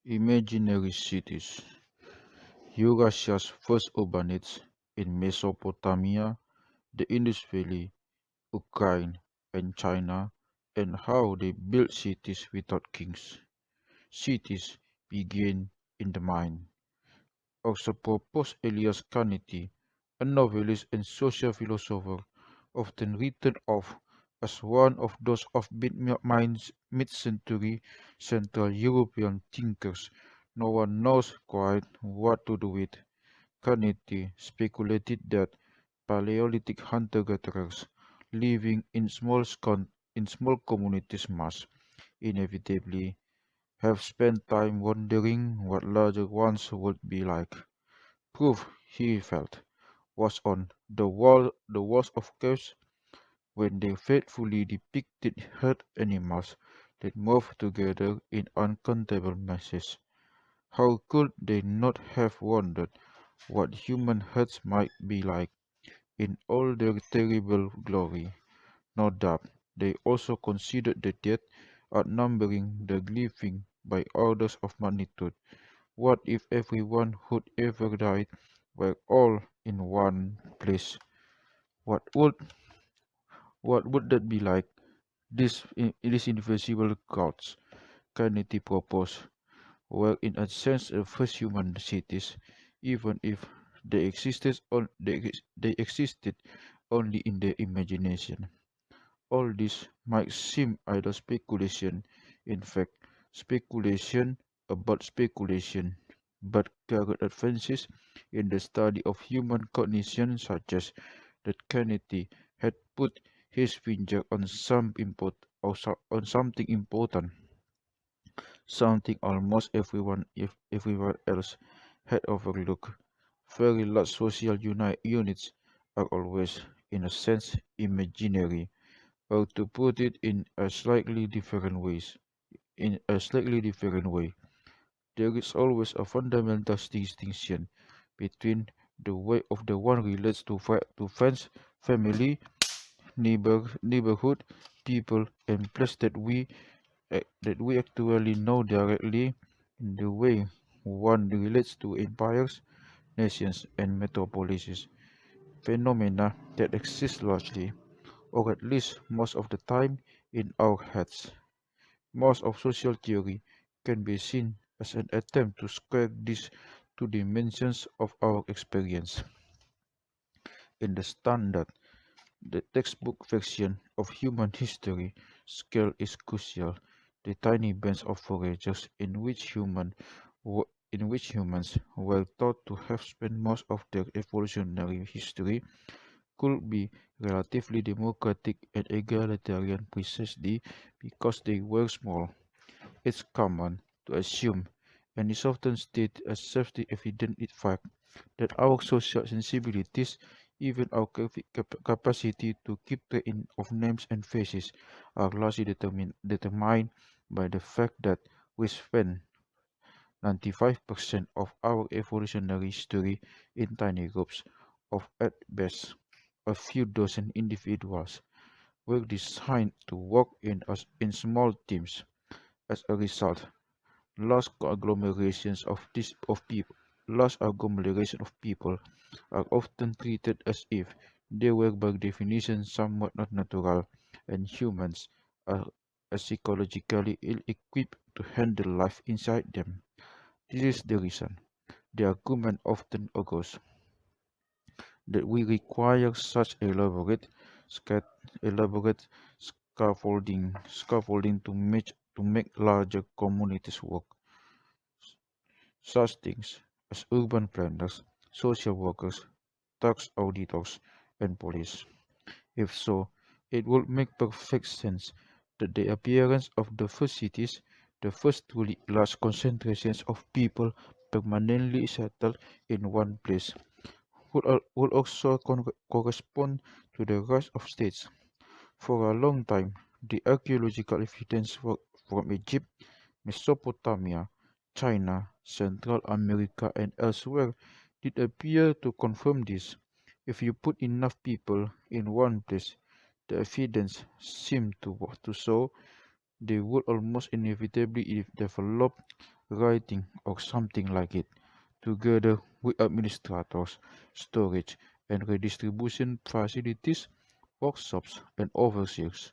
Imaginary cities. Eurasia's first urbanites in Mesopotamia, the Indus Valley, Ukraine, and China, and how they built cities without kings. Cities begin in the mind. Also proposed Elias Canetti, a novelist and social philosopher, often written of as one of those offbeat mid-century Central European thinkers no one knows quite what to do with. Canetti speculated that Paleolithic hunter-gatherers living in small communities must inevitably have spent time wondering what larger ones would be like. Proof, he felt, was on the walls of caves when they faithfully depicted herd animals that moved together in uncountable masses. How could they not have wondered what human herds might be like in all their terrible glory? No doubt they also considered the dead outnumbering the living by orders of magnitude. What if everyone who'd ever died were all in one place? What would what would that be like? These invisible gods, Kennedy proposed, were in a sense the first human cities, even if they existed only in their imagination. All this might seem idle speculation, in fact, speculation about speculation, but current advances in the study of human cognition suggest that Kennedy had put his finger on on something important, something almost everyone else had overlooked. Very large social units are always, in a sense, imaginary, or to put it in a slightly different way, there is always a fundamental distinction between the way of the one relates to friends, family, neighborhood, people, and place that we actually know directly, in the way one relates to empires, nations, and metropolises, phenomena that exist largely, or at least most of the time, in our heads. Most of social theory can be seen as an attempt to square these two dimensions of our experience. In the standard, the textbook version of human history, scale is crucial. The tiny bands of foragers in which humans were thought to have spent most of their evolutionary history could be relatively democratic and egalitarian precisely because they were small. It's common to assume, and is often stated as self-evident in fact, that our social sensibilities, even our capacity to keep track of names and faces, are largely determined by the fact that we spend 95% of our evolutionary history in tiny groups of at best a few dozen individuals. We're designed to work in small teams. As a result, large agglomerations of people are often treated as if they were by definition somewhat not natural, and humans are psychologically ill-equipped to handle life inside them. This is the reason the argument often occurs that we require such elaborate scaffolding to make larger communities work. Such things as urban planners, social workers, tax auditors, and police. If so, it would make perfect sense that the appearance of the first cities, the first truly large concentrations of people permanently settled in one place, would also correspond to the rise of states. For a long time, the archaeological evidence from Egypt, Mesopotamia, China, Central America, and elsewhere did appear to confirm this. If you put enough people in one place, the evidence seemed to show they would almost inevitably develop writing, or something like it, together with administrators, storage and redistribution facilities, workshops, and overseers.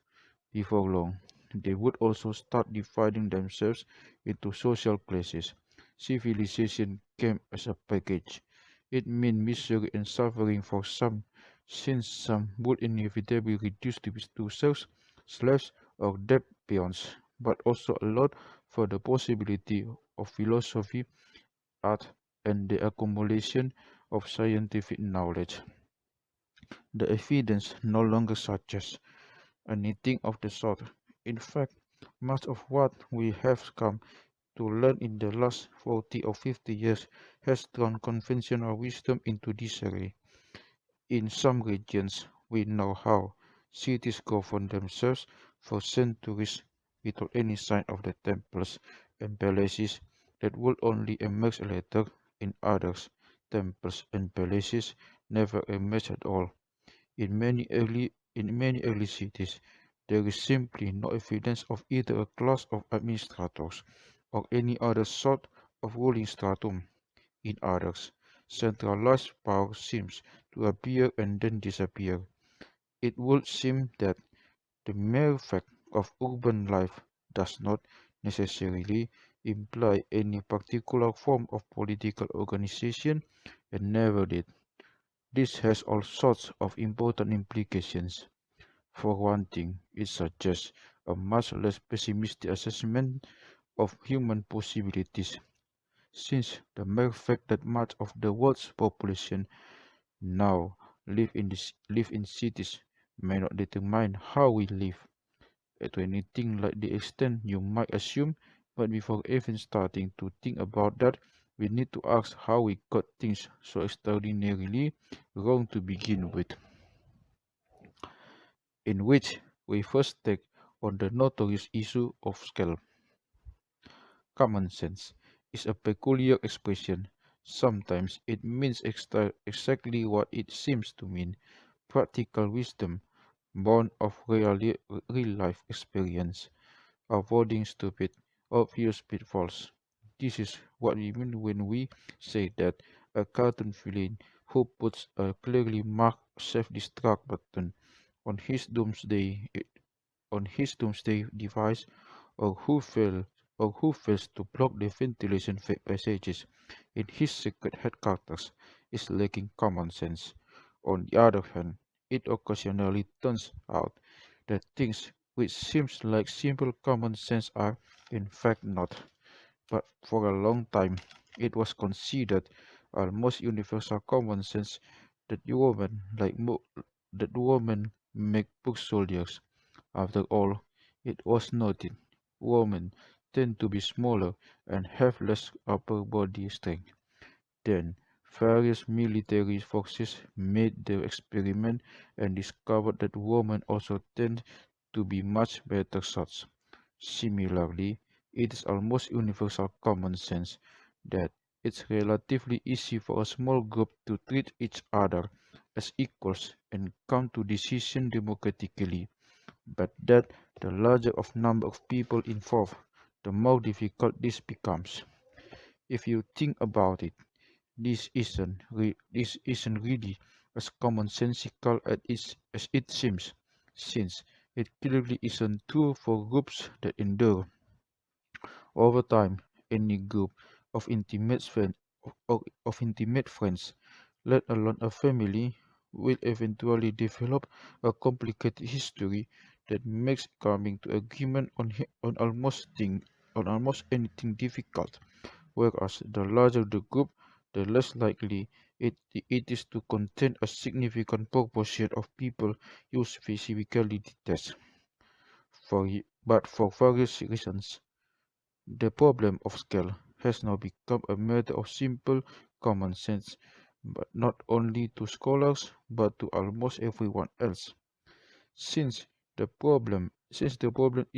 Before long, they would also start dividing themselves into social classes. Civilization came as a package. It meant misery and suffering for some, since some would inevitably reduce to serfs, slaves, or debt peons, but also allowed for the possibility of philosophy, art, and the accumulation of scientific knowledge. The evidence no longer suggests anything of the sort. In fact, much of what we have come to learn in the last 40 or 50 years has thrown conventional wisdom into disarray. In some regions, we know how cities govern themselves for centuries without any sign of the temples and palaces that would only emerge later. In others, temples and palaces never emerged at all. In many early cities, there is simply no evidence of either a class of administrators or any other sort of ruling stratum. In others, centralized power seems to appear and then disappear. It would seem that the mere fact of urban life does not necessarily imply any particular form of political organization and never did. This has all sorts of important implications. For one thing, it suggests a much less pessimistic assessment of human possibilities, since the mere fact that much of the world's population now live in cities may not determine how we live to anything like the extent you might assume, but before even starting to think about that, we need to ask how we got things so extraordinarily wrong to begin with, in which we first take on the notorious issue of scale. Common sense is a peculiar expression. Sometimes it means exactly what it seems to mean, practical wisdom born of real life experience, avoiding stupid, obvious pitfalls. This is what we mean when we say that a cartoon villain who puts a clearly marked self-destruct button on his doomsday device, or who fails to block the ventilation passages in his secret headquarters, is lacking common sense. On the other hand, it occasionally turns out that things which seems like simple common sense are in fact not. But for a long time, it was considered almost universal common sense that women make good soldiers. After all, it was noted, women tend to be smaller and have less upper body strength. Then, various military forces made the experiment and discovered that women also tend to be much better shots. Similarly, it is almost universal common sense that it's relatively easy for a small group to treat each other as equals and come to decision democratically, but that the larger of number of people involved, the more difficult this becomes. If you think about it, this isn't really as commonsensical as it seems, since it clearly isn't true for groups that endure. Over time, any group of intimate friends, let alone a family, will eventually develop a complicated history that makes coming to agreement on almost anything difficult. Whereas the larger the group, the less likely it is to contain a significant proportion of people you specifically detest. But for various reasons, the problem of scale has now become a matter of simple common sense, but not only to scholars but to almost everyone else. Since the problem is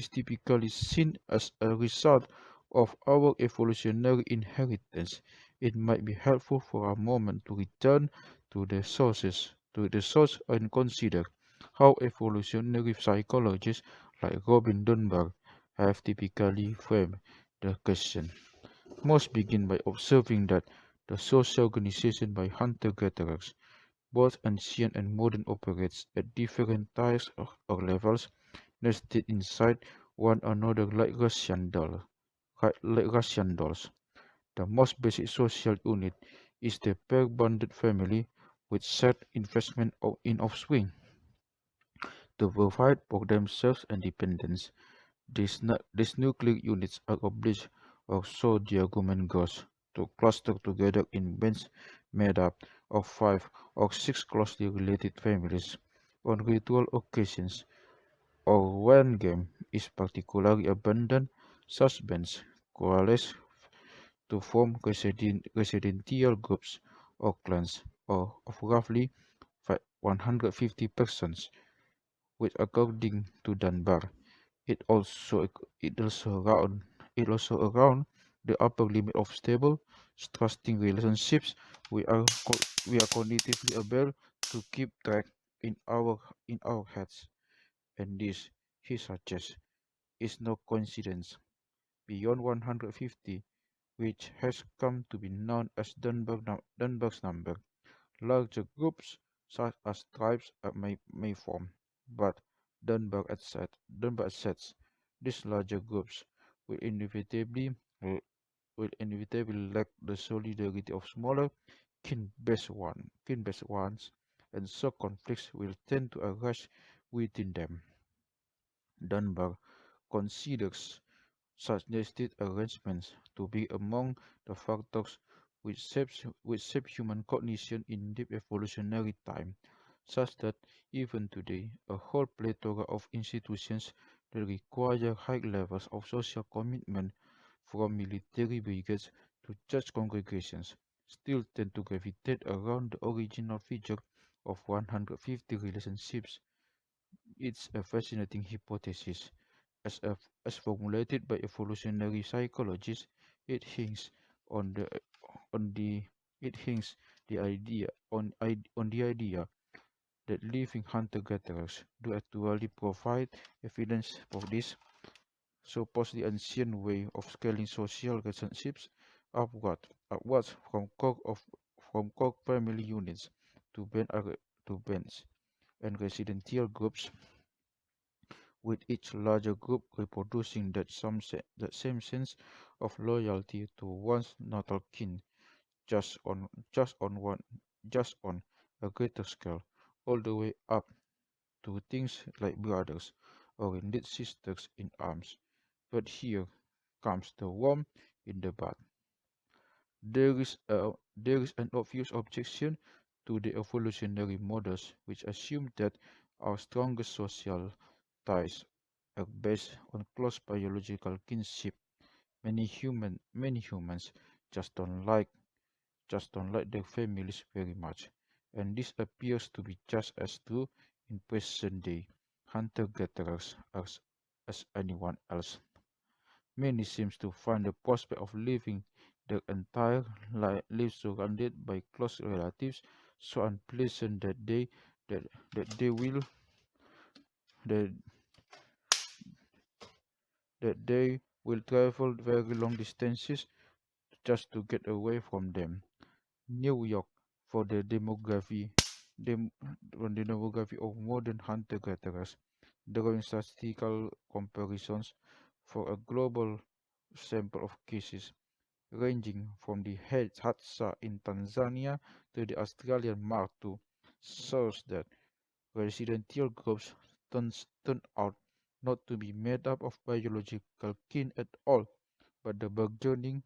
typically seen as a result of our evolutionary inheritance, it might be helpful for a moment to return to the source and consider how evolutionary psychologists like Robin Dunbar have typically framed the question. Most begin by observing that the social organization by hunter-gatherers, both ancient and modern, operates at different tiers or levels, nested inside one another like Russian dolls. The most basic social unit is the pair-bonded family with shared investment in offspring to provide for themselves and dependents. These nuclear units are obliged, or so the argument goes, to cluster together in bands made up of 5 or 6 closely related families on ritual occasions, or when game is particularly abundant. Such bands coalesce to form residential groups or clans of roughly 150 persons, which, according to Dunbar, it also it also around it also around the upper limit of stable, trusting relationships we are cognitively able to keep track in our heads. And this, he suggests, is no coincidence. Beyond 150, which has come to be known as Dunbar's number, larger groups, such as tribes, may form, but Dunbar sets these larger groups will inevitably will inevitably lack the solidarity of smaller kin-based ones, and so conflicts will tend to arise within them. Dunbar considers such nested arrangements to be among the factors which shape human cognition in deep evolutionary time, such that even today a whole plethora of institutions that require high levels of social commitment, from military brigades to church congregations, still tend to gravitate around the original figure of 150 relationships. It's a fascinating hypothesis. As formulated by evolutionary psychologists, it hints on the on the it hints the idea on the idea that living hunter-gatherers do actually provide evidence for this supposedly ancient way of scaling social relationships upwards from core family units to to bands and residential groups, with each larger group reproducing that same sense of loyalty to one's natal kin, just on just on one just on a greater scale, all the way up to things like brothers or indeed sisters in arms. But here comes the worm in the bud. There is an obvious objection to the evolutionary models which assume that our strongest social ties are based on close biological kinship. Many humans just don't like just don't like their families very much, and this appears to be just as true in present day hunter-gatherers as anyone else. Many seems to find the prospect of living their entire lives surrounded by close relatives so unpleasant that, that they will that, that they will travel very long distances just to get away from them. New York for dem, for the demography of modern hunter-gatherers, drawing statistical comparisons for a global sample of cases ranging from the Hadza in Tanzania to the Australian Martu, shows that residential groups turn out not to be made up of biological kin at all, but the burgeoning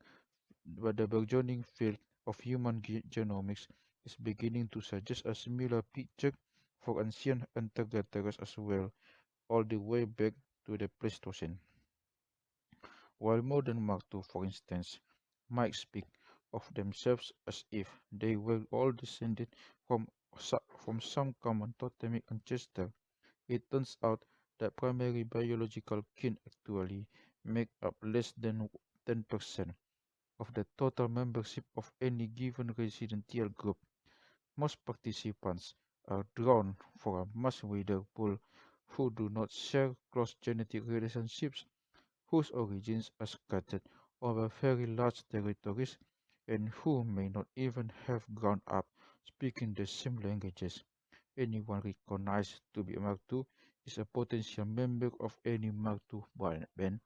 field of human genomics is beginning to suggest a similar picture for ancient hunter-gatherers as well, all the way back to the Pleistocene. While modern Martu, for instance, might speak of themselves as if they were all descended from, from some common totemic ancestor, it turns out that primary biological kin actually make up less than 10% of the total membership of any given residential group. Most participants are drawn for a much wider pool who do not share close genetic relationships, whose origins are scattered over very large territories and who may not even have grown up speaking the same languages. Anyone recognized to be Martu is a potential member of any Martu band,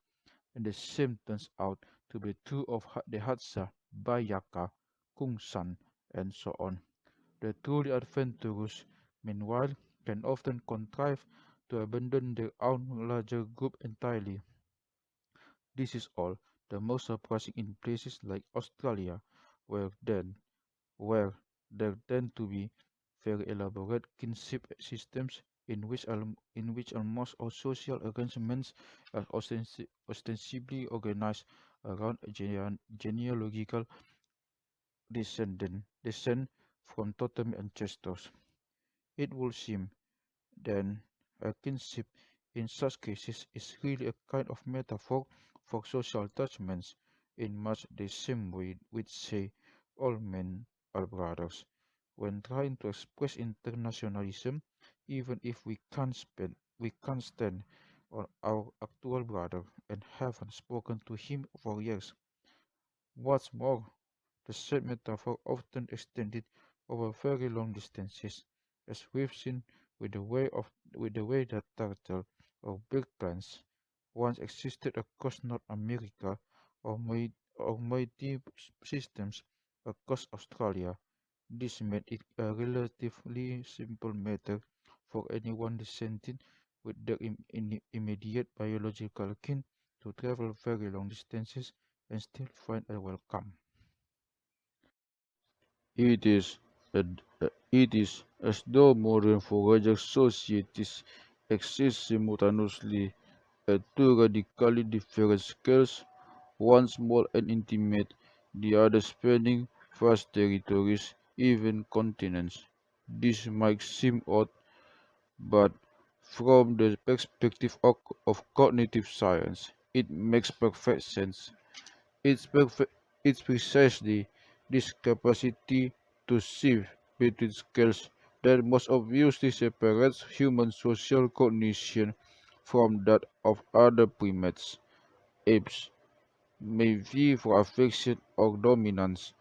and the same turns out to be true of the Hadza, Bayaka, Kungsan, and so on. The truly adventurous, meanwhile, can often contrive to abandon their own larger group entirely. This is all the more surprising in places like Australia, where then where there tend to be very elaborate kinship systems in which almost all social arrangements are ostensibly organized around a genealogical descent from totem ancestors. It would seem, then, a kinship in such cases is really a kind of metaphor for social attachments, in much the same way we'd say all men are brothers. When trying to express internationalism, even if we can't stand on our actual brother and haven't spoken to him for years. What's more, the said metaphor often extended over very long distances, as we've seen with the way that turtle or big plants once existed across North America or mighty systems across Australia. This made it a relatively simple matter for anyone descended with their immediate biological kin to travel very long distances and still find a welcome. It is as though modern forager societies exist simultaneously at two radically different scales, one small and intimate, the other spanning vast territories, even continents. This might seem odd, but from the perspective of cognitive science, it makes perfect sense. It's, perfect, it's precisely this capacity to sieve between scales that most obviously separates human social cognition from that of other primates. Apes may vie for affection or dominance,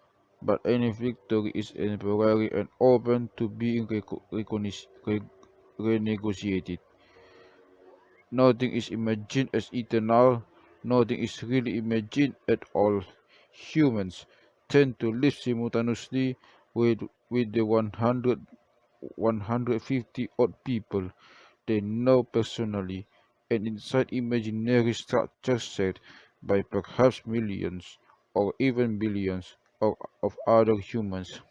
but any victory is temporary and open to being renegotiated. Nothing is imagined as eternal, nothing is really imagined at all. Humans tend to live simultaneously with the 150 odd people they know personally and inside imaginary structures set by perhaps millions or even billions of other humans.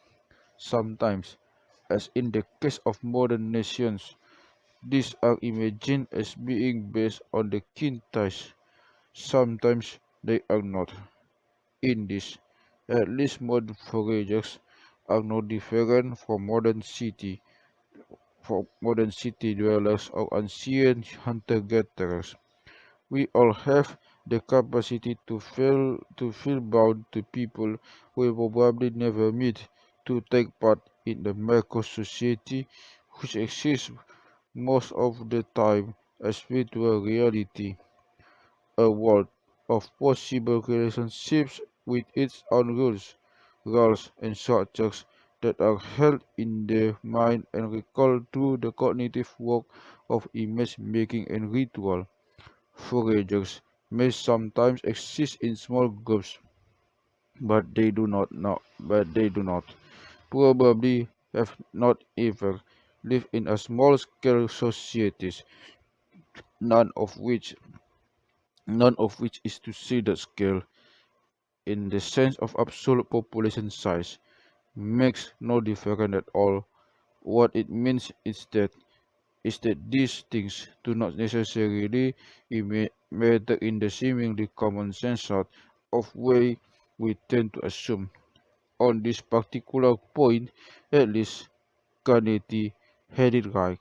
Sometimes, as in the case of modern nations, these are imagined as being based on the kin ties. Sometimes they are not. In this, at least modern foragers are no different from modern city dwellers or ancient hunter-gatherers. We all have the capacity to feel bound to people we will probably never meet, to take part in the macro society which exists most of the time as virtual reality, a world of possible relationships with its own rules and structures that are held in the mind and recalled through the cognitive work of image making and ritual. Foragers may sometimes exist in small groups, but they do not probably have not ever lived in a small scale societies, none of which none of which is to see the scale in the sense of absolute population size makes no difference at all. What it means is that these things do not necessarily matter in the seemingly common sense sort of way we tend to assume. On this particular point, at least, Carnegie had it right.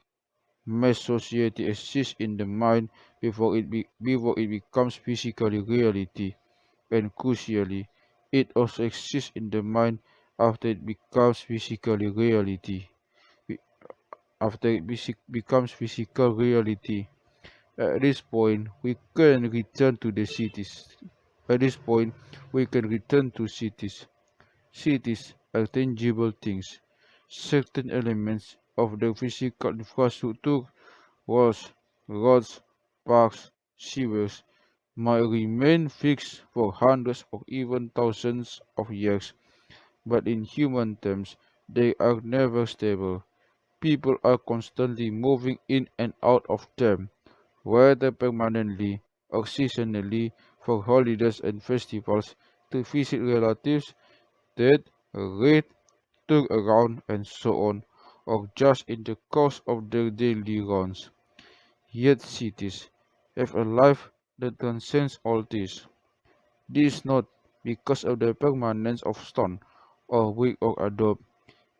Mass society exists in the mind before it becomes physically reality, and crucially, it also exists in the mind after it becomes physically reality. Be- After it becomes physical reality, at this point, we can return to the cities. At this point, we can return to cities. Cities are tangible things. Certain elements of the physical infrastructure, walls, roads, parks, sewers, might remain fixed for hundreds or even thousands of years, but in human terms, they are never stable. People are constantly moving in and out of them, whether permanently or seasonally for holidays and festivals, to visit relatives, dead, read, tour around, and so on, or just in the course of their daily rounds. Yet cities have a life that transcends all this. This is not because of the permanence of stone, or brick or adobe.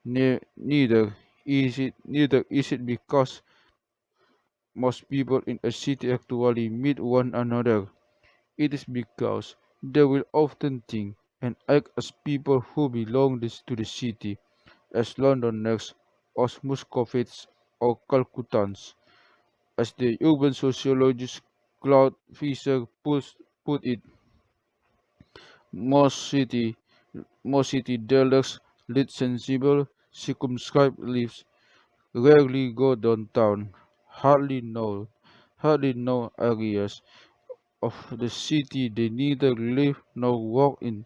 Neither is it because most people in a city actually meet one another. It is because they will often think and act as people who belong to the city, as Londoners, as Muscovites, or Calcuttans. As the urban sociologist Claude Fisher put it, most city most city dwellers lead sensible, circumscribed lives, rarely go downtown, hardly know areas of the city they neither live nor walk in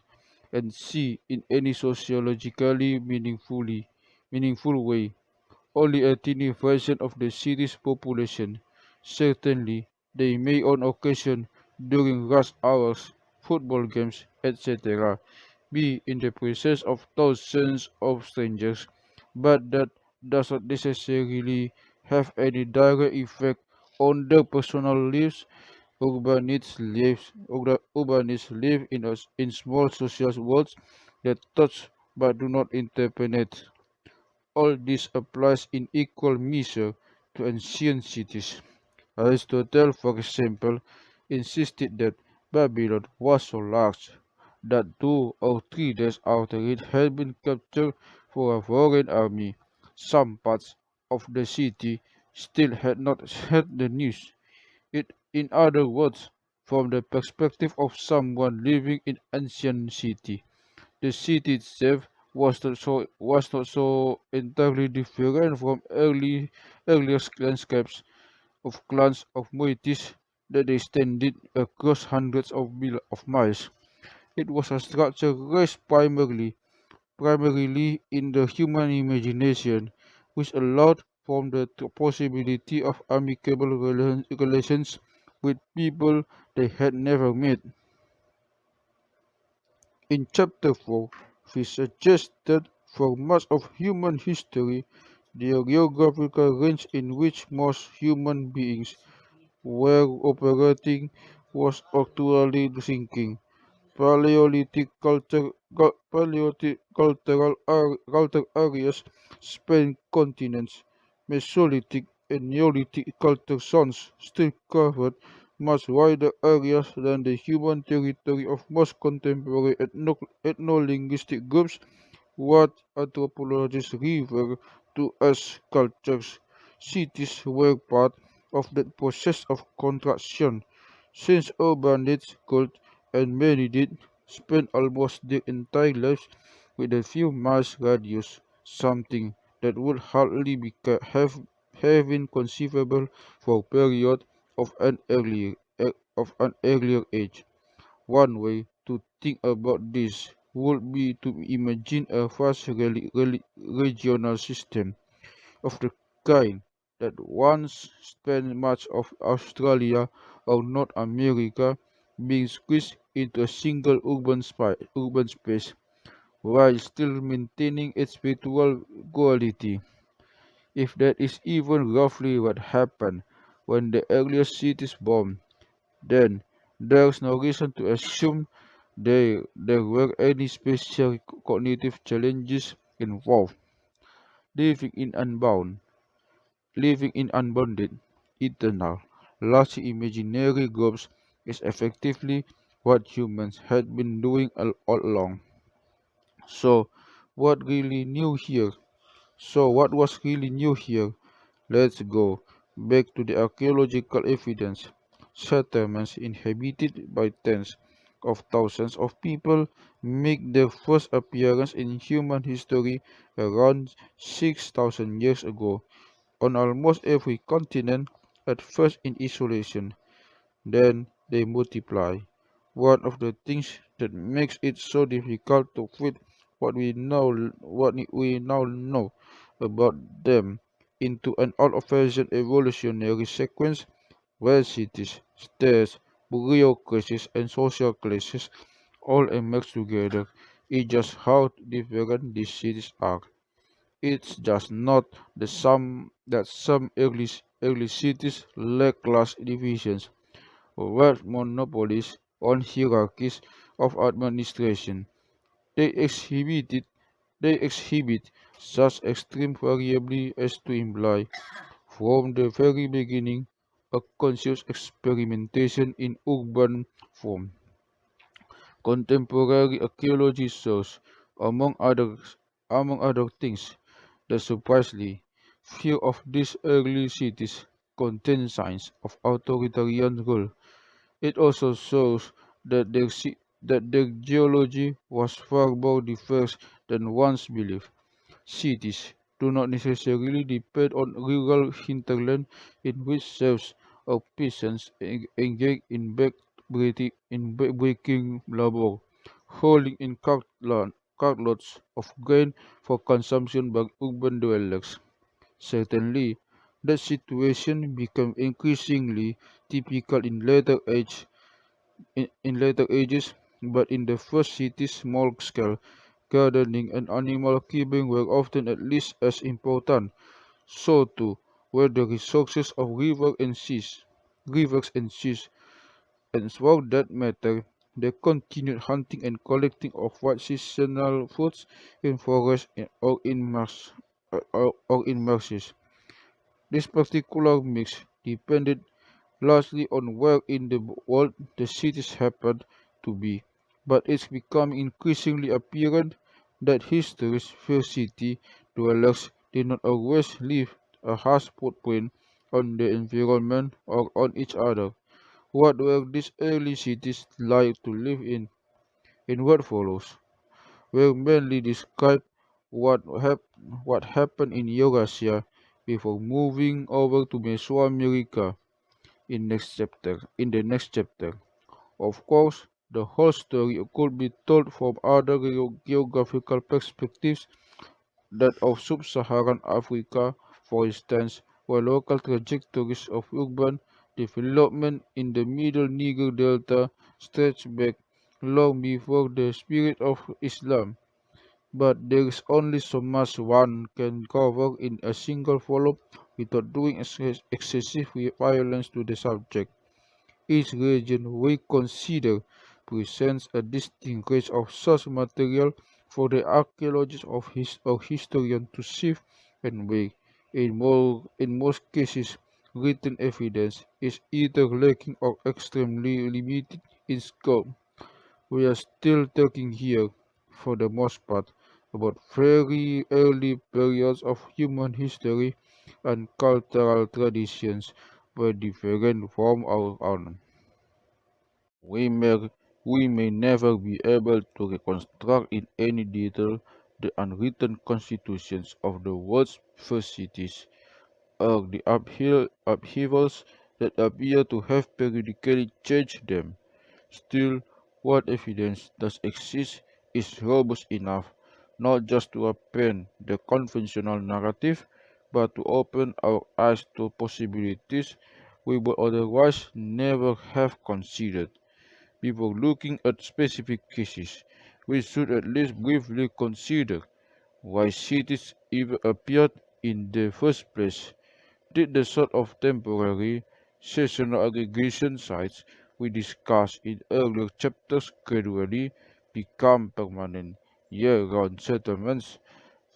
and see in any sociologically meaningful way. Only a tiny fraction of the city's population. Certainly, they may on occasion, during rush hours, football games, etc., be in the presence of thousands of strangers, but that does not necessarily have any direct effect on their personal lives. Urbanites live in small social worlds that touch but do not interpenetrate. All this applies in equal measure to ancient cities. Aristotle, for example, insisted that Babylon was so large that 2 or 3 days after it had been captured for a foreign army, some parts of the city still had not had the news. In other words, from the perspective of someone living in ancient city, the city itself was not so entirely different from earlier landscapes of clans of moieties that they extended across hundreds of miles. It was a structure raised primarily in the human imagination, which allowed for the possibility of amicable relations with people they had never met. In Chapter 4, we suggest that for much of human history, the geographical range in which most human beings were operating was actually shrinking. Paleolithic cultural areas span continents. Mesolithic and Neolithic culture zones still covered much wider areas than the human territory of most contemporary ethno-linguistic groups, what anthropologists refer to as cultures. Cities were part of that process of contraction, since urbanites could, and many did, spend almost their entire lives with a few miles radius, something that would hardly have been conceivable for a period of an earlier age. One way to think about this would be to imagine a vast regional system of the kind that once spent much of Australia or North America being squeezed into a single urban space while still maintaining its spiritual quality. If that is even roughly what happened when the earliest cities bombed, then there is no reason to assume there were any special cognitive challenges involved. Living in unbound, living in unbounded, eternal, largely imaginary groups is effectively what humans had been doing all along. So, what really new here? So, what was really new here? Let's go back to the archaeological evidence. Settlements inhabited by tens of thousands of people make their first appearance in human history around 6,000 years ago on almost every continent, at first in isolation. Then they multiply. One of the things that makes it so difficult to fit what we now know about them into an old-fashioned evolutionary sequence where cities, states, bureaucracies, and social classes all emerge together is just how different these cities are. It's just not the sum that some early cities lack class divisions wealth monopolies on hierarchies of administration. They exhibited they exhibit such extreme variability as to imply, from the very beginning, a conscious experimentation in urban form. Contemporary archaeology shows, among other things, that surprisingly few of these early cities contain signs of authoritarian rule. It also shows that their geology was far more diverse than once believed. Cities do not necessarily depend on rural hinterland in which serfs or peasants engage in backbreaking labor, hauling in cartloads of grain for consumption by urban dwellers. Certainly, that situation became increasingly typical in later ages, but in the first cities, small-scale gardening and animal keeping were often at least as important. So too were the resources of rivers and seas, and for that matter, the continued hunting and collecting of what seasonal fruits in forests or in marshes. This particular mix depended largely on where in the world the cities happened to be, but it's becoming increasingly apparent that history's first city dwellers did not always leave a harsh footprint on the environment or on each other. What were these early cities like to live in? In what follows, will mainly describe what happened in Eurasia before moving over to Mesoamerica in the next chapter. Of course, the whole story could be told from other geographical perspectives, that of sub-Saharan Africa, for instance, where local trajectories of urban development in the middle Niger Delta stretch back long before the spirit of Islam. But there is only so much one can cover in a single volume without doing excessive violence to the subject. Each region we consider presents a distinct range of such material for the archaeologist or historian to sift and weigh. In most cases, written evidence is either lacking or extremely limited in scope. We are still talking here, for the most part, about very early periods of human history and cultural traditions were different from our own. We may, we may never be able to reconstruct in any detail the unwritten constitutions of the world's first cities, or the upheavals that appear to have periodically changed them. Still, what evidence does exist is robust enough not just to upend the conventional narrative, but to open our eyes to possibilities we would otherwise never have considered. Before looking at specific cases, we should at least briefly consider why cities even appeared in the first place. Did the sort of temporary, seasonal aggregation sites we discussed in earlier chapters gradually become permanent, year-round settlements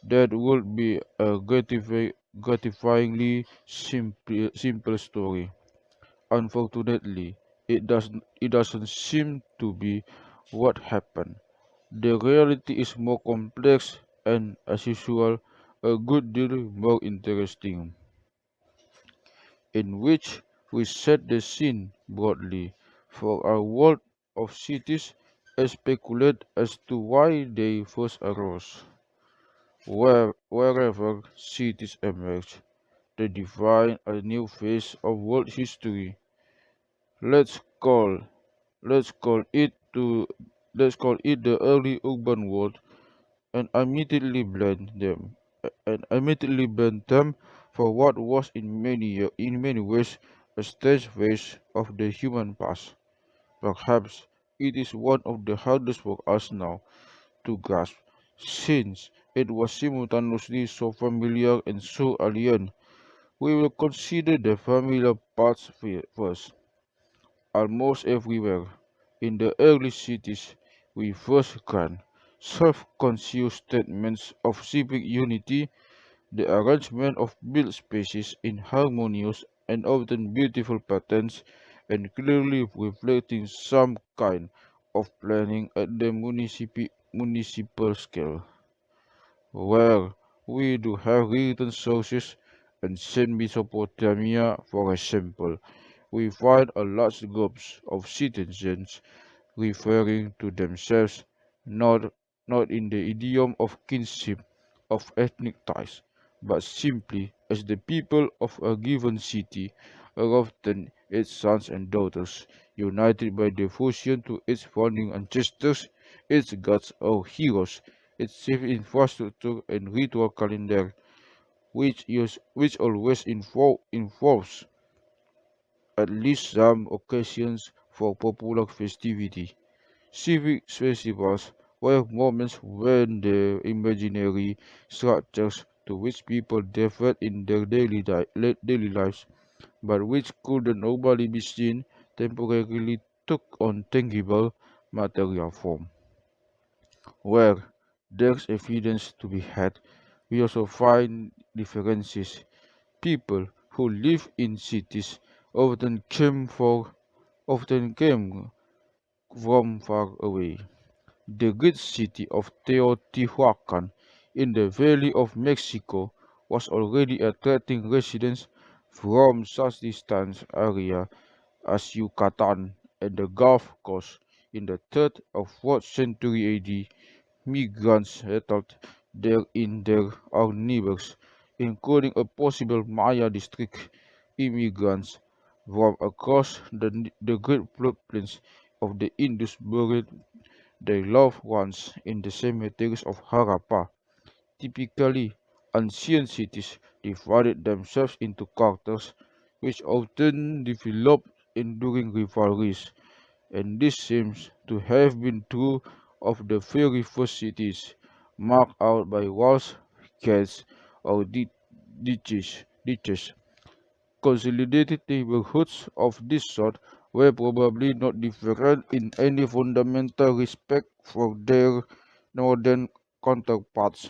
that would be a gratifyingly simple story? Unfortunately, it doesn't seem to be what happened. The reality is more complex and, as usual, a good deal more interesting, in which we set the scene broadly for our world of cities and speculate as to why they first arose. Wherever cities emerge, they define a new phase of world history. Let's call let's call it to let's call it the early urban world and immediately blend them for what was in many ways a stage phase of the human past. Perhaps it is one of the hardest for us now to grasp, since it was simultaneously so familiar and so alien. We will consider the familiar parts first. Almost everywhere in the early cities we first grant self-conscious statements of civic unity, the arrangement of built spaces in harmonious and often beautiful patterns, and clearly reflecting some kind of planning at the municipal scale, where we do have written sources. Ancient Mesopotamia, for example, we find a large groups of citizens referring to themselves not, not in the idiom of kinship of ethnic ties, but simply as the people of a given city, or often its sons and daughters, united by devotion to its founding ancestors, its gods or heroes, its civil infrastructure and ritual calendar, which always involves at least some occasions for popular festivity. Civic festivals were moments when the imaginary structures to which people devoted in their daily lives, but which couldn't normally be seen, temporarily took on tangible material form. Where there's evidence to be had, we also find differences. People who live in cities often came from far away. The great city of Teotihuacan in the Valley of Mexico was already attracting residents from such distant areas as Yucatan and the Gulf Coast. In the 3rd or 4th century AD, migrants settled there in their our neighbors, including a possible Maya district. Immigrants from across the great floodplains of the Indus buried their loved ones in the cemeteries of Harappa. Typically, ancient cities divided themselves into quarters, which often developed enduring rivalries, and this seems to have been true of the very first cities, marked out by walls, gates, or ditches. Consolidated neighborhoods of this sort were probably not different in any fundamental respect from their northern counterparts.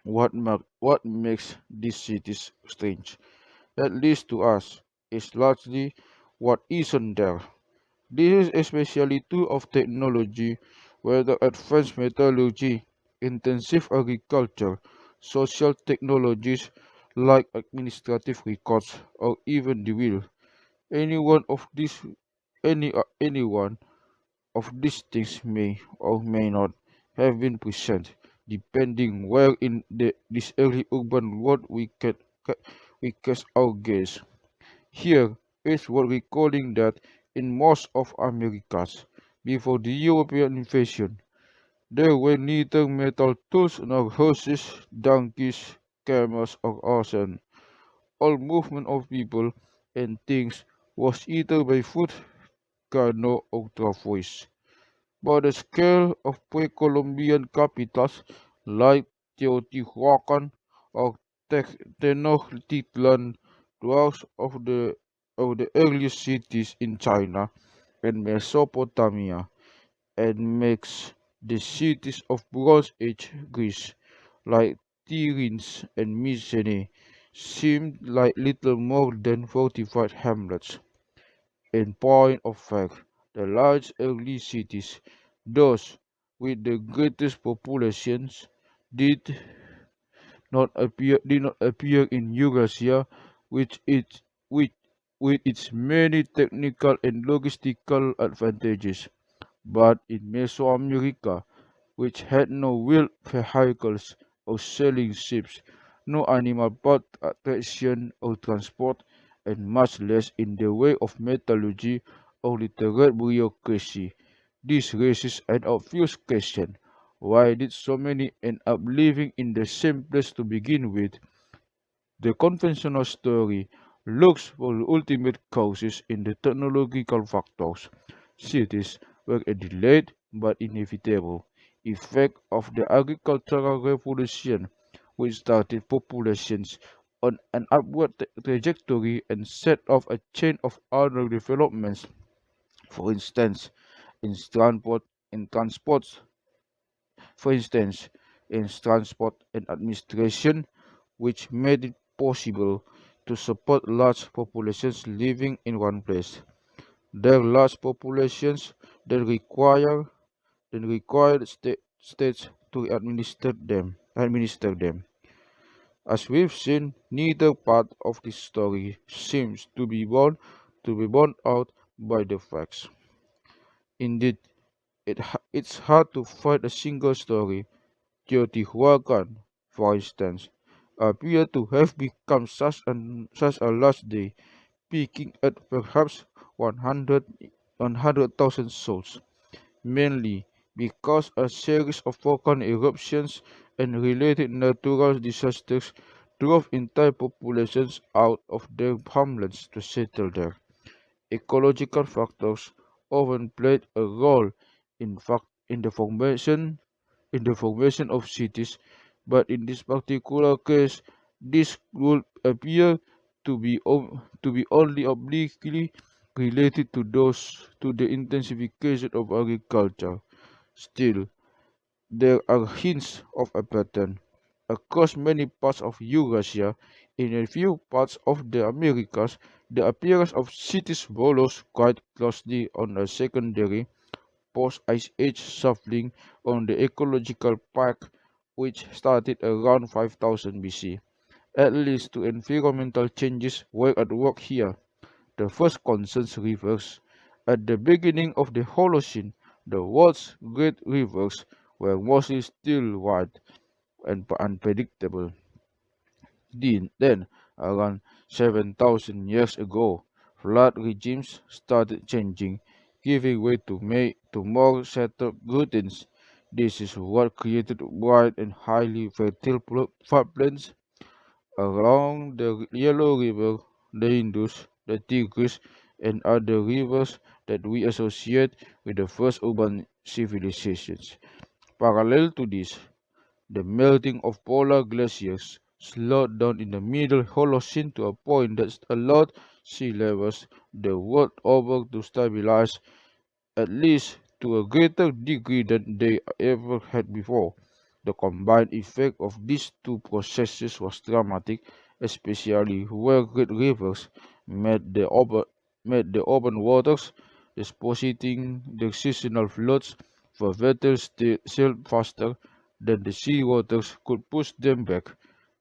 What makes these cities strange, at least to us, is largely what isn't there. This is especially true of technology, whether advanced metallurgy, intensive agriculture, social technologies like administrative records, or even the will. Any one of these any one of these things may or may not have been present, depending where in this early urban world we cast our gaze. Here is what recalling that in most of Americas, before the European invasion, there were neither metal tools nor horses, donkeys, camels, or oxen. All movement of people and things was either by foot, canoe, or travois. But the scale of pre-Columbian capitals like Teotihuacan or Tenochtitlan, dwells of the earliest cities in China and Mesopotamia, and makes the cities of Bronze Age Greece like Tiryns and Mycenae seem like little more than fortified hamlets. In point of fact, the large early cities, those with the greatest populations, did did not appear in Eurasia, which it which with its many technical and logistical advantages. But in Mesoamerica, which had no wheeled vehicles or sailing ships, no animal path attraction or transport, and much less in the way of metallurgy or literate bureaucracy. This raises an obvious question. Why did so many end up living in the same place to begin with? The conventional story looks for the ultimate causes in the technological factors. Cities were a delayed but inevitable effect of the agricultural revolution, which started populations on an upward trajectory and set off a chain of other developments. For instance, in transport, in transports, for instance, in transport and administration, which made it possible to support large populations living in one place. Their large populations then required states to administer them. As we've seen, neither part of this story seems to be borne out by the facts. Indeed, it's hard to find a single story. Teotihuacan, for instance, appear to have become such a large day, peaking at perhaps 100,000 souls, mainly because a series of volcanic eruptions and related natural disasters drove entire populations out of their homelands to settle there. Ecological factors often played a role in fact in the formation of cities, but in this particular case, this would appear to be only obliquely related to the intensification of agriculture. Still, there are hints of a pattern. Across many parts of Eurasia, in a few parts of the Americas, the appearance of cities follows quite closely on a secondary post-Ice Age shuffling on the ecological pack which started around 5000 BC. At least two environmental changes were at work here. The first concerns rivers. At the beginning of the Holocene, the world's great rivers were mostly still wide and unpredictable. Then, around 7,000 years ago, flood regimes started changing, giving way to more settled routines. This is what created wide and highly fertile floodplains along the Yellow River, the Indus, the Tigris, and other rivers that we associate with the first urban civilizations. Parallel to this, the melting of polar glaciers slowed down in the middle Holocene to a point that allowed sea levels the world over to stabilize, at least to a greater degree than they ever had before. The combined effect of these two processes was dramatic, especially where great rivers met the open, met the open waters, depositing the seasonal floods for vessels sailed faster than the sea waters could push them back.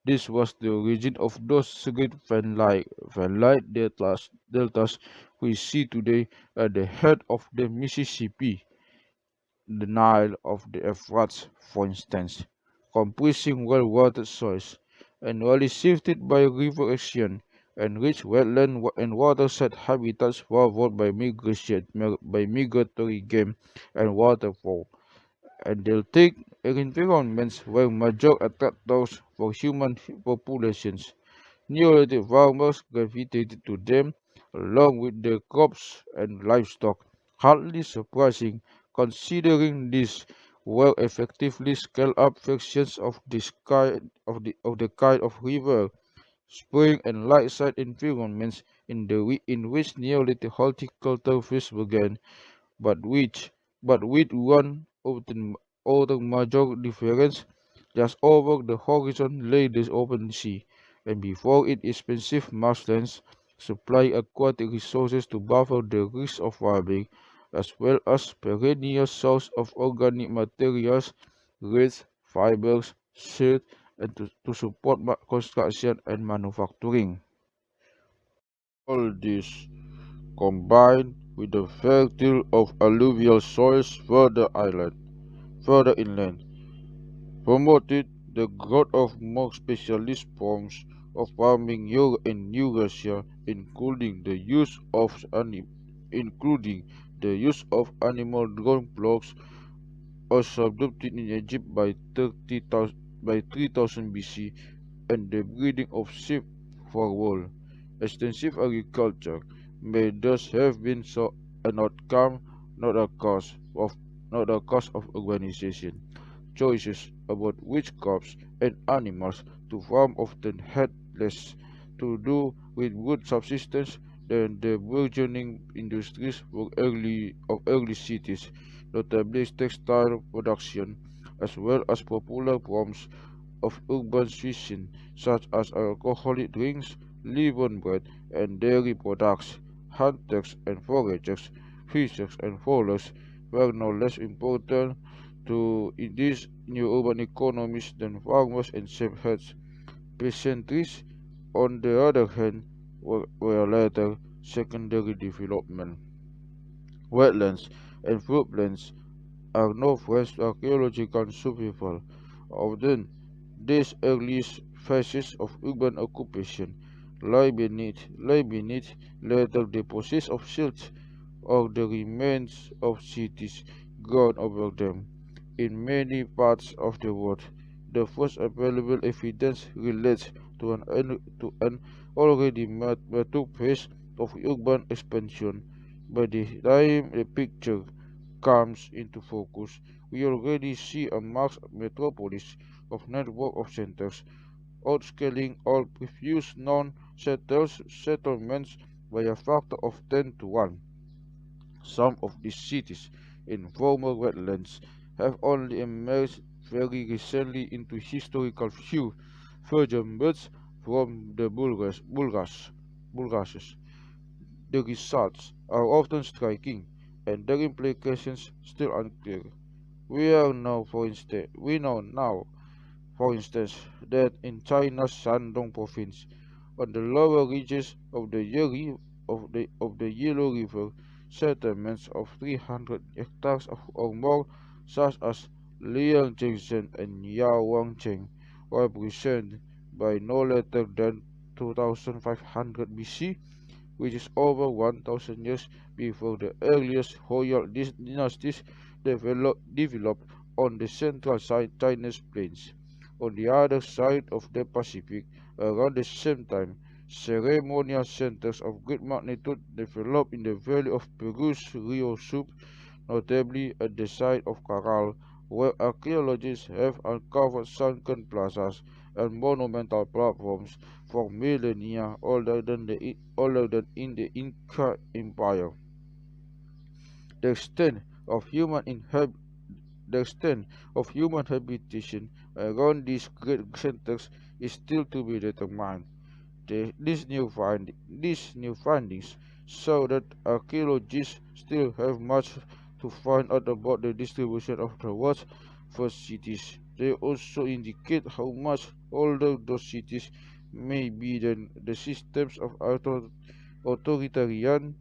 This was the origin of those great van-like deltas we see today at the head of the Mississippi, the Nile of the Euphrates, for instance, comprising well-watered soils, annually shifted by river action, and rich wetland and watershed habitats favored by migratory game and waterfowl, and deltaic environments were major attractors for human populations. Neolithic farmers gravitated to them along with their crops and livestock, hardly surprising considering these were effectively scaled-up versions of the kind of river, spring, and lakeside environments in which Neolithic horticulture first began, but which but with one other major difference. Just over the horizon lay the open sea, and before it expansive marshlands supply aquatic resources to buffer the risk of farming, as well as perennial source of organic materials, grades, fibers, silt, and to support construction and manufacturing. All this, combined with the fertile of alluvial soils further inland, promoted the growth of more specialist forms of farming in Eurasia, including the use of animal-drawn plows, also adopted in Egypt by 3000 BC, and the breeding of sheep for wool. Extensive agriculture may thus have been an outcome, not a cause of not a cause of urbanization. Choices about which crops and animals to farm often had less to do with wood subsistence than the burgeoning industries of early cities, notably textile production, as well as popular forms of urban cuisine such as alcoholic drinks, leavened bread, and dairy products. Hunters and foragers, fishers and fowlers were no less important to these new urban economies than farmers and shepherd's. Peasantries, on the other hand, were later secondary development. Wetlands and floodplains are no French archaeological survival. Often, these earliest phases of urban occupation lie beneath later deposits of silt or the remains of cities grown over them. In many parts of the world, the first available evidence relates to an already mature phase of urban expansion. By the time the picture comes into focus, we already see a mass metropolis of network of centers, outscaling all previous settlements by a factor of 10 to 1. Some of these cities in former wetlands have only emerged very recently into historical view, furthermore from the Bulgars. The results are often striking, and their implications still unclear. We know now, for instance, that in China's Shandong province, on the lower reaches of the Yellow River, settlements of 300 hectares or more, such as Liangjingzhen and Yawangcheng, were present by no later than 2500 BC, which is over 1000 years before the earliest royal dynasties developed on the central Chinese plains. On the other side of the Pacific, around the same time, ceremonial centers of great magnitude developed in the valley of Peru's Rio Sub, notably at the site of Caral, where archaeologists have uncovered sunken plazas and monumental platforms for millennia older than in the Inca Empire. The extent of human inhab- the extent of human habitation around these great centers is still to be determined. These new findings show that archaeologists still have much to find out about the distribution of the world's first cities. They also indicate how much older those cities may be than the systems of authoritarian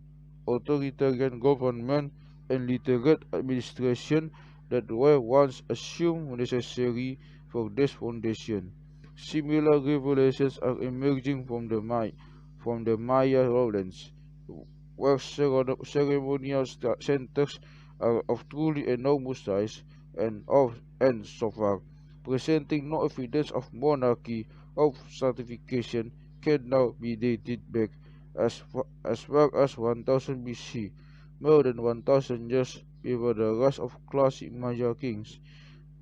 authoritarian government and literate administration that were once assumed necessary for this foundation. Similar revelations are emerging from the Maya lowlands, where ceremonial centers are of truly enormous size and so far, presenting no evidence of monarchy of certification, can now be dated back as far as 1000 BC, more than 1000 years before the rise of classic Maya kings,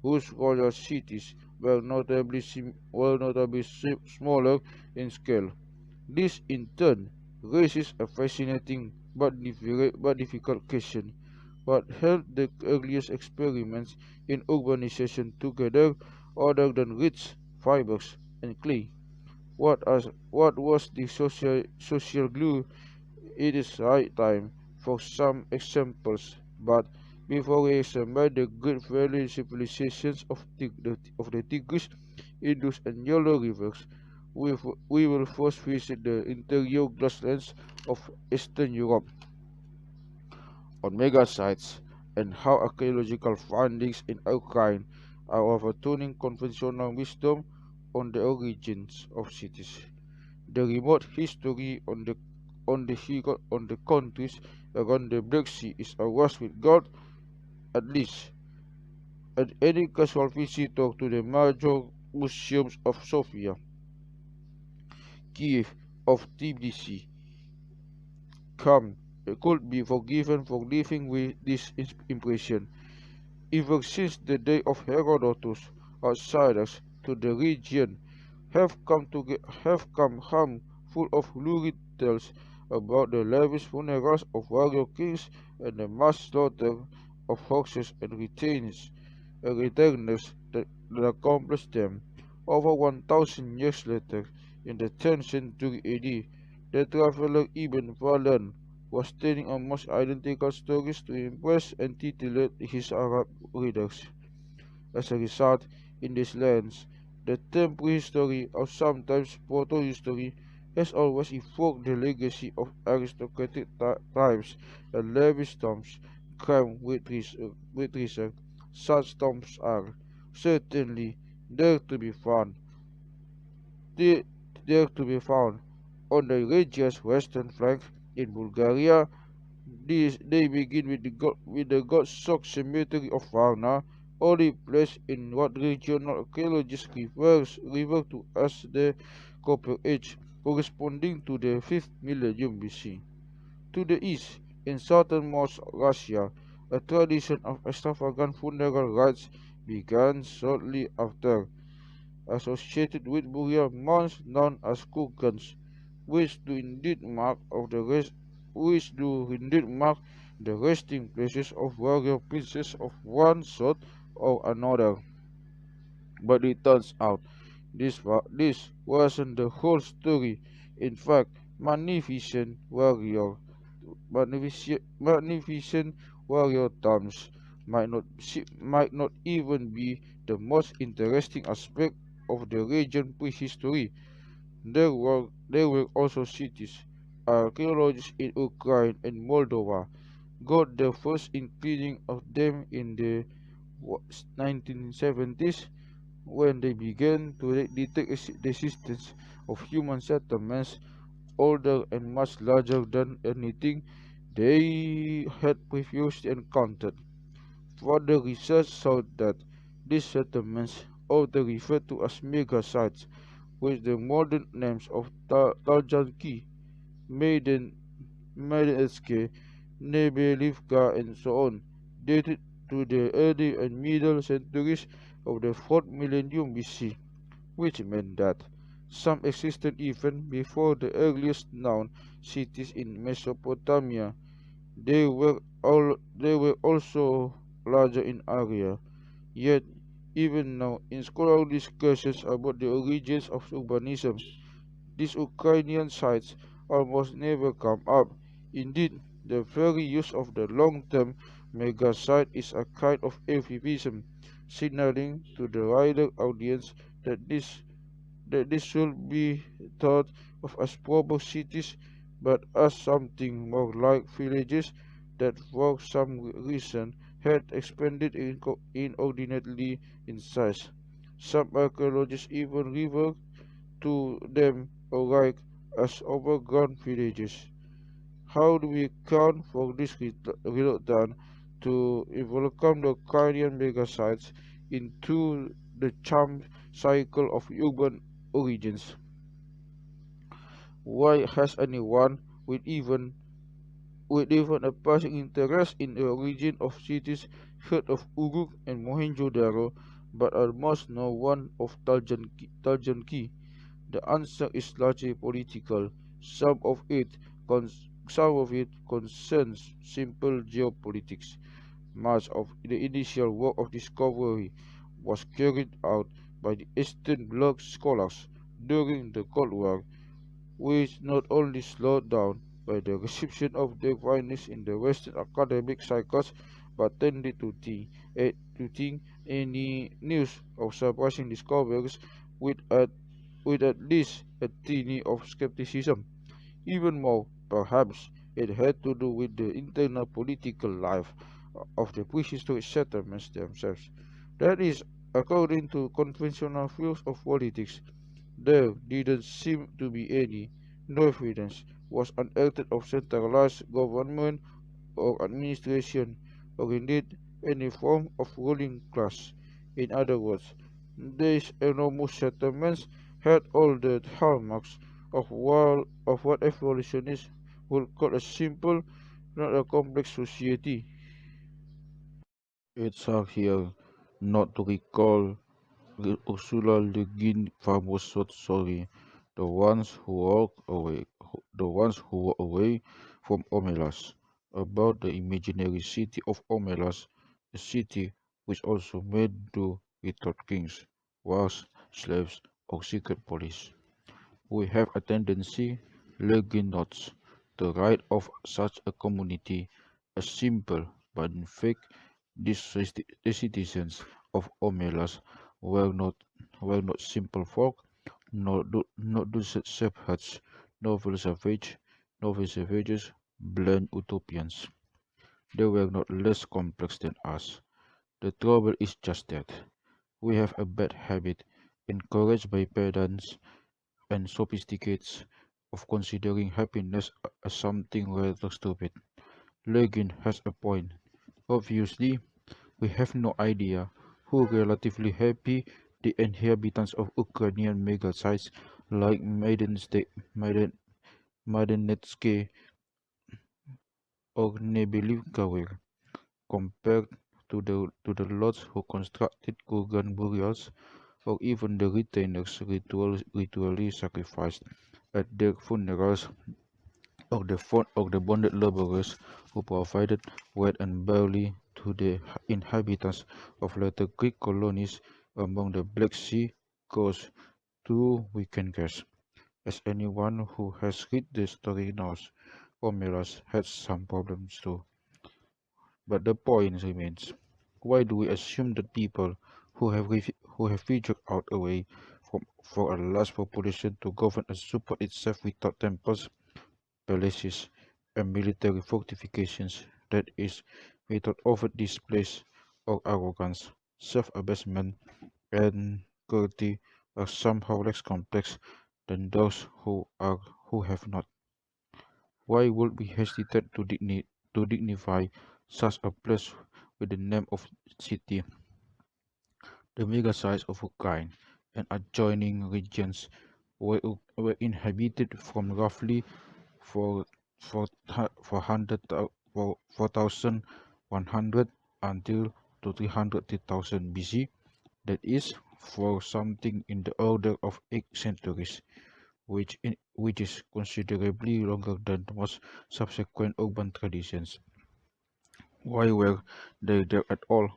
whose royal cities were notably smaller in scale. This in turn raises a fascinating but difficult question. What held the earliest experiments in urbanization together other than rich fibers and clay? What was the social glue? It is high time for some examples, but before we examine the great valley civilizations of the Tigris, Indus, and Yellow rivers, we will first visit the interior grasslands of Eastern Europe on mega sites and how archaeological findings in Ukraine are overturning conventional wisdom on the origins of cities. The remote history on the countries around the Black Sea is awash with gold, at least at any casual visitor to the major museums of Sofia, Kiev, of Tbilisi, come could be forgiven for living with this impression. Ever since the day of Herodotus, outsiders to the region have come home full of lurid tales about the lavish funerals of warrior kings and the mass slaughter of horses and retainers that accomplished them. Over 1,000 years later, in the 10th century AD, the traveler Ibn Fadlan was telling almost identical stories to impress and titillate his Arab readers. As a result, in these lands, the term prehistory or sometimes proto-history has always evoked the legacy of aristocratic tribes and lavish tombs crammed with treasure. Such tombs are certainly there to be found, there, there to be found on the region's western flank in Bulgaria. They begin with the God-soaked cemetery of Varna, only place in what regional archaeologists refer to as the Copper Age, corresponding to the 5th millennium BC. To the east, in southernmost Russia, a tradition of extravagant funeral rites began shortly after, associated with burial mounds known as kurgans, which do indeed mark the resting places of warrior princes of one sort or another. But it turns out this wasn't the whole story. In fact, magnificent warrior tombs might not even be the most interesting aspect of the region prehistory. There were also cities. Archaeologists in Ukraine and Moldova got their first inkling of them in the 1970s when they began to detect the existence of human settlements older and much larger than anything they had previously encountered. Further research showed that these settlements, often referred to as mega sites, with the modern names of Taljanki, Maiden, Maidensk, Nebelivka, and so on, dated to the early and middle centuries of the 4th millennium BC, which meant that some existed even before the earliest known cities in Mesopotamia. They were also larger in area. Yet, even now, in scholarly discussions about the origins of urbanism, these Ukrainian sites almost never come up. Indeed, the very use of the long-term mega site is a kind of euphemism, signaling to the wider audience that this should be thought of as proper cities, but as something more like villages that for some reason had expanded inordinately in size. Some archaeologists even refer to them alike as overgrown villages. How do we account for this reluctance to welcome the Ukrainian megasites into the charmed cycle of urban origins? Why has anyone with even a passing interest in the origin of cities heard of Uruk and Mohenjo-daro, but almost no one of Taljanki? The answer is largely political. Some of it concerns simple geopolitics. Much of the initial work of discovery was carried out by the Eastern Bloc scholars during the Cold War, which not only slowed down by the reception of their findings in the Western academic cycles, but tended to think any news of surprising discoveries would add with at least a teeny of skepticism. Even more, perhaps, it had to do with the internal political life of the prehistoric settlements themselves. That is, according to conventional views of politics, there didn't seem to be any, no evidence was unearthed of centralized government or administration, or indeed any form of ruling class. In other words, these enormous settlements had all the hallmarks of what evolutionists would call a simple, not a complex society. It's hard here not to recall Ursula Le Guin's famous short story, the ones who walk away from Omelas, about the imaginary city of Omelas, a city which also made do without kings, wars, slaves, or secret police. We have a tendency, Le Guin notes, to write of such a community as simple, but in fact the citizens of Omelas were not were not simple folk, not do shepherds, nor savages, blind utopians. They were not less complex than us. The trouble is just that we have a bad habit, encouraged by pedants and sophisticates, of considering happiness as something rather stupid. Legin has a point. Obviously, we have no idea who relatively happy the inhabitants of Ukrainian megasites like Maidenetsky or Nebelivka were, compared to the lots who constructed Kurgan burials or even the retainers ritually sacrificed at their funerals or the bonded laborers who provided bread and barley to the inhabitants of later Greek colonies among the Black Sea coast. Too, we can guess, as anyone who has read the story knows, Homerus had some problems too. But the point remains: why do we assume that people who have figured out a way for a large population to govern and support itself without temples, palaces, and military fortifications, that is, without overt displays or arrogance, self-abasement, and cruelty, are somehow less complex than those who have not? Why would we hesitate to dignify such a place with the name of city? The megasites of Ukraine and adjoining regions were inhabited from roughly 4 4,100 until to 300,000 BC, that is, for something in the order of 8 centuries, which is considerably longer than most subsequent urban traditions. Why were they there at all?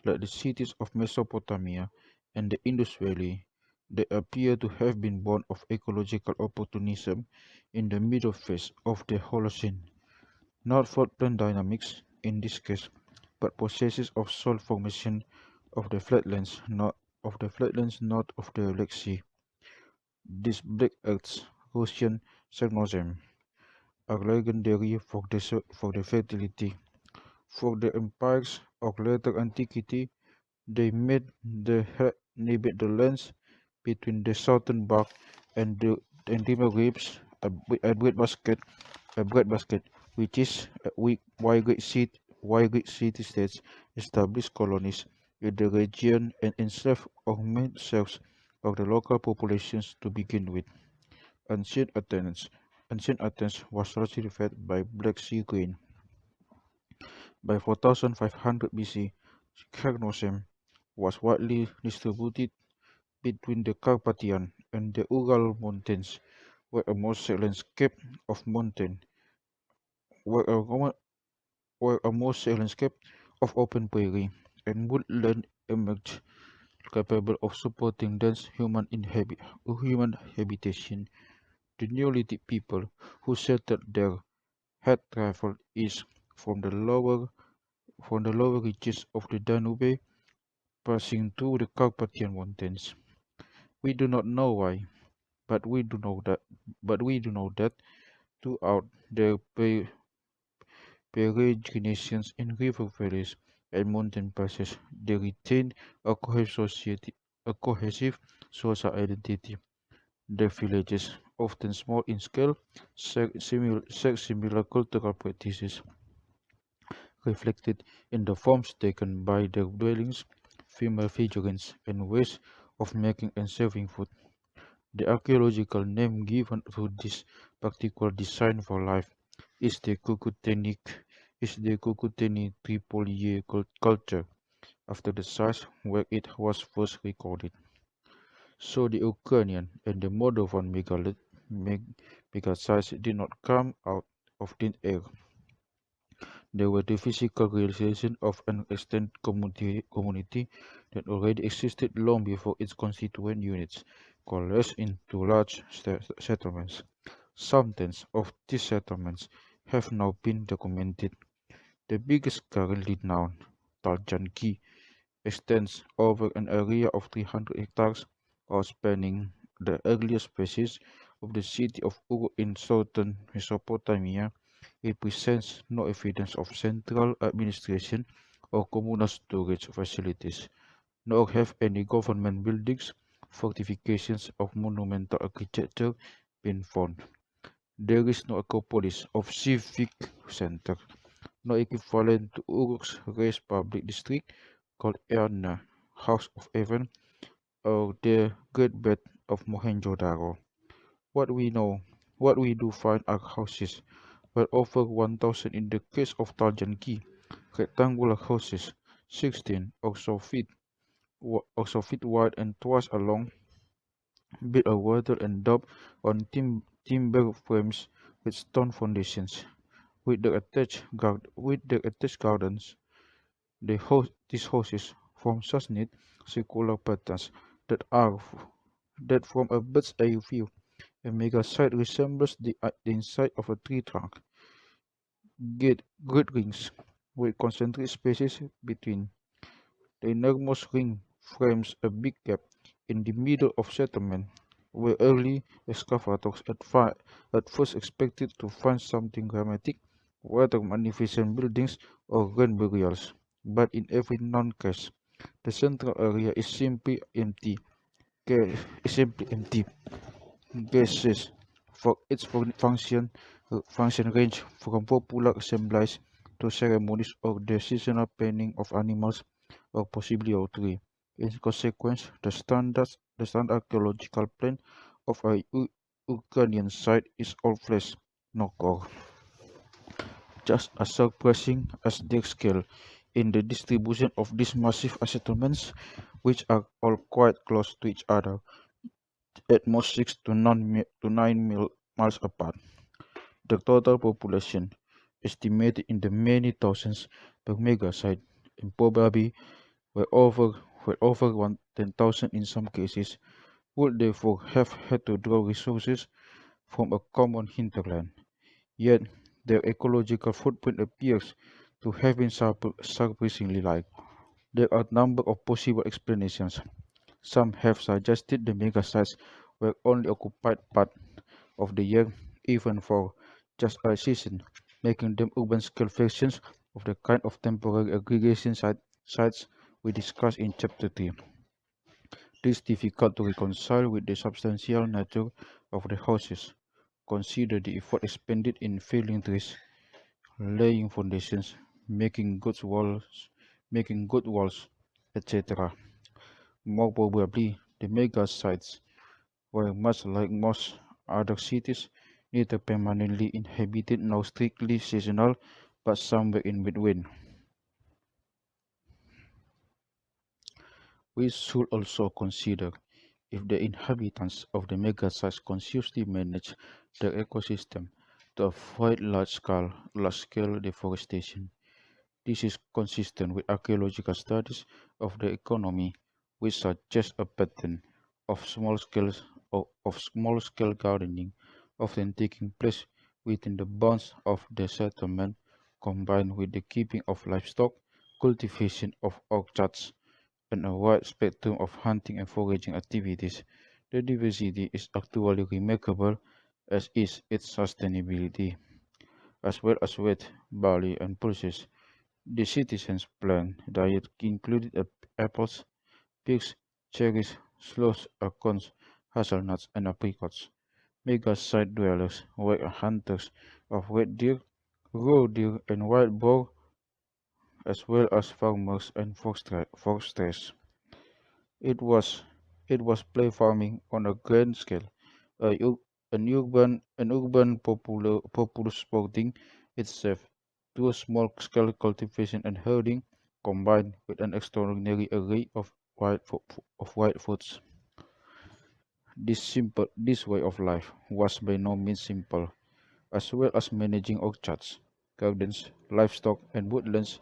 Like the cities of Mesopotamia and the Indus Valley, they appear to have been born of ecological opportunism in the middle phase of the Holocene, not floodplain dynamics in this case, but processes of soil formation of the flatlands north of the Black Sea. These black earths, Russian Cernozem, are legendary for their fertility. For the empires of later antiquity, they made the lands between the southern Bark and river ribs a breadbasket, which is why Greek city-states established colonies in the region and enslaved or made slaves of the local populations to begin with. Ancient Athens. Ancient Athens was largely fed by Black Sea grain. By 4500 BC, Carnosem was widely distributed between the Carpathian and the Ural Mountains, where a mosaic landscape of mountain, where a, Roman, where a mosaic landscape of open prairie and woodland emerged, capable of supporting dense human habitation. The Neolithic people who settled there had traveled east from the lower reaches of the Danube, passing through the Carpathian Mountains, We do not know why, but we do know that throughout their peregrinations in river valleys and mountain passes, they retained a cohesive social identity. Their villages, often small in scale, share similar cultural practices, reflected in the forms taken by their dwellings, female figurines, and ways of making and serving food. The archaeological name given to this particular design for life is the Cucutenic is the Cucuteni Tripolier culture, after the site where it was first recorded. So the Ukrainian and the Moldovan megasites did not come out of thin air. They were the physical realization of an extended community that already existed long before its constituent units coalesced into large settlements. Some tens of these settlements have now been documented. The biggest currently known, Taljanki, extends over an area of 300 hectares, or spanning the earliest phases of the city of Ur in southern Mesopotamia. It presents no evidence of central administration or communal storage facilities, nor have any government buildings, fortifications of monumental architecture been found. There is no acropolis of civic center, no equivalent to Uruk's raised public district called Erna, House of Heaven, or the Great Bed of Mohenjo-daro. What we know, what we do find are houses, well over 1,000 in the case of Tarjanki, rectangular houses, 16 or so feet wide and twice long, built of water and daubed on timber frames with stone foundations. With the attached gardens, these houses form such neat circular patterns that are that from a bird's eye view, a mega site resembles the inside of a tree trunk. Great rings with concentric spaces between. The enormous ring frames a big gap in the middle of settlement, where early excavators at first expected to find something dramatic, whether magnificent buildings or grand burials. But in every known case, the central area is simply empty gases for its function range from popular assemblies to ceremonies or the seasonal painting of animals or possibly a tree. In consequence, the standard archaeological plan of a Ukrainian site is all flesh, no core. Just as surprising as their scale in the distribution of these massive settlements, which are all quite close to each other, at most 6 to 9 miles apart. The total population, estimated in the many thousands per megasite, and probably were over were over 10,000 in some cases, would therefore have had to draw resources from a common hinterland. Yet their ecological footprint appears to have been surprisingly light. There are a number of possible explanations. Some have suggested the megasites were only occupied part of the year, even for just a season, making them urban-scale versions of the kind of temporary aggregation sites we discussed in Chapter 3. This is difficult to reconcile with the substantial nature of the houses. Consider the effort expended in felling trees, laying foundations, making good walls, etc. More probably, the mega sites were much like most other cities, neither permanently inhabited nor strictly seasonal, but somewhere in between. We should also consider if the inhabitants of the megasites consciously manage their ecosystem to avoid large-scale deforestation. This is consistent with archaeological studies of the economy, which suggest a pattern of small-scale gardening often taking place within the bounds of the settlement, combined with the keeping of livestock, cultivation of orchards, and a wide spectrum of hunting and foraging activities. The diversity is actually remarkable, as is its sustainability, as well as weight, barley, and pulses. The citizens' plant diet included apples, pears, cherries, sloes, acorns, hazelnuts, and apricots. Mega site dwellers were hunters of red deer, roe deer, and wild boar, as well as farmers and foresters. It was it was play farming on a grand scale, a ur- an urban populace supporting itself through small-scale cultivation and herding, combined with an extraordinary array of wild foods. This way of life was by no means simple, as well as managing orchards, gardens, livestock, and woodlands.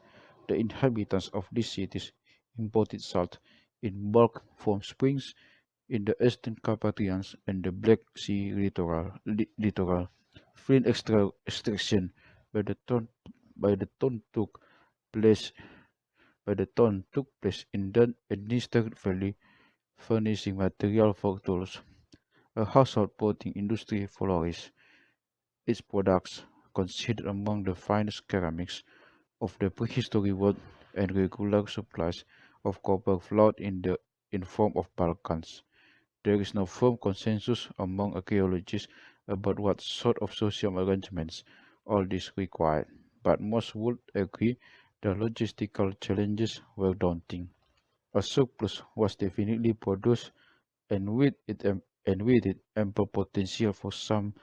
The inhabitants of these cities imported salt in bulk from springs in the eastern Carpathians and the Black Sea littoral. Flint extraction by the ton by the ton took place in the Dniester Valley, furnishing material for tools. A household potting industry flourished, its products considered among the finest ceramics of the prehistory world, and regular supplies of copper flowed in form of Balkans. There is no firm consensus among archaeologists about what sort of social arrangements all this required, but most would agree the logistical challenges were daunting. A surplus was definitely produced, and with it ample potential for some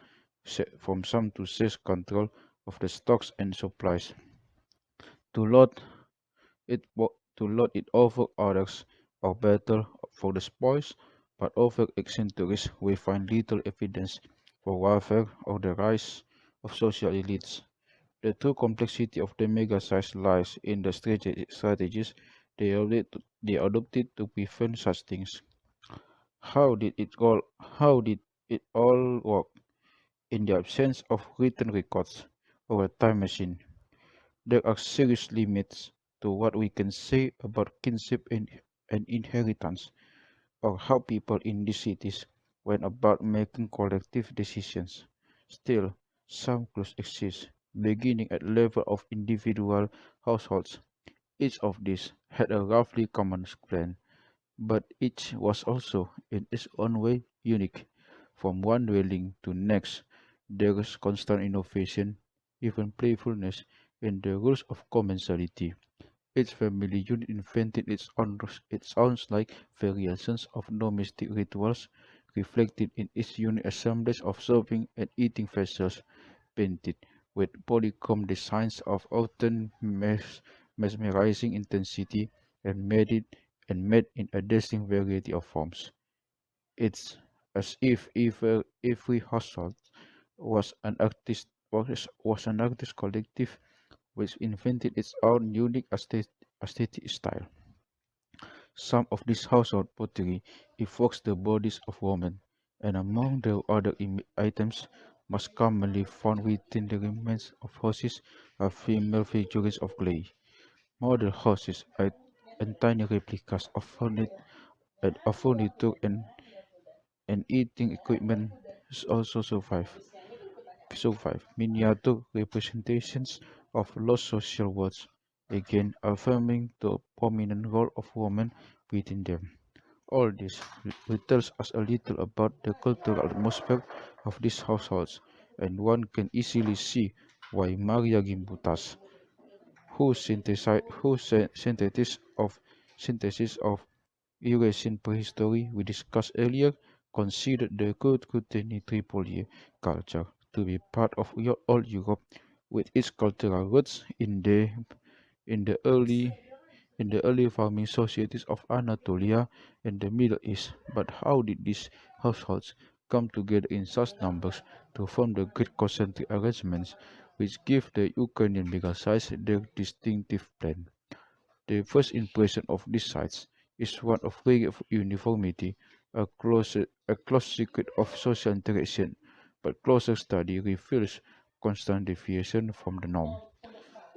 to seize control of the stocks and supplies, to load to load it over others, or battle for the spoils. But over ancient centuries we find little evidence for warfare or the rise of social elites. The true complexity of the mega-size lies in the strategies they adopted to prevent such things. How did it all work? In the absence of written records or a time machine, there are serious limits to what we can say about kinship and inheritance, or how people in these cities went about making collective decisions. Still, some clues exist, beginning at level of individual households. Each of these had a roughly common plan, but each was also, in its own way, unique. From one dwelling to next, there is constant innovation, even playfulness, in the rules of commensality. Each family unit invented its own slight variations of domestic rituals, reflected in its unique assemblage of serving and eating vessels, painted with polychrome designs of often mesmerizing intensity, and made in a dazzling variety of forms. It's as if every household was an artist collective which invented its own unique aesthetic style. Some of this household pottery evokes the bodies of women, and among the other items most commonly found within the remains of horses are female figurines of clay. Model horses and tiny replicas of furniture and eating equipment also survive. Miniature representations of lost social worlds, again affirming the prominent role of women within them. All this tells us a little about the cultural atmosphere of these households, and one can easily see why Maria Gimbutas, whose Eurasian prehistory we discussed earlier, considered the Kurkuteni Tripoli culture to be part of all Europe, with its cultural roots in the early farming societies of Anatolia and the Middle East. But how did these households come together in such numbers to form the great concentric arrangements which give the Ukrainian megasites their distinctive plan? The first impression of these sites is one of rare uniformity, a close secret of social interaction, but closer study reveals constant deviation from the norm.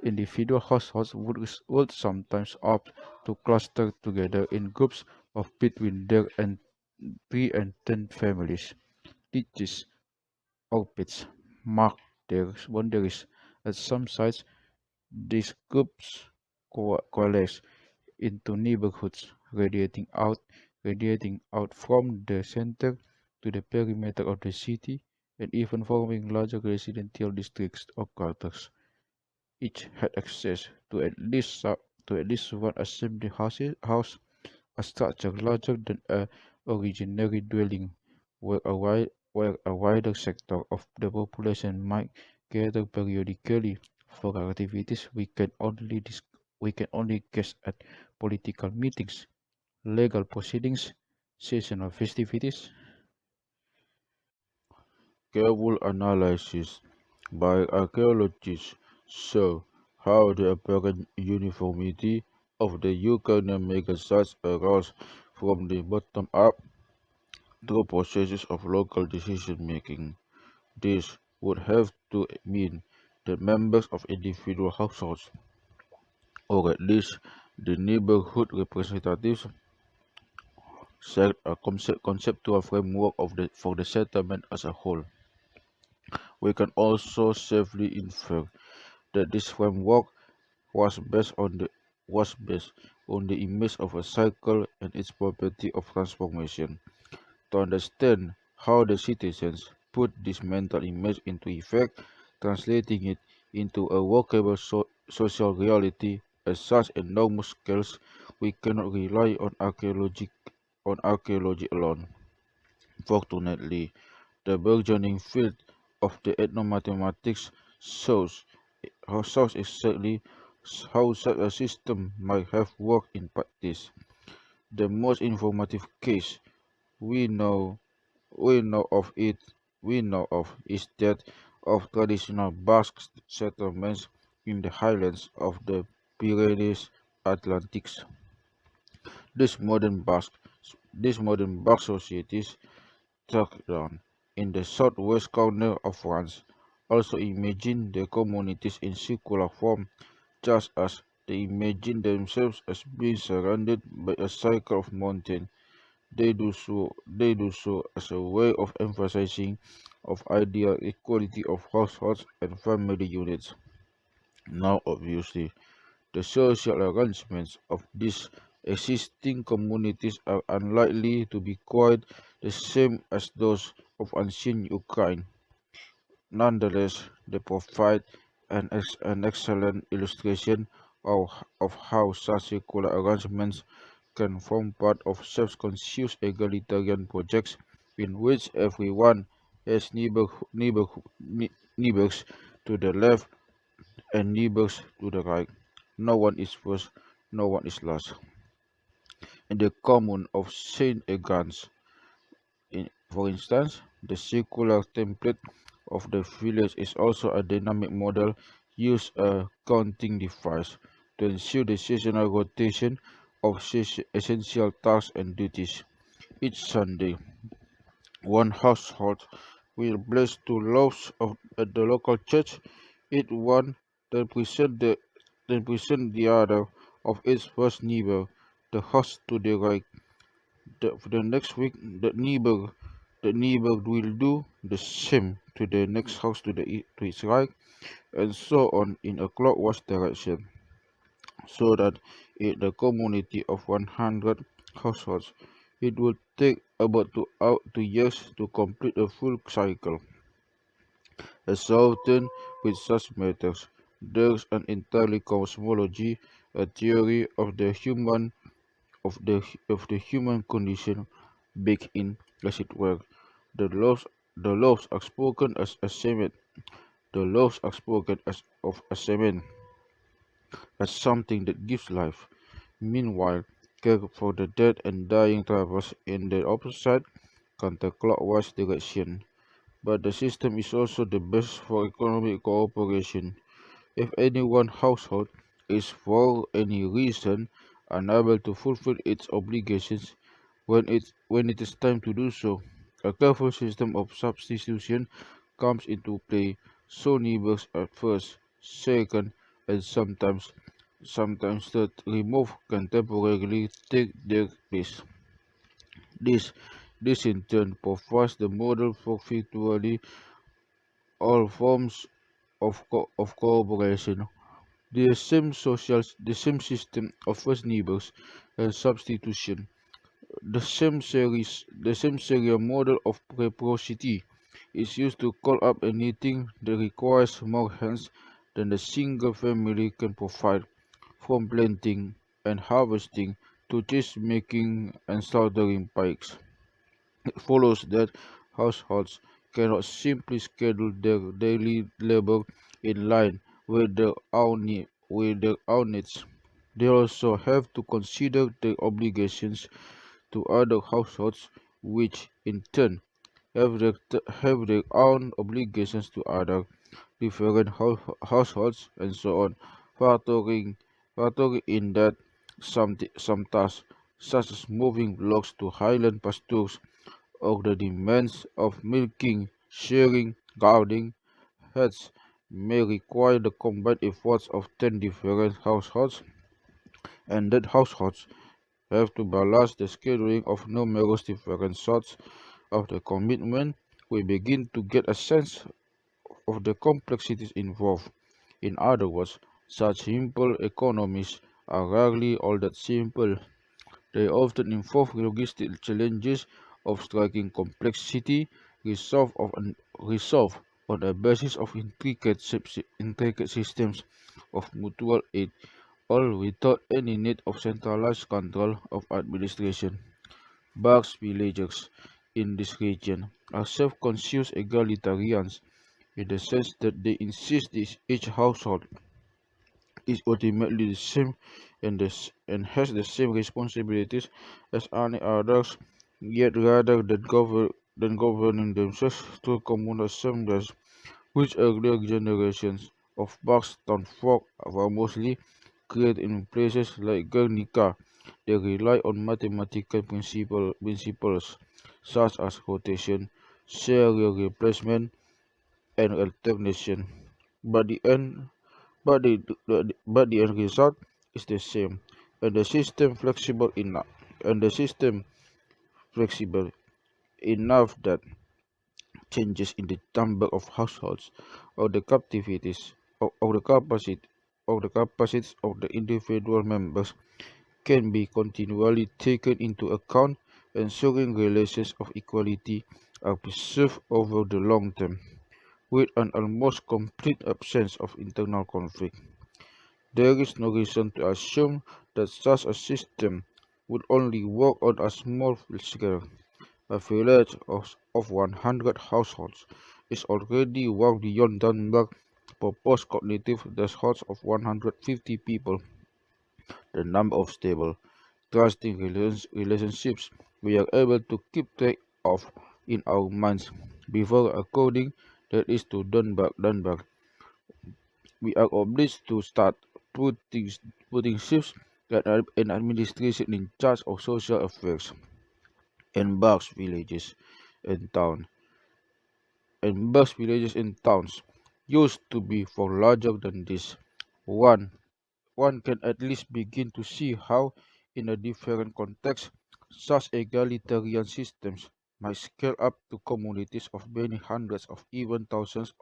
Individual households would sometimes opt to cluster together in groups of between their 3 and 10 families. Ditches, pits mark their boundaries. At some sites, these groups coalesce into neighborhoods, radiating out from the center to the perimeter of the city, and even forming larger residential districts or quarters. Each had access to at least one assembly house, a structure larger than a originary dwelling, where a wider sector of the population might gather periodically for activities we can only guess at: political meetings, legal proceedings, seasonal festivities. Careful analysis by archaeologists show how the apparent uniformity of the Ukrainian megasites arose from the bottom up through processes of local decision making. This would have to mean that members of individual households, or at least the neighborhood representatives, set a conceptual framework for the settlement as a whole. We can also safely infer that this framework was based on the was based on the image of a cycle and its property of transformation. To understand how the citizens put this mental image into effect, translating it into a workable social reality at such enormous scales, we cannot rely on archaeology alone. Fortunately, the burgeoning field of the ethnomathematics shows shows exactly how such a system might have worked in practice. The most informative case we know we know of it we know of is that of traditional Basque settlements in the highlands of the Pyrenees Atlantics. These modern Basque these modern Basque societies tucked down in the southwest corner of France also imagine their communities in circular form, just as they imagine themselves as being surrounded by a cycle of mountains. They do so as a way of emphasizing of ideal equality of households and family units. Now obviously the social arrangements of these existing communities are unlikely to be quite the same as those of ancient Ukraine. Nonetheless, they provide an excellent illustration of how such circular arrangements can form part of self-conscious egalitarian projects in which everyone has neighbors to the left and neighbors to the right. No one is first, no one is last. In the commune of Saint Egans, for instance, the circular template of the village is also a dynamic model used a counting device to ensure the seasonal rotation of essential tasks and duties. Each Sunday, one household will bless two loaves at the local church, eat one, then present the other of its first neighbor, the host to the right. For the next week, the neighbor will do the same to the next house to its right, and so on in a clockwise direction, so that in the community of 100 households, it will take about 2 years to complete a full cycle. As often with such matters, there's an entirely cosmology, a theory of the human condition baked in, as it were. The laws the laws are spoken as a cement. The laws are spoken as cement, as something that gives life. Meanwhile, care for the dead and dying travels in the opposite counterclockwise direction. But the system is also the best for economic cooperation. If any one household is for any reason unable to fulfill its obligations when it is time to do so, a careful system of substitution comes into play, so neighbors at first, second, and sometimes third remove can temporarily take their place. This This in turn provides the model for virtually all forms of cooperation. The same system of first neighbors and substitution, the same serial model of reciprocity is used to call up anything that requires more hands than the single family can provide, from planting and harvesting to cheese making and slaughtering pigs. It follows that households cannot simply schedule their daily labor in line with their own needs. They also have to consider their obligations to other households, which in turn have their own obligations to other different households, and so on, factoring, factoring in that some tasks, such as moving logs to highland pastures, or the demands of milking, shearing, guarding herds, may require the combined efforts of 10 different households, and that households have to balance the scheduling of numerous different sorts of the commitment. We begin to get a sense of the complexities involved. In other words, such simple economies are rarely all that simple. They often involve logistic challenges of striking complexity, resolved on the basis of intricate systems of mutual aid, all without any need of centralized control of administration. Bugs villagers in this region are self-conscious egalitarians in the sense that they insist that each household is ultimately the same and has the same responsibilities as any others, yet rather than governing themselves through communal assemblies, which earlier generations of Pakistan folk were mostly created in places like Guernica. They rely on mathematical principles such as rotation, serial replacement, and alternation. But the end but the end result is the same, and the system flexible enough that changes in the number of households or the captivities or the capacities of the individual members can be continually taken into account, ensuring relations of equality are preserved over the long term, with an almost complete absence of internal conflict. There is no reason to assume that such a system would only work on a small scale. A village of 100 households is already well beyond Denmark's proposed cognitive thresholds of 150 people. The number of stable, trusting relationships we are able to keep track of in our minds before a coding that is to Denmark. We are obliged to start putting, putting shifts and administration in charge of social affairs in Bucks villages and town and Bucks villages and towns used to be far larger than this. One one can at least begin to see how, in a different context, such egalitarian systems might scale up to communities of many hundreds of even thousands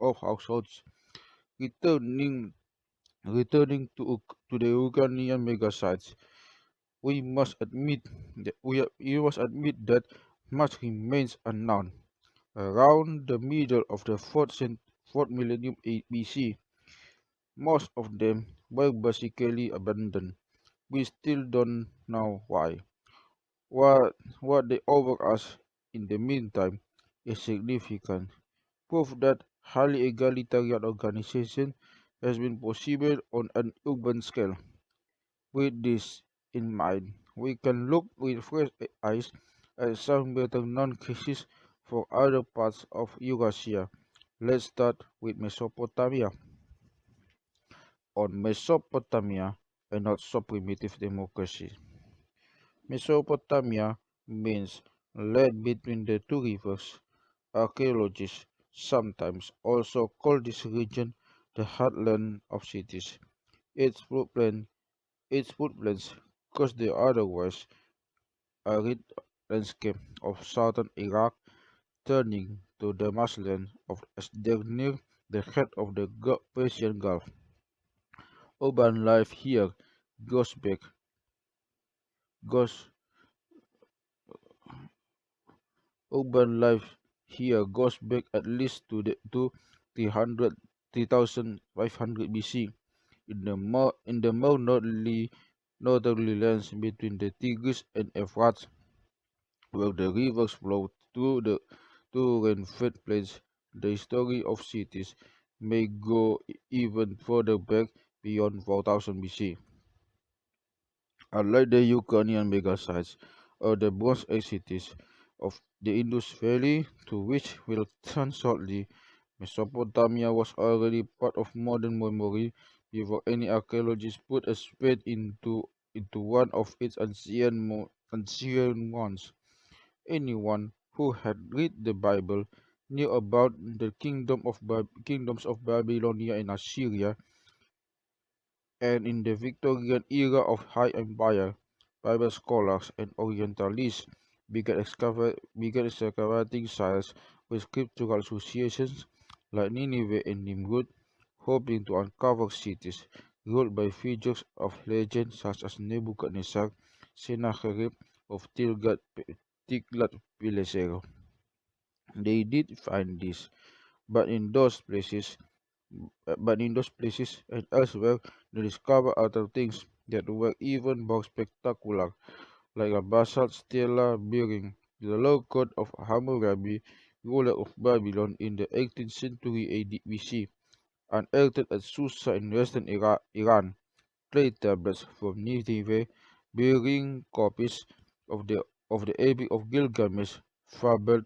of households. Returning to the Ukrainian megasites, we must admit that much remains unknown. Around the middle of the 4th millennium BC, most of them were basically abandoned. We still don't know why. What they offer us in the meantime is significant proof that highly egalitarian organization has been possible on an urban scale. With this in mind, we can look with fresh eyes at some better known cases for other parts of Eurasia. Let's start with Mesopotamia. On Mesopotamia, a not so primitive democracy. Mesopotamia means land between the two rivers. Archaeologists sometimes also call this region the heartland of cities. Its footprint, its footprints, because they are otherwise arid, landscape of southern Iraq, turning to the Muslims as they near the head of the Persian Gulf. Urban life here goes back goes urban life here goes back at least to 300 3500 BC in the more northerly lands between the Tigris and Euphrates, where the rivers flow through the two rain-fed plains. The history of cities may go even further back beyond 4000 BC. Unlike the Ukrainian megasites or the Bronze Age cities of the Indus Valley, to which we'll turn shortly, Mesopotamia was already part of modern memory before any archaeologist put a spade into one of its ancient ones. Anyone who had read the Bible knew about the kingdoms of Babylonia and Assyria, and in the Victorian era of High Empire, Bible scholars and Orientalists began excavating sites with scriptural associations like Nineveh and Nimrud, hoping to uncover cities ruled by figures of legend such as Nebuchadnezzar, Sennacherib of Tiglath-Pileser. They did find this, but in those places and elsewhere, they discovered other things that were even more spectacular, like a basalt stela bearing the law code of Hammurabi, ruler of Babylon in the 18th century AD BC, unearthed at Susa in western Iran. Clay tablets from Nineveh bearing copies of the Epic of Gilgamesh, fabled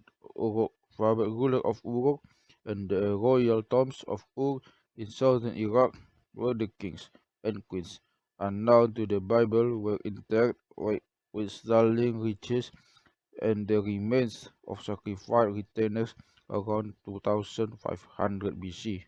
ruler of Uruk, and the royal tombs of Ur in southern Iraq, where the kings and queens unknown to the Bible were interred with sterling riches, and the remains of sacrificed retainers around 2500 BC.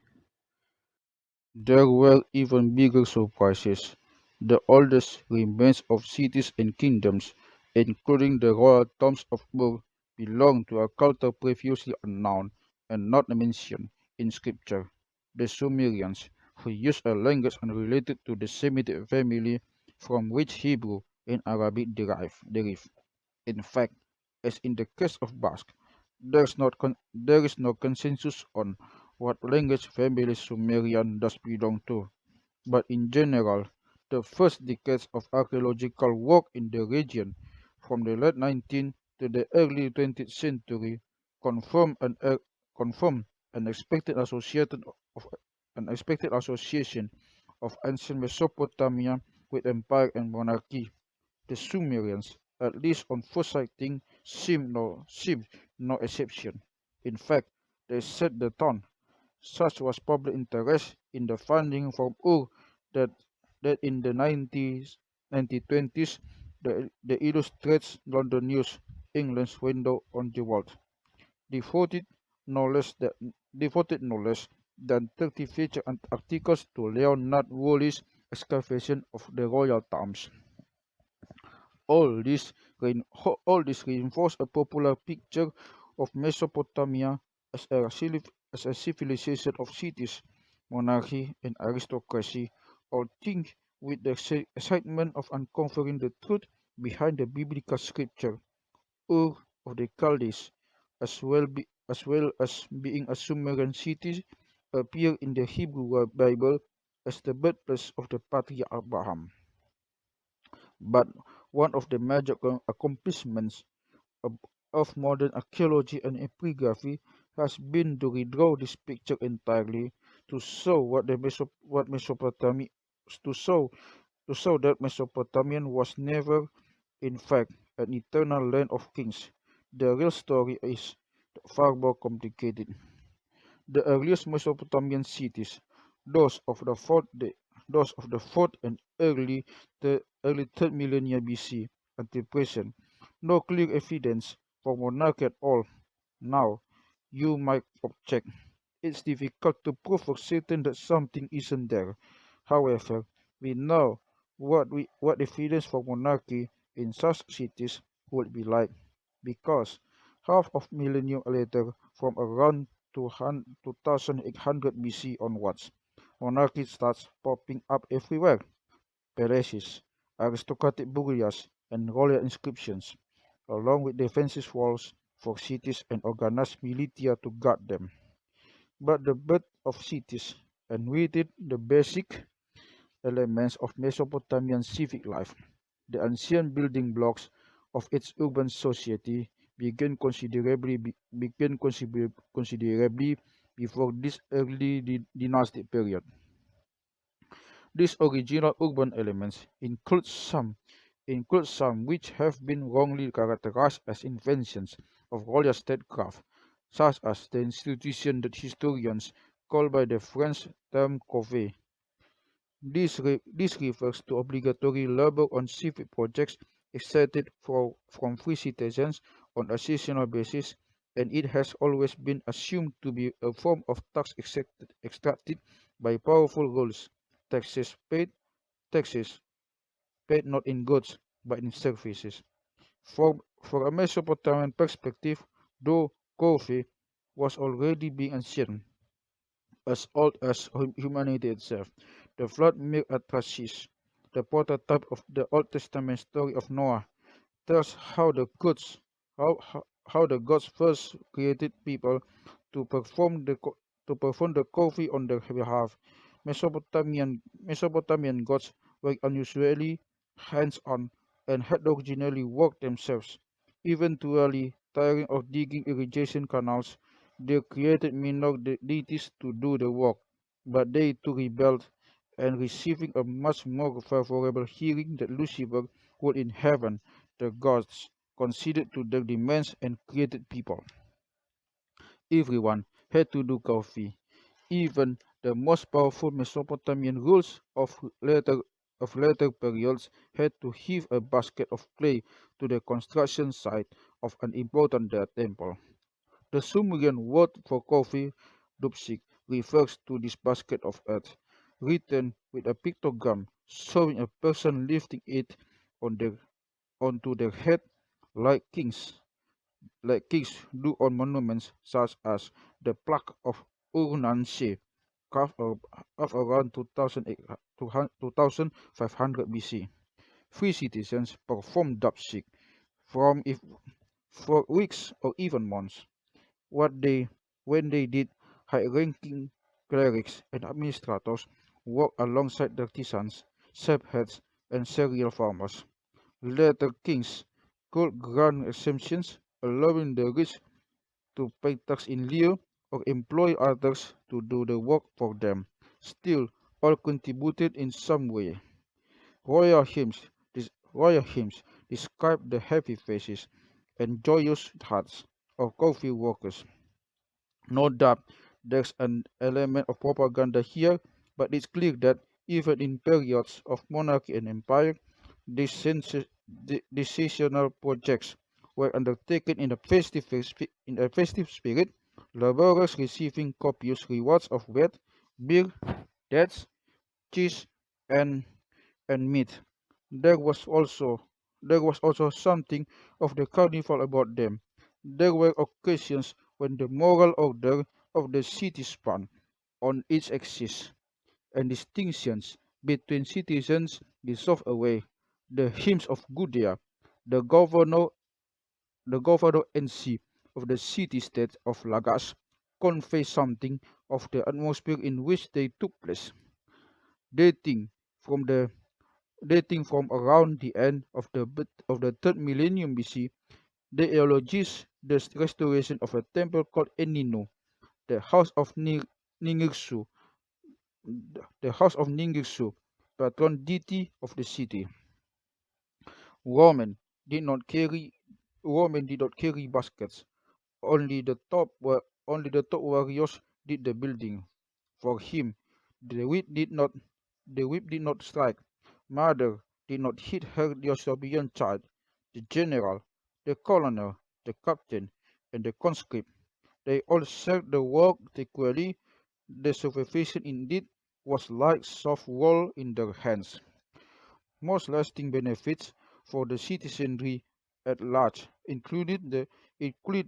There were even bigger surprises. The oldest remains of cities and kingdoms, including the royal tombs of Ur, belonged to a culture previously unknown and not mentioned in scripture, the Sumerians, who used a language unrelated to the Semitic family from which Hebrew and Arabic derive. In fact, as in the case of Basque, there is no consensus on what language family Sumerian does belong to, but in general, the first decades of archaeological work in the region, from the late 19th to the early 20th century, confirmed confirmed an expected of an expected association of ancient Mesopotamia with empire and monarchy. The Sumerians, at least on first sighting, seemed no exception. In fact, they set the tone. Such was public interest in the finding from Ur that in the 1920s, the illustrates London News, England's window on the world, devoted no less than devoted no less than 30 feature articles to Leonard Woolley's excavation of the royal tombs. All this, all this reinforced a popular picture of Mesopotamia as as a civilization of cities, monarchy, and aristocracy, all tinged with the excitement of uncovering the truth behind the biblical scripture. Ur of the Chaldees, as well as being a Sumerian city, appear in the Hebrew Bible as the birthplace of the patriarch Abraham. But one of the major accomplishments of, of modern archaeology and epigraphy has been to redraw this picture entirely to show what Mesopotamia to show that Mesopotamian was never, in fact, an eternal land of kings. The real story is far more complicated. The earliest Mesopotamian cities, those of the fourth, the, those of the fourth and early third millennia BC until present, no clear evidence for monarchy at all. Now, you might object. It's difficult to prove for certain that something isn't there. However, we know what evidence for monarchy in such cities would be like. because half of millennium later, from around 2800 BC onwards, monarchy starts popping up everywhere. Palaces, aristocratic burials, and royal inscriptions, along with defensive walls for cities and organized militia to guard them. But the birth of cities, and with it the basic elements of Mesopotamian civic life, the ancient building blocks of its urban society, began considerably before this early dynastic period. These original urban elements include some which have been wrongly characterized as inventions of royal statecraft, such as the institution that historians call by the French term corvée. This refers to obligatory labor on civic projects exacted from free citizens on a seasonal basis, and it has always been assumed to be a form of tax extracted by powerful rulers. Taxes paid, taxes paid not in goods but in services. For a Mesopotamian perspective, though coffee was already being ancient, as old as humanity itself. The flood myth at Tarshish, the prototype of the Old Testament story of Noah, tells how the gods first created people to perform the coffee on their behalf. Mesopotamian gods were unusually hands-on and had originally worked themselves. Eventually, tiring of digging irrigation canals, they created minor deities to do the work, but they too rebelled, and receiving a much more favorable hearing that Lucifer would in heaven, the gods conceded to their demands and created people. Everyone had to do coffee. Even the most powerful Mesopotamian rulers of later periods had to heave a basket of clay to the construction site of an important temple. The Sumerian word for coffee, dupsik, refers to this basket of earth, written with a pictogram showing a person lifting it on their, onto their head like kings, like kings do on monuments such as the plaque of Ur-Nanshe, carved of around 2500 BC. Free citizens performed dupsik from if for weeks or even months. What they when they did, high-ranking clerics and administrators worked alongside artisans, shepherds, and cereal farmers. Later kings could grant exemptions, allowing the rich to pay tax in lieu or employ others to do the work for them. Still, all contributed in some way. Royal hymns describe the happy faces and joyous hearts of coffee workers. No doubt there's an element of propaganda here, but it's clear that even in periods of monarchy and empire, these decisional projects were undertaken in a festive spirit, laborers receiving copious rewards of bread, beer, dates, cheese, and meat. There was also there was also something of the carnival about them. There were occasions when the moral order of the city spun on its axis, and distinctions between citizens dissolved away. The hymns of Gudea, the governor, the governor and sea of the city-state of Lagash, convey something of the atmosphere in which they took place, dating from the dating from around the end of the third millennium BC. The eulogies the restoration of a temple called Enino, the house of Ningirsu, the house of Ningirsu, patron deity of the city. Roman did not carry Roman did not carry baskets. Only the top warriors did the building. For him, the whip did not the whip did not strike. Mother did not hit her Ethiopian child. The general, the colonel, the captain, and the conscript, they all shared the work equally. The supervision indeed was like soft wool in their hands. Most lasting benefits for the citizenry at large, included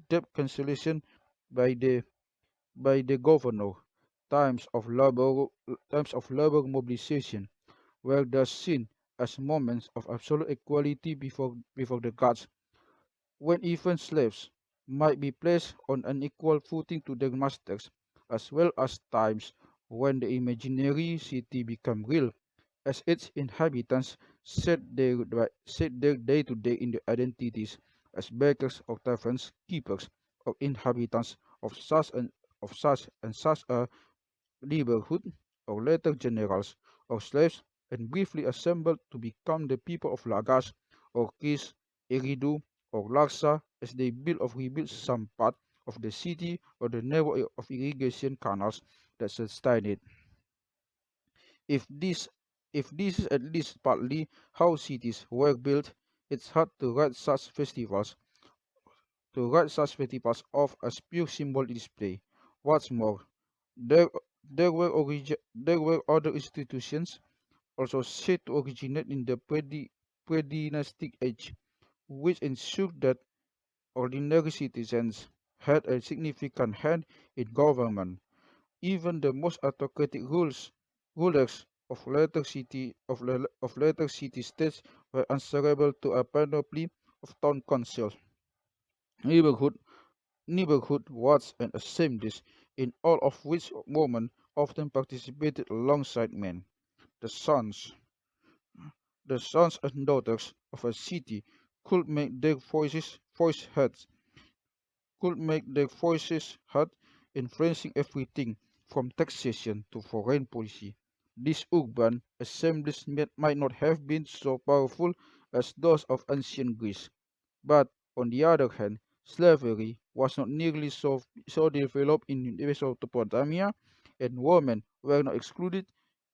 debt cancellation by the governor, times of labor mobilization were thus seen as moments of absolute equality before the gods, when even slaves might be placed on an equal footing to their masters, as well as times when the imaginary city became real, as its inhabitants set their day-to-day in their identities as bakers or taverns keepers or inhabitants of such a neighborhood, or later generals or slaves, and briefly assembled to become the people of Lagash or Kis, Eridu, or Larsa as they built or rebuilt some part of the city or the network of irrigation canals that sustained it. If this if this is at least partly how cities were built, it's hard to write such festivals off as pure symbol display. What's more, there there were other institutions also said to originate in the pre-dynastic age, which ensured that ordinary citizens had a significant hand in government. Even the most autocratic rulers of later city states were answerable to a panoply of town councils, neighborhood neighborhood wards, and assemblies, in all of which women often participated alongside men. The sons, the sons and daughters of a city could make their voices heard, influencing everything from taxation to foreign policy. These urban assemblies might not have been so powerful as those of ancient Greece, but on the other hand, slavery was not nearly so developed in Mesopotamia, and women were not excluded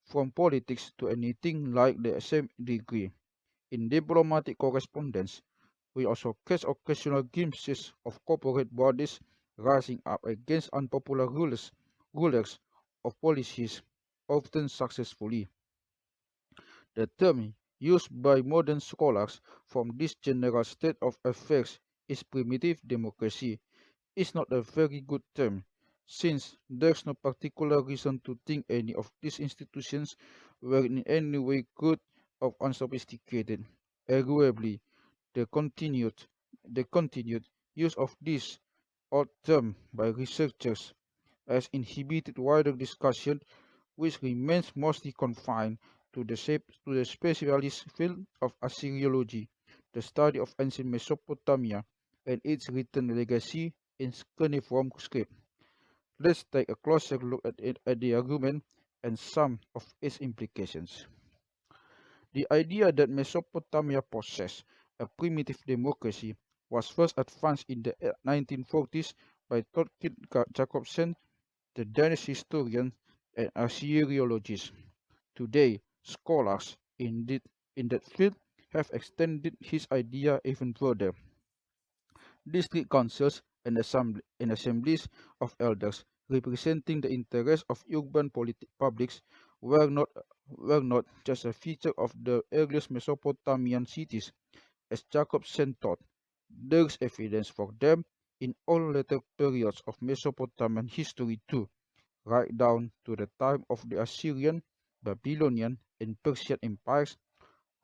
from politics to anything like the same degree. In diplomatic correspondence, we also catch occasional glimpses of corporate bodies rising up against unpopular rulers of policies, often successfully. The term used by modern scholars from this general state of affairs is primitive democracy is not a very good term, since there's no particular reason to think any of these institutions were in any way good or unsophisticated. Arguably, the continued the continued use of this odd term by researchers has inhibited wider discussion, which remains mostly confined to the specialist field of Assyriology, the study of ancient Mesopotamia and its written legacy in cuneiform script. Let's take a closer look at the argument and some of its implications. The idea that Mesopotamia possessed a primitive democracy was first advanced in the 1940s by Thorkild Jacobsen, the Danish historian and Assyriologist. Today, scholars in that field have extended his idea even further. District councils and assemblies of elders representing the interests of urban publics were not were not just a feature of the earliest Mesopotamian cities, as Jacobsen thought. There is evidence for them in all later periods of Mesopotamian history too, right down to the time of the Assyrian, Babylonian, and Persian empires,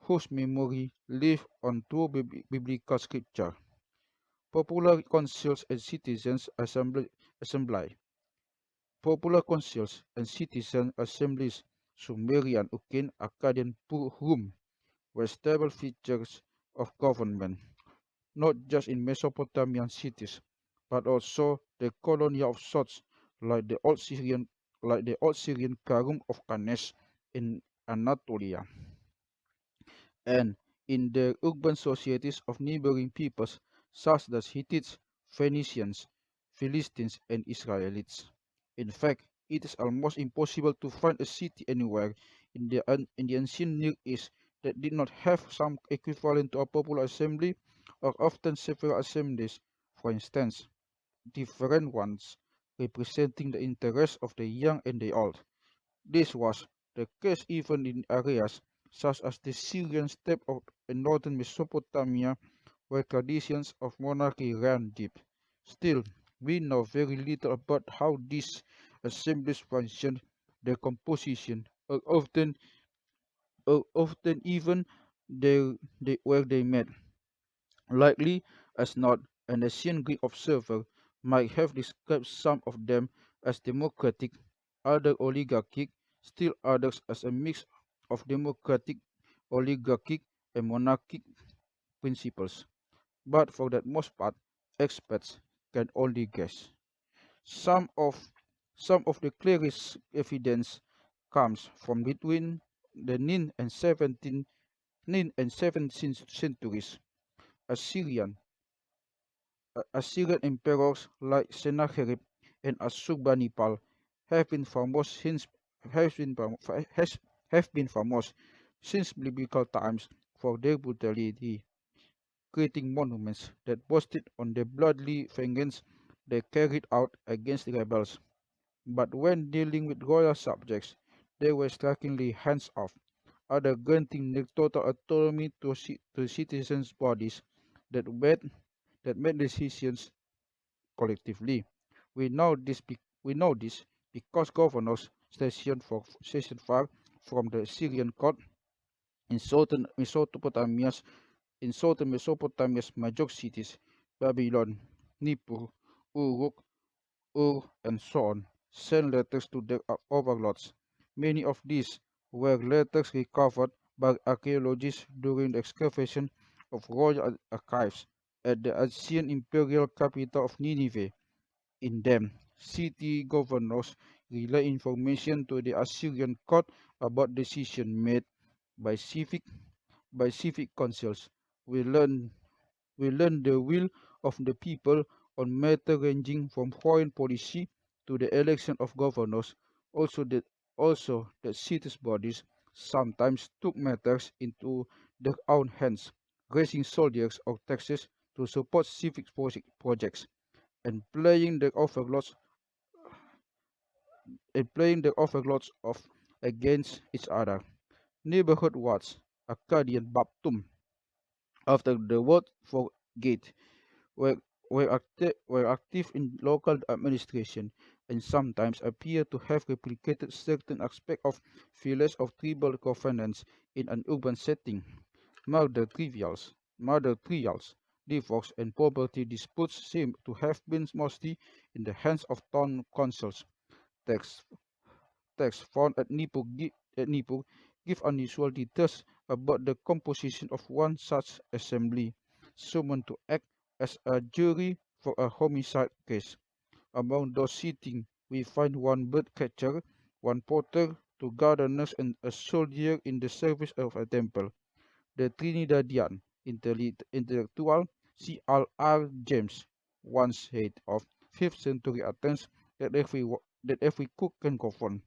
whose memory live on through biblical scripture. Popular councils and citizens assembly. Popular councils and citizen assemblies, Sumerian, Ukin, Akkadian, Purum, were stable features of government, not just in Mesopotamian cities, but also the colonia of sorts, like the old Syrian Karum of Kanes in Anatolia, and in the urban societies of neighboring peoples such as Hittites, Phoenicians, Philistines, and Israelites. In fact, it is almost impossible to find a city anywhere in the ancient Near East that did not have some equivalent to a popular assembly or often several assemblies, for instance, different ones representing the interests of the young and the old. This was the case even in areas such as the Syrian steppe in northern Mesopotamia, where traditions of monarchy ran deep. Still, we know very little about how these assemblies functioned, their composition, or often even where they met. Likely as not, an ancient Greek observer might have described some of them as democratic, other oligarchic, still others as a mix of democratic, oligarchic, and monarchic principles. But for the most part, experts can only guess. Some of some of the clearest evidence comes from between the 9th and 17th centuries. Assyrian Assyrian emperors like Sennacherib and Assurbanipal have been famous since have been, has, have been famous since biblical times for their brutality, creating monuments that boasted on the bloody vengeance they carried out against rebels. But when dealing with royal subjects, they were strikingly hands-off, either granting the total autonomy to citizens' bodies that made that made decisions collectively. We know this because governors stationed far from the Syrian court in southern Mesopotamia's major cities, Babylon, Nippur, Uruk, Ur, and so on, sent letters to their overlords. Many of these were letters recovered by archaeologists during the excavation of royal archives at the ancient imperial capital of Nineveh. In them, city governors relay information to the Assyrian court about decisions made by civic by civic councils. We learn we learn the will of the people on matters ranging from foreign policy to the election of governors. Also that cities bodies sometimes took matters into their own hands, raising soldiers or taxes to support civic projects and playing the overlords off against each other. Neighborhood wards, Akkadian Baptum, after the word for gate, were, were active in local administration and sometimes appear to have replicated certain aspects of feelings of tribal governance in an urban setting. Murder trials, divorce, and property disputes seem to have been mostly in the hands of town councils. Texts Texts found at Nippur give unusual details about the composition of one such assembly, summoned to act as a jury for a homicide case. Among those sitting, we find one bird catcher, one potter, two gardeners, and a soldier in the service of a temple. The Trinidadian intellectual C. L. R. James once said of 5th century Athens that every cook can govern.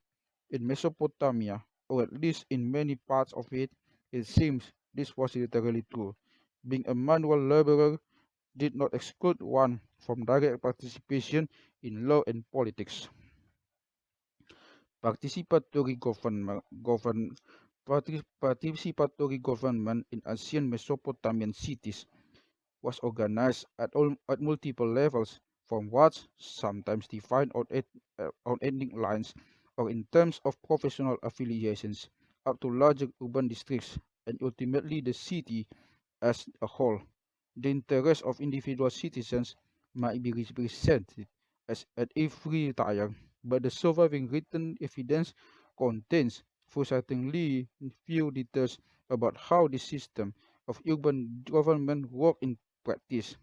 In Mesopotamia, or at least in many parts of it, it seems this was literally true. Being a manual laborer did not exclude one from direct participation in law and politics. Participatory government, govern, Participatory government in ancient Mesopotamian cities was organized at multiple levels, from wards, sometimes defined on ethnic lines or in terms of professional affiliations, up to larger urban districts, and ultimately the city as a whole. The interests of individual citizens might be represented as at every tier, but the surviving written evidence contains frustratingly few details about how the system of urban government worked in practice.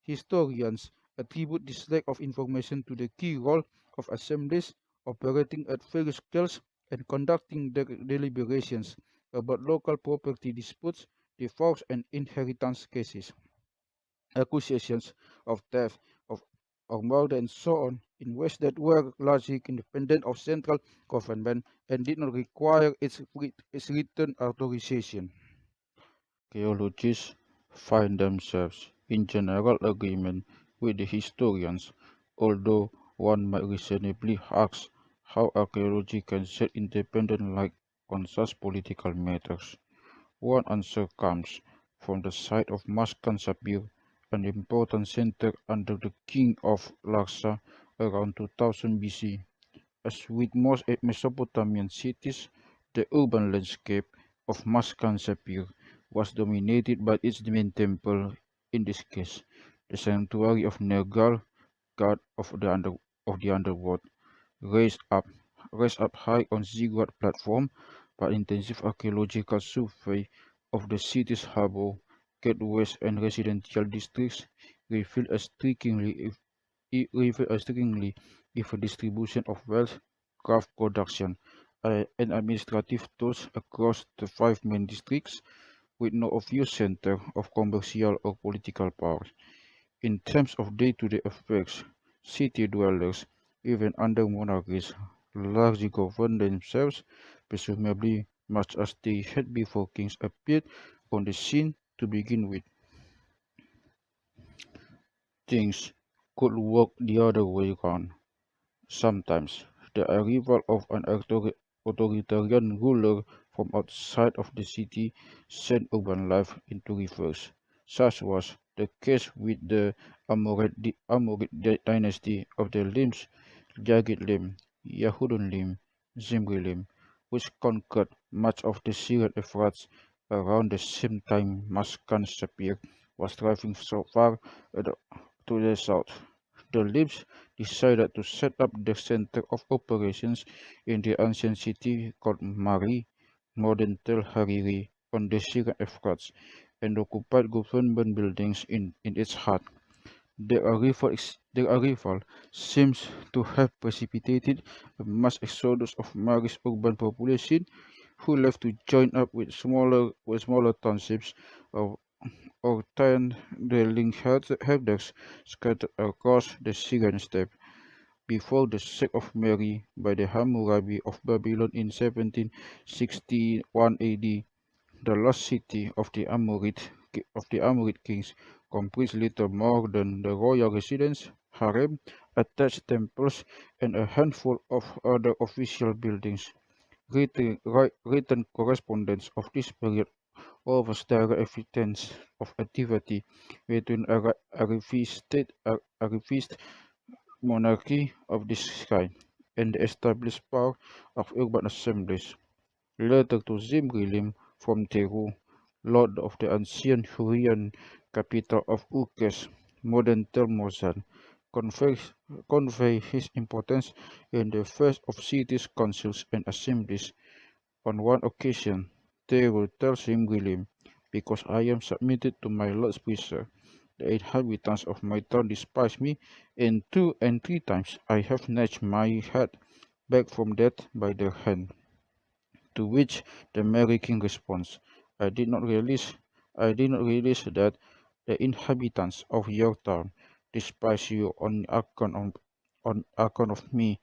Historians attribute this lack of information to the key role of assemblies operating at various scales and conducting deliberations about local property disputes, divorce, and inheritance cases, accusations of theft, of or murder, and so on, in ways that were largely independent of central government and did not require its written authorization. Archaeologists find themselves in general agreement with the historians, although one might reasonably ask how archaeology can set independent light on such political matters. One answer comes from the site of Maskan Sapir, an important center under the king of Larsa around 2000 BC. As with most Mesopotamian cities, the urban landscape of Maskan Sapir was dominated by its main temple, in this case, the sanctuary of Nergal, god of the underworld, raised up raised up high on ziggurat platform by intensive archaeological survey of the city's harbour, gateways and residential districts revealed a strikingly if distribution of wealth, craft production, and administrative tools across the five main districts, with no obvious center of commercial or political power. In terms of day-to-day affairs, city dwellers, even under monarchies, largely governed themselves, presumably much as they had before kings appeared on the scene to begin with. Things could work the other way round. Sometimes, the arrival of an authoritarian ruler from outside of the city sent urban life into reverse. Such was the case with the Amorite dynasty of the Lims, Yagid Yahudun Zimri which conquered much of the Syrian Euphrates around the same time Maskan Sapir was driving so far uh, to the south. The Libs decided to set up the center of operations in the ancient city called Mari, modern Tel Hariri, on the Syrian Euphrates, and occupied government buildings in its heart. Their arrival seems to have precipitated a mass exodus of Mari's urban population, who left to join up with smaller townships or, or dwelling herders scattered across the Syrian steppe. Before the sack of Mary by the Hammurabi of Babylon in 1761 AD, the lost city of the Amorite kings comprised little more than the royal residence, harem, attached temples, and a handful of other official buildings. Written correspondence of this period offers direct evidence of activity between Arifist monarchy of this kind and the established power of urban assemblies. Later to Zimrilim from Teru, lord of the ancient Hurrian capital of Ukes, modern Telmosan, conveys, convey his importance in the first of cities councils and assemblies. On one occasion, Teru tells Zimrilim, because I am submitted to my lord's pleasure, the inhabitants of my town despise me, and two and three times I have snatched my head back from death by their hand. To which the merry king responds, I did not realize I did not realize that the inhabitants of your town despise you on account of me.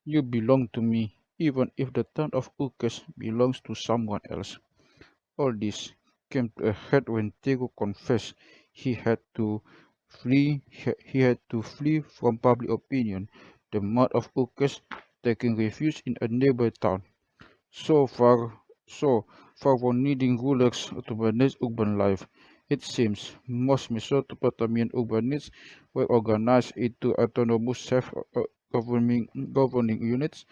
You belong to me, even if the town of Ukes belongs to someone else. All this came to a head when Tego confessed he had to flee from public opinion, the mud of Ukes, taking refuge in a nearby town. So far, so far from needing rulers to manage urban life, it seems most Mesopotamian urbanites were organized into autonomous governing units,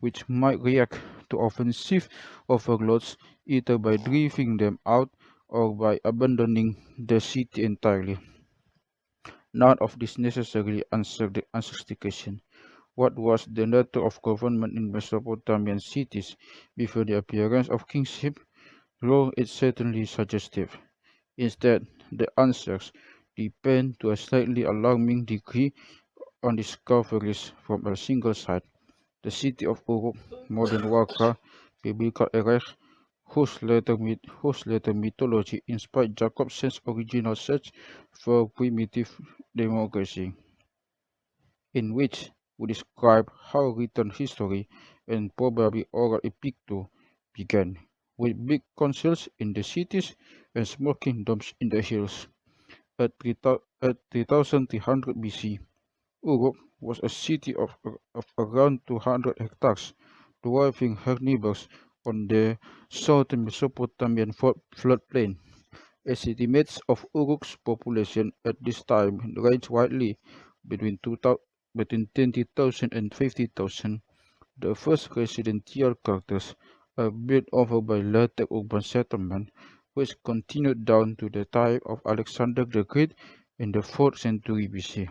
which might react to offensive overlords either by driving them out or by abandoning the city entirely. None of this necessarily answers the question. What was the nature of government in Mesopotamian cities before the appearance of kingship? Though it's certainly suggestive. Instead, the answers depend to a slightly alarming degree on discoveries from a single site, the city of Uruk, modern Warka, biblical Erech, whose later mythology inspired Jacobson's original search for primitive democracy, in which we describe how written history and probably oral epic too began, with big councils in the cities and small kingdoms in the hills. At 3300 BC, Uruk was a city of around 200 hectares, dwarfing her neighbors on the southern Mesopotamian floodplain. Estimates of Uruk's population at this time range widely between 2000, between 20,000 and 50,000. The first residential quarters are built over by later urban settlement, which continued down to the time of Alexander the Great in the 4th century BC.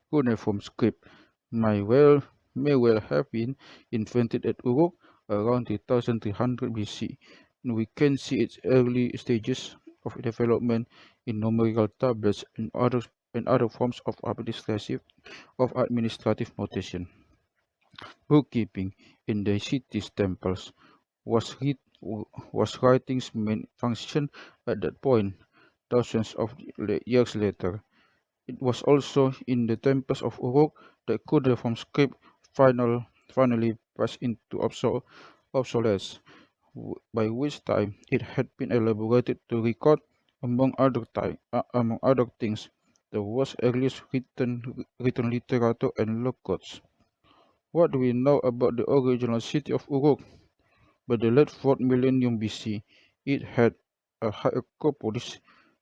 Cuneiform script may well may well have been invented at Uruk around 2300 BC, and we can see its early stages of development in numerical tablets and other forms of administrative notation. Bookkeeping in the city's temples was writ- was writing's main function at that point. Thousands of years later, it was also in the temples of Uruk that cuneiform script finally passed into obsolescence, by which time it had been elaborated to record, among other things, the world's earliest written literature and logs. What do we know about the original city of Uruk? By the late 4th millennium BC, it had a high acropolis,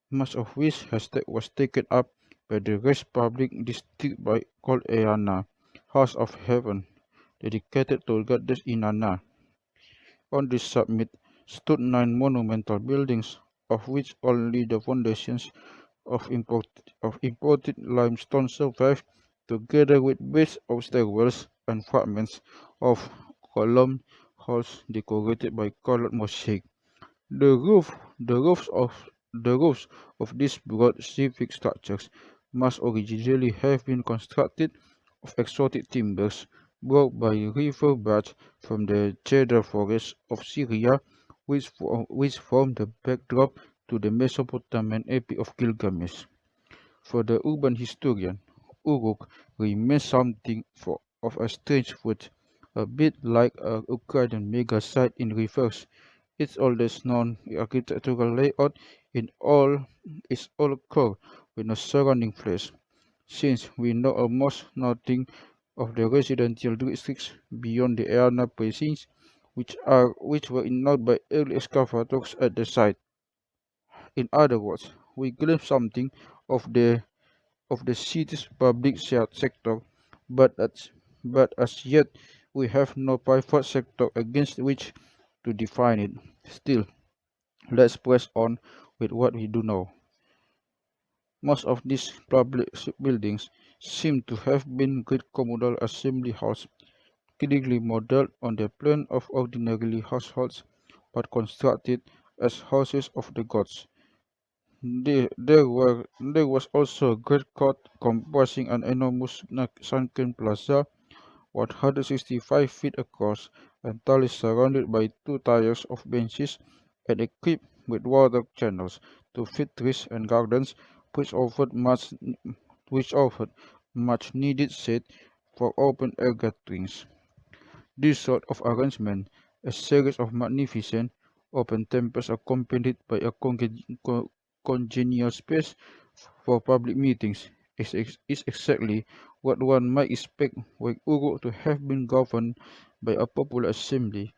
much of which was taken up by the rest public district called Eanna, House of Heaven, dedicated to goddess Inanna. On this summit stood 9 monumental buildings, of which only the foundations of imported limestone survive, together with bits of stairwells and fragments of column halls decorated by colored mosaic. The roof, the roofs of the roofs of these broad civic structures must originally have been constructed of exotic timbers brought by river barge from the cedar forests of Syria, which form the backdrop to the Mesopotamian epic of Gilgamesh. For the urban historian, Uruk remains something of a strange fruit, a bit like a Ukrainian mega site in reverse. Its oldest known architectural layout in all is all core with no surrounding place. Since we know almost nothing of the residential districts beyond the Aena precincts, which were ignored by early excavators at the site. In other words, we glimpse something of the city's public sector, but as yet we have no private sector against which to define it. Still, let's press on with what we do know. Most of these public buildings seem to have been great communal assembly halls, clearly modeled on the plan of ordinary households, but constructed as houses of the gods. There was also a great court comprising an enormous sunken plaza, 165 feet across, entirely surrounded by 2 tiers of benches and equipped with water channels to feed trees and gardens, which offered much which offered much needed shade for open air gatherings. This sort of arrangement, a series of magnificent open temples accompanied by a congenial space for public meetings, is exactly what one might expect were Uruk to have been governed by a popular assembly,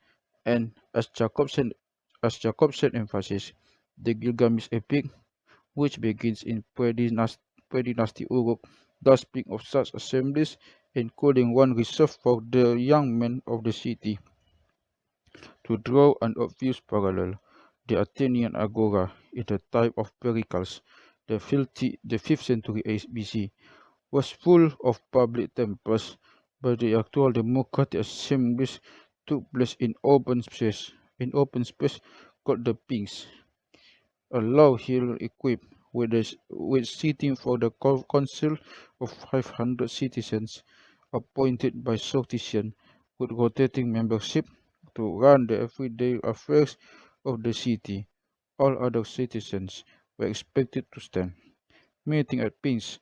and as Jacobson emphasized, the Gilgamesh epic, which begins in pre-dynasty Uruk, does speak of such assemblies, including one reserved for the young men of the city. To draw an obvious parallel, the Athenian agora in the time of Pericles, the 5th century BC, was full of public temples, but the actual democratic assemblies took place in open space called the Pings, a low hill equipped with seating for the council of 500 citizens appointed by Sortician, with rotating membership to run the everyday affairs of the city. All other citizens were expected to stand. Meeting at Pings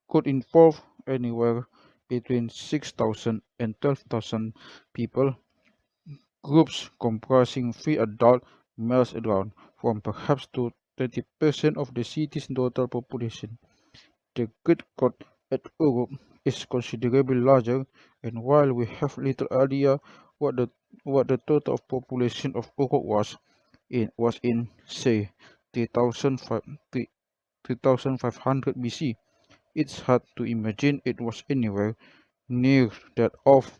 could involve anywhere between 6,000 and 12,000 people. Groups comprising 3 adult males alone form perhaps to 20% of the city's total population. The Great Court at Uruk is considerably larger, and while we have little idea what the what the total population of Uruk was in, say, 3005 3500 BC. It's hard to imagine it was anywhere near that of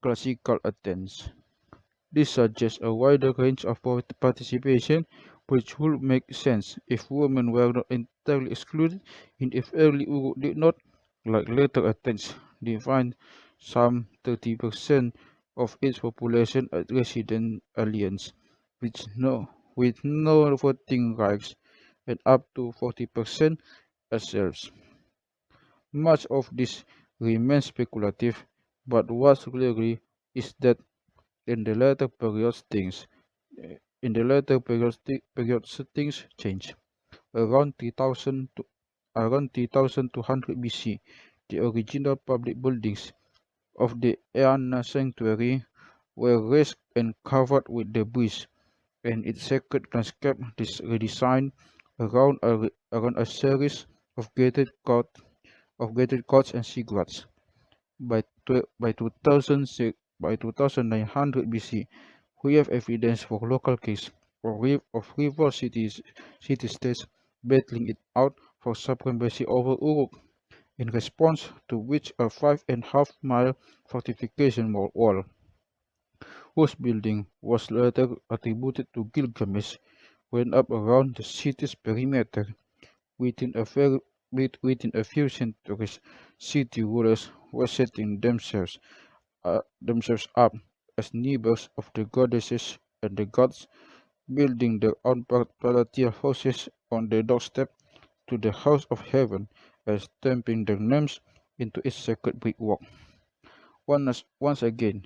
classical Athens. This suggests a wider range of participation, which would make sense if women were not entirely excluded and if early Uruk did not, like later Athens, define some 30% of its population as resident aliens, with no voting rights and up to 40% as serfs. Much of this remains speculative, but what's clear is that in the later periods things things change. Around 3000 to around 3200 BC, the original public buildings of the Eanna sanctuary were razed and covered with debris, and its sacred landscape redesigned around a series of gated courts and ziggurats. By 2006, by 2900 BC, we have evidence for local cases of rival city-states battling it out for supremacy over Uruk, in response to which a 5.5-mile fortification wall, whose building was later attributed to Gilgamesh, went up around the city's perimeter. Within a, very, within a few centuries, city rulers were setting themselves up as neighbors of the goddesses and the gods, building their own palatial houses on the doorstep to the house of heaven and stamping their names into its sacred brickwork. Once again,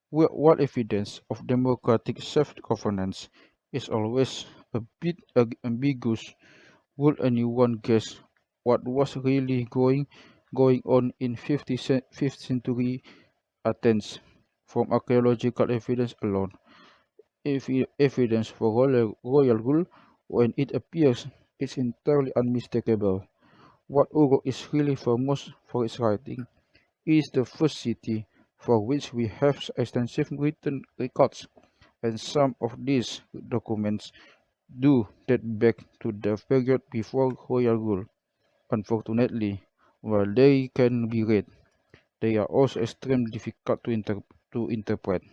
what evidence of democratic self-governance is always a bit ambiguous. Would anyone guess what was really going on in 5th century Athens from archaeological evidence alone? Evidence for royal rule, when it appears, is entirely unmistakable. What Uruk is really famous for its writing is the first city for which we have extensive written records, and some of these documents do date back to the period before royal rule. Unfortunately, while they can be read, they are also extremely difficult to interpret.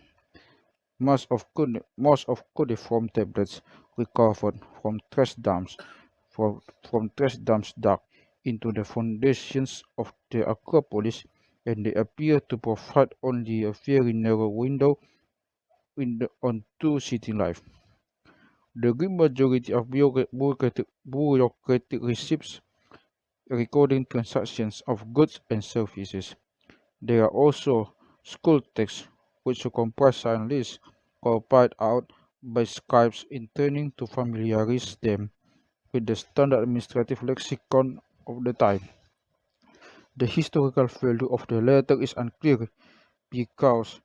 Most of cuneiform tablets recovered from trash dumps dug into the foundations of the Acropolis, and they appear to provide only a very narrow window onto city life. The great majority of bureaucratic receipts recording transactions of goods and services. There are also school texts which comprise sign lists compiled out by scribes intending to familiarize them with the standard administrative lexicon of the time. The historical value of the latter is unclear because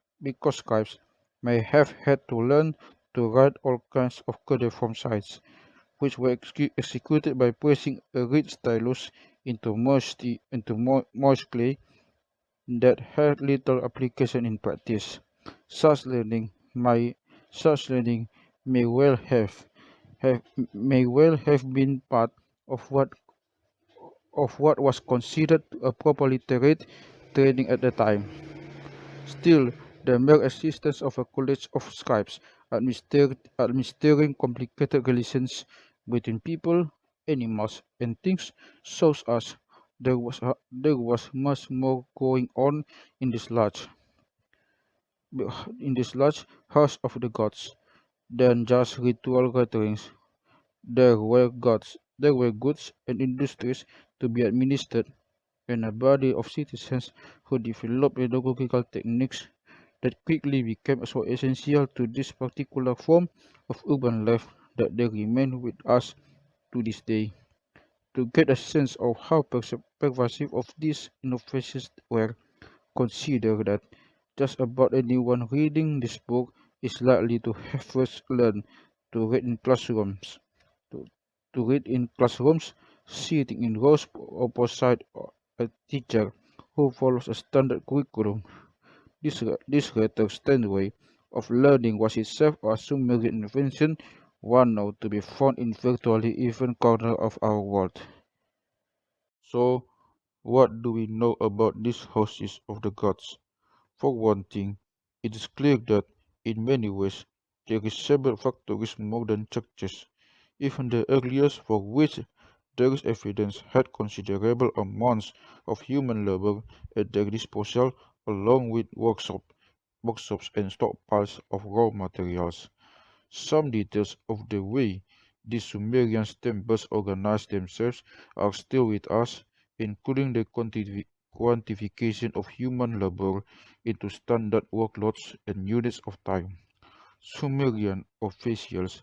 scribes may have had to learn to write all kinds of cuneiform signs, which were executed by pressing a reed stylus into moist clay that had little application in practice. Such learning may such learning may well have may well have been part of what was considered a properly literate training at the time. Still, the mere existence of a college of scribes administering complicated relations between people, animals, and things shows us there was much more going on in this large house of the gods than just ritual gatherings. There were goods and industries to be administered, and a body of citizens who developed pedagogical techniques that quickly became so essential to this particular form of urban life that they remain with us to this day. To get a sense of how pervasive of these innovations were, consider that just about anyone reading this book is likely to have first learned to read in classrooms. To, to read in classrooms, sitting in rows opposite a teacher who follows a standard curriculum. This rather standard way of learning was itself a Sumerian invention one now to be found in virtually every corner of our world. So, what do we know about these houses of the gods? For one thing, it is clear that, in many ways, they resemble factories more than churches. Even the earliest for which there is evidence had considerable amounts of human labor at their disposal, along with workshops and stockpiles of raw materials. Some details of the way these Sumerian temples organized themselves are still with us, including the quantification of human labor into standard workloads and units of time. Sumerian officials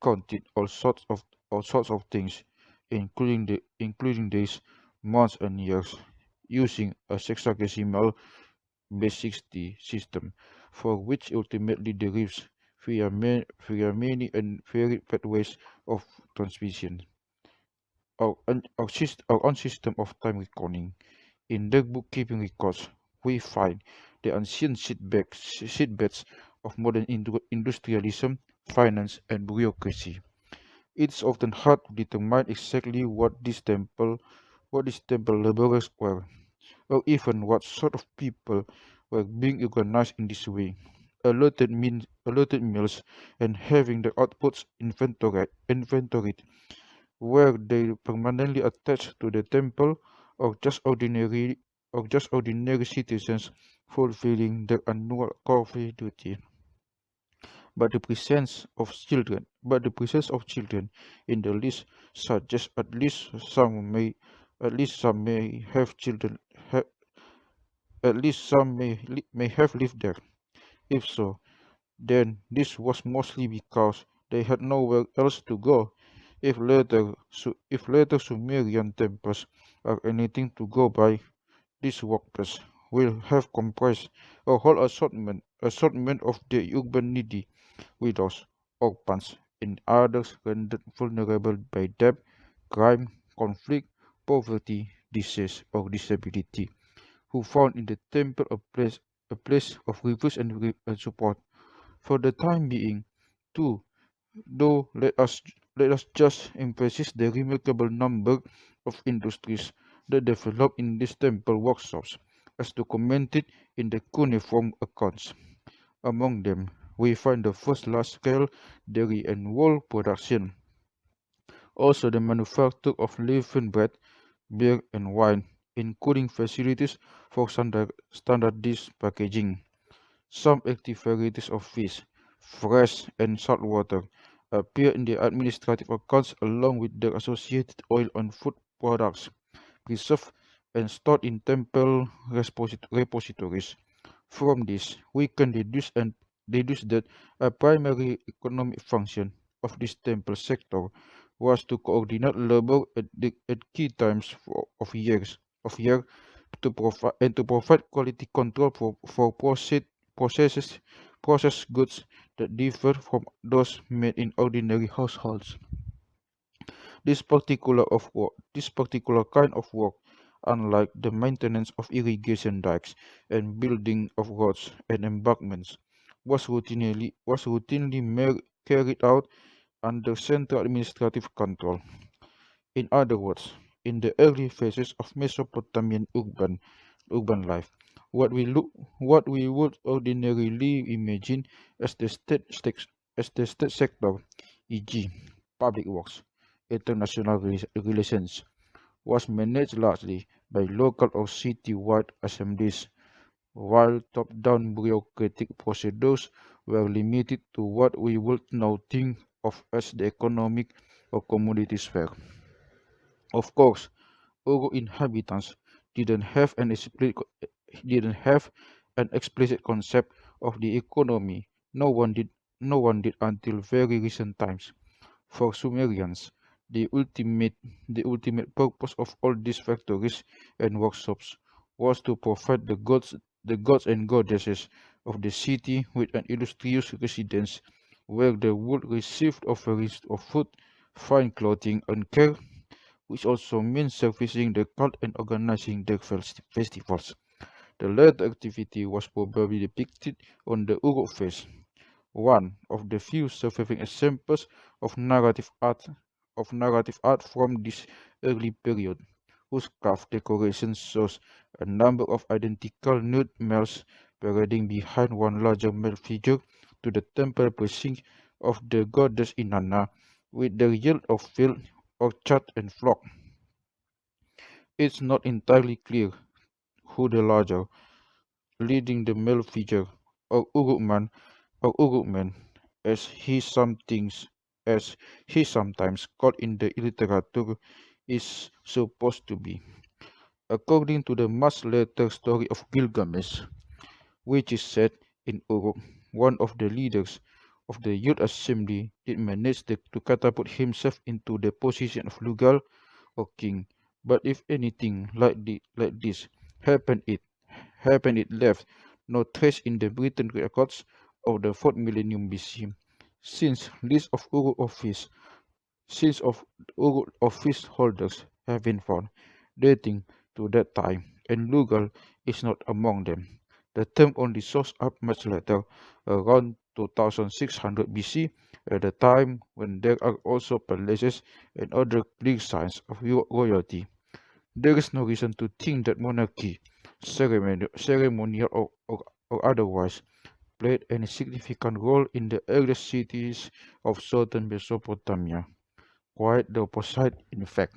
counted all sorts of things, including days, months, and years, using a sexagesimal base 60 system, for which ultimately derives via many and varied pathways of transmission. Our own system of time reckoning. In their bookkeeping records, we find the ancient seedbeds of modern industrialism, finance, and bureaucracy. It's often hard to determine exactly what these temple laborers were, or even what sort of people were being organized in this way. Allotted meals and having their outputs inventoried. Were they permanently attached to the temple, or just ordinary citizens fulfilling their annual coffee duty? But the presence of children in the list suggests at least some may have children ha, at least some may have lived there. If so, then this was mostly because they had nowhere else to go. If later Sumerian temples are anything to go by, this workplace will have comprised a whole assortment of the urban needy, widows, orphans, and others rendered vulnerable by debt, crime, conflict, poverty, disease, or disability, who found in the temple a place of refuge and support. For the time being, too, though let us just emphasize the remarkable number of industries that developed in these temple workshops, as documented in the cuneiform accounts. Among them, we find the first large-scale dairy and wool production, also the manufacture of leavened bread, beer, and wine, including facilities for standardized packaging. Some active varieties of fish, fresh and saltwater, appear in the administrative accounts along with their associated oil and food products, preserved and stored in temple repositories. From this, we can deduce that a primary economic function of this temple sector was to coordinate labor at key times of year to provide quality control for processes processed goods that differ from those made in ordinary households. This particular kind of work, unlike the maintenance of irrigation dikes and building of roads and embankments, was routinely carried out under central administrative control. In other words, in the early phases of Mesopotamian urban life, what we look what we would ordinarily imagine as the state sector, e.g., public works, international relations, was managed largely by local or city-wide assemblies, while top-down bureaucratic procedures were limited to what we would now think of as the economic or commodity sphere. Of course, Uru inhabitants didn't have an explicit didn't have an explicit concept of the economy. No one did. No one did until very recent times. For Sumerians, the ultimate the ultimate purpose of all these factories and workshops was to provide the gods and goddesses of the city with an illustrious residence where they would receive offerings of food, fine clothing, and care, which also means servicing the cult and organizing their festivals. The latter activity was probably depicted on the Uruk face, one of the few surviving examples of narrative art from this early period, whose carved decoration shows a number of identical nude males parading behind one larger male figure to the temple precincts of the goddess Inanna, with their yield of field, orchard, and flock. It's not entirely clear who the larger, leading the male figure, or Urukman, as he sometimes as he sometimes called in the literature, is supposed to be. According to the much later story of Gilgamesh, which is set in Uruk, one of the leaders of the youth assembly did manage to catapult himself into the position of Lugal or king. But if anything like this happened, it left no trace in the written records of the 4th millennium BC, since lists of Uruk office holders have been found dating to that time, and Lugal is not among them. The term only shows up much later, around 2600 BC, at a time when there are also palaces and other clear signs of royalty. There is no reason to think that monarchy, ceremonial or otherwise, played any significant role in the earliest cities of southern Mesopotamia. Quite the opposite, in fact.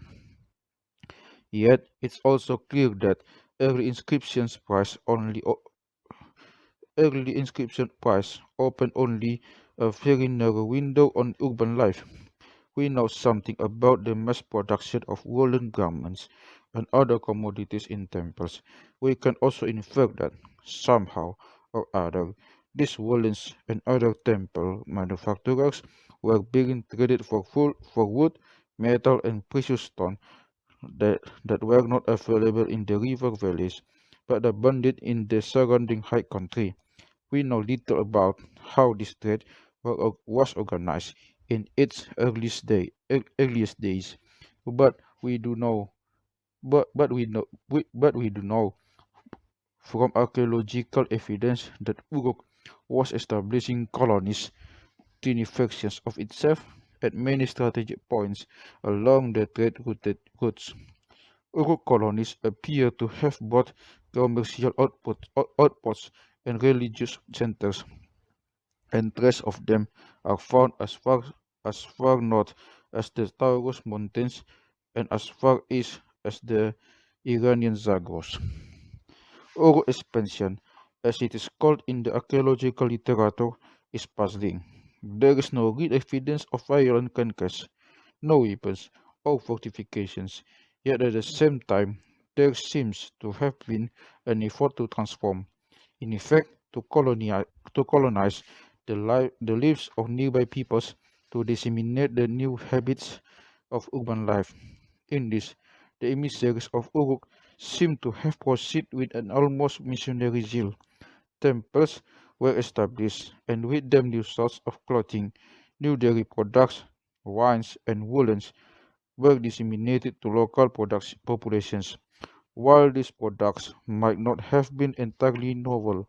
Yet, it's also clear that early inscriptions price only early inscription price opened only a very narrow window on urban life. We know something about the mass production of woolen garments and other commodities in temples. We can also infer that, somehow or other, these woolens and other temple manufacturers were being traded for wood, metal, and precious stone that were not available in the river valleys but abundant in the surrounding high country. We know little about how this trade was organized in its earliest days, but we do know, but we do know from archaeological evidence that Uruk was establishing colonies, tiny factions of itself, at many strategic points along the routes. Uruk colonies appear to have both commercial outposts and religious centers, and traces of them are found as far north as the Taurus Mountains and as far east as the Iranian Zagros. Oro expansion, as it is called in the archaeological literature, is puzzling. There is no real evidence of violent conquest, no weapons or fortifications, yet at the same time there seems to have been an effort to transform, in effect to colonize the lives of nearby peoples, to disseminate the new habits of urban life. In this, the emissaries of Uruk seem to have proceeded with an almost missionary zeal. Temples were established, and with them new sorts of clothing, new dairy products, wines, and woolens were disseminated to local populations. While these products might not have been entirely novel,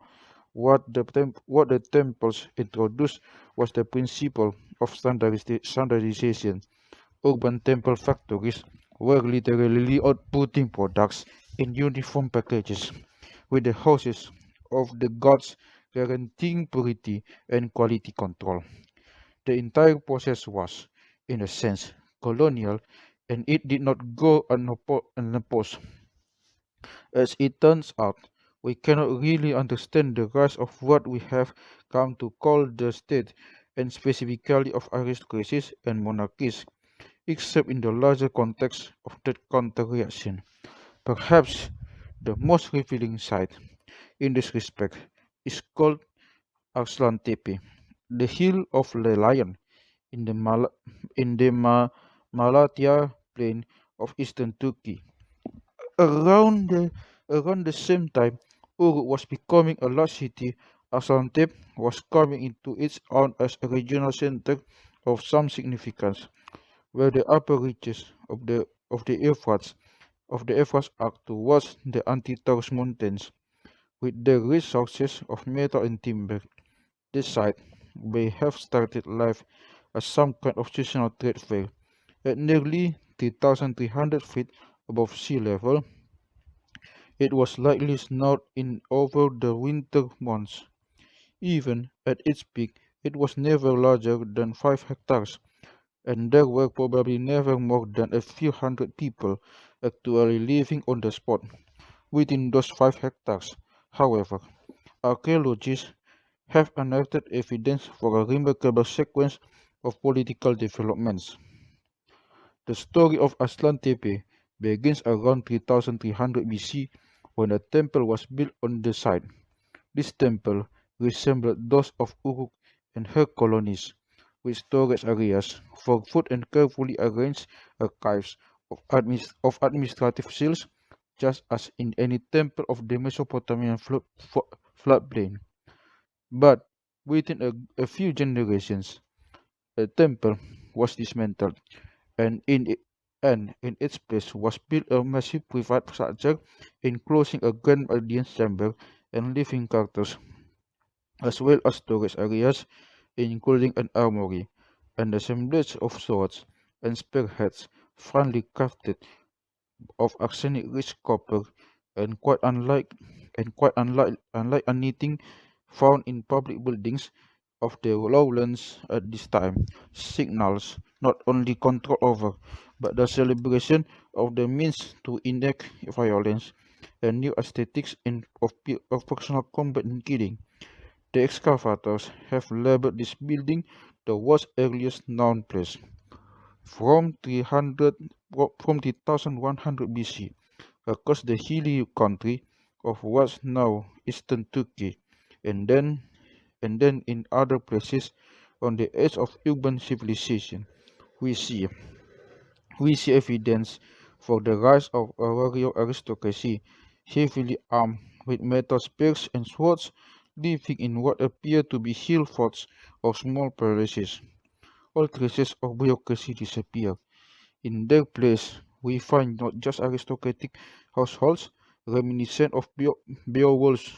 what the temples introduced was the principle of standardization. Urban temple factories were literally outputting products in uniform packages, with the houses of the gods guaranteeing purity and quality control. The entire process was, in a sense, colonial, and it did not go unopposed. As it turns out, we cannot really understand the rise of what we have come to call the state, and specifically of aristocracies and monarchies, except in the larger context of that counter-reaction. Perhaps the most revealing sight in this respect is called Arslan Tepe, the hill of the lion in the, in the Malatya plain of eastern Turkey. Around the, around the same time Uruk was becoming a large city, Asantep was coming into its own as a regional center of some significance, where the upper reaches of the Euphrates arc towards the Anti-Taurus Mountains, with their rich sources of metal and timber. This site, may have started life as some kind of seasonal trade fair. At nearly 3,300 feet above sea level, it was likely snowed in over the winter months. Even at its peak, it was never larger than 5 hectares, and there were probably never more than a few hundred people actually living on the spot. Within those 5 hectares, however, archaeologists have unearthed evidence for a remarkable sequence of political developments. The story of Aslan Tepe begins around 3300 BC when a temple was built on the site. This temple resembled those of Uruk and her colonies, with storage areas for food and carefully arranged archives of administrative seals, just as in any temple of the Mesopotamian floodplain. But within a few generations, the temple was dismantled, and in its place was built a massive private structure enclosing a grand audience chamber and living quarters, as well as storage areas, including an armory, and assemblage of swords and spearheads finely crafted of arsenic-rich copper, and quite unlike anything found in public buildings of the lowlands at this time, signals not only control over, but the celebration of the means to enact violence and new aesthetics of personal combat and killing. The excavators have labeled this building the world's earliest known place, from 3100 BC, across the hilly country of what's now eastern Turkey, and then in other places on the edge of urban civilization. We see we see evidence for the rise of a warrior aristocracy, heavily armed with metal spears and swords, living in what appear to be hill forts or small palaces. All traces of bureaucracy disappear. In their place, we find not just aristocratic households reminiscent of Beowulf's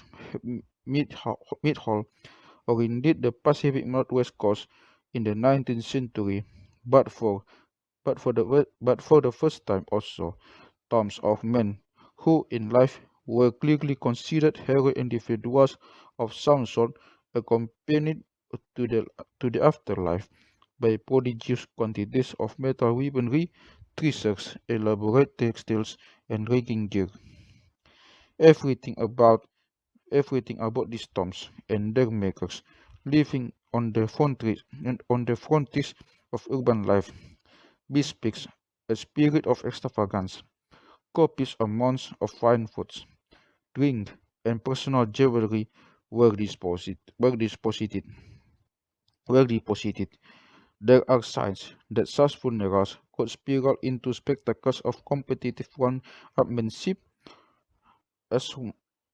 Mead Hall, or indeed the Pacific Northwest coast in the 19th century, but for the first time also tombs of men who in life were clearly considered heroic individuals of some sort, accompanied to the to the afterlife by prodigious quantities of metal weaponry, treasures, elaborate textiles, and rigging gear. Everything about everything about these tombs and their makers living on the frontiers of urban life bespeaks a spirit of extravagance. Copious amounts of fine foods, drink, and personal jewelry were deposited. Were deposited. Were deposited. There are signs that such funerals could spiral into spectacles of competitive one-upmanship as,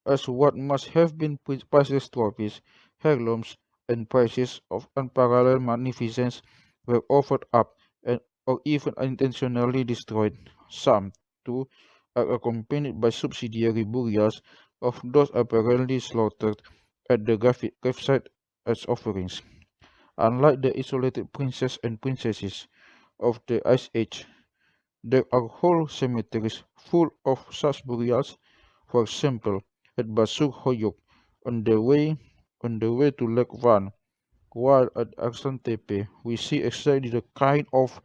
as what must have been priceless trophies, heirlooms, and prizes of unparalleled magnificence were offered up and or even unintentionally destroyed. Some, too, are accompanied by subsidiary burials of those apparently slaughtered at the gravesite as offerings. Unlike the isolated princes and princesses of the Ice Age, there are whole cemeteries full of such burials. For example, at Basur Hoyuk, on the way on the way to Lake Van, while at Aksantepe, we see exactly the kind of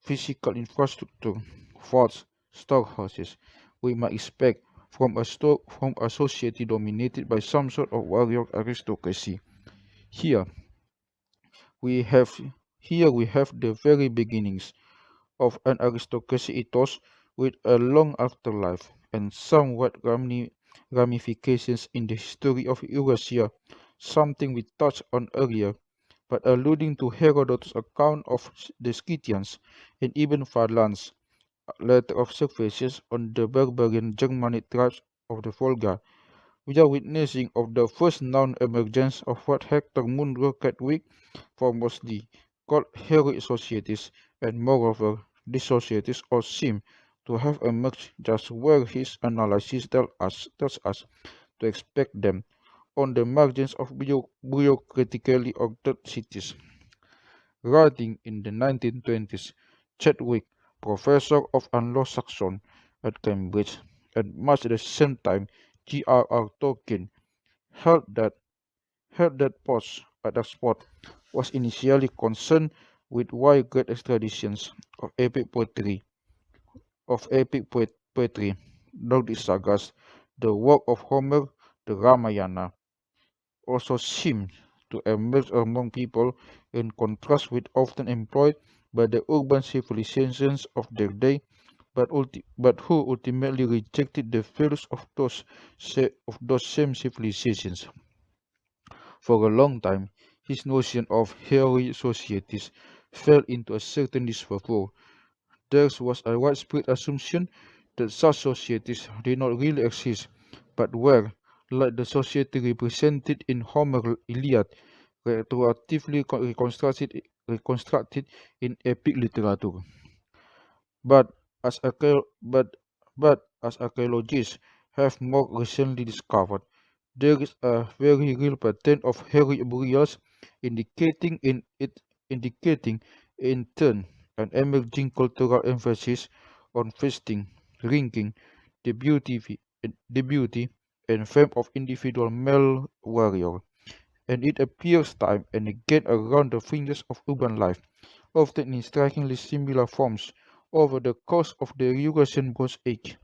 physical infrastructure, forts, storehouses we might expect from a society dominated by some sort of warrior aristocracy. Here we have here we have the very beginnings of an aristocracy ethos with a long afterlife and somewhat ramifications in the history of Eurasia, something we touched on earlier, but alluding to Herodotus' account of the Scythians and even Farlan's later of surfaces on the barbarian Germanic tribes of the Volga. We are witnessing of the first known emergence of what Hector Munro Chadwick famously called heroic societies, and moreover, these societies all seem to have emerged just where his analysis tells us to expect them, on the margins of bureaucratically ordered cities. Writing in the 1920s, Chadwick, professor of Anglo-Saxon at Cambridge, at much the same time J.R.R. Tolkien, held that held that post at Oxford was initially concerned with why great traditions of epic poetry, Nordic sagas, the work of Homer, the Ramayana, also seemed to emerge among people in contrast with often employed by the urban civilizations of their day, but who ultimately rejected the values of those same civilizations. For a long time, his notion of hairy societies fell into a certain disfavor. There was a widespread assumption that such societies did not really exist, but were, like the society represented in Homer's Iliad, retroactively reconstructed in epic literature. But as archaeologists have more recently discovered, there is a very real pattern of hairy burials indicating in it indicating in turn an emerging cultural emphasis on feasting, drinking, the beauty and fame of individual male warrior, and it appears time and again around the fringes of urban life, often in strikingly similar forms over the course of the Eurasian Bronze Age.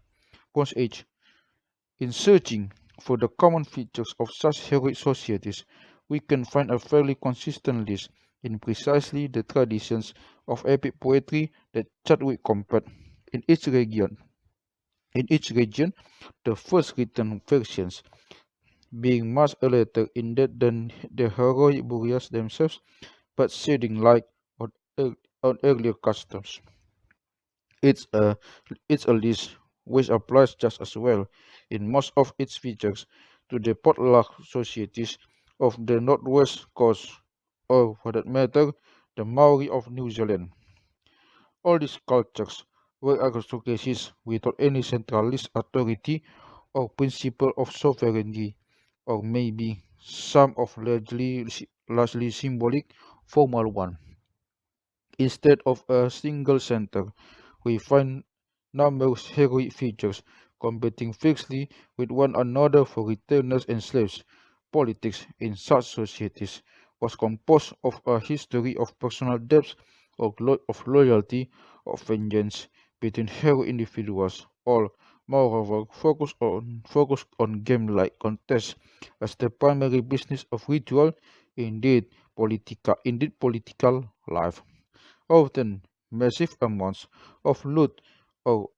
In searching for the common features of such heroic societies, we can find a fairly consistent list in precisely the traditions of epic poetry that Chadwick compared. In each region, in each region, the first written versions being much later in depth than the heroic burials themselves, but shedding light on, ear- on earlier customs. It's a, it's a list which applies just as well in most of its features to the potluck societies of the northwest coast, or for that matter, the Maori of New Zealand. All these cultures were aristocracies without any centralist authority or principle of sovereignty, or maybe some of largely symbolic formal one. Instead of a single center, we find numerous heroic features competing fiercely with one another for retainers and slaves. Politics in such societies was composed of a history of personal debts, of loyalty, of vengeance between hero individuals, all moreover focused on game-like contests as the primary business of ritual, indeed political life. Often massive amounts of loot or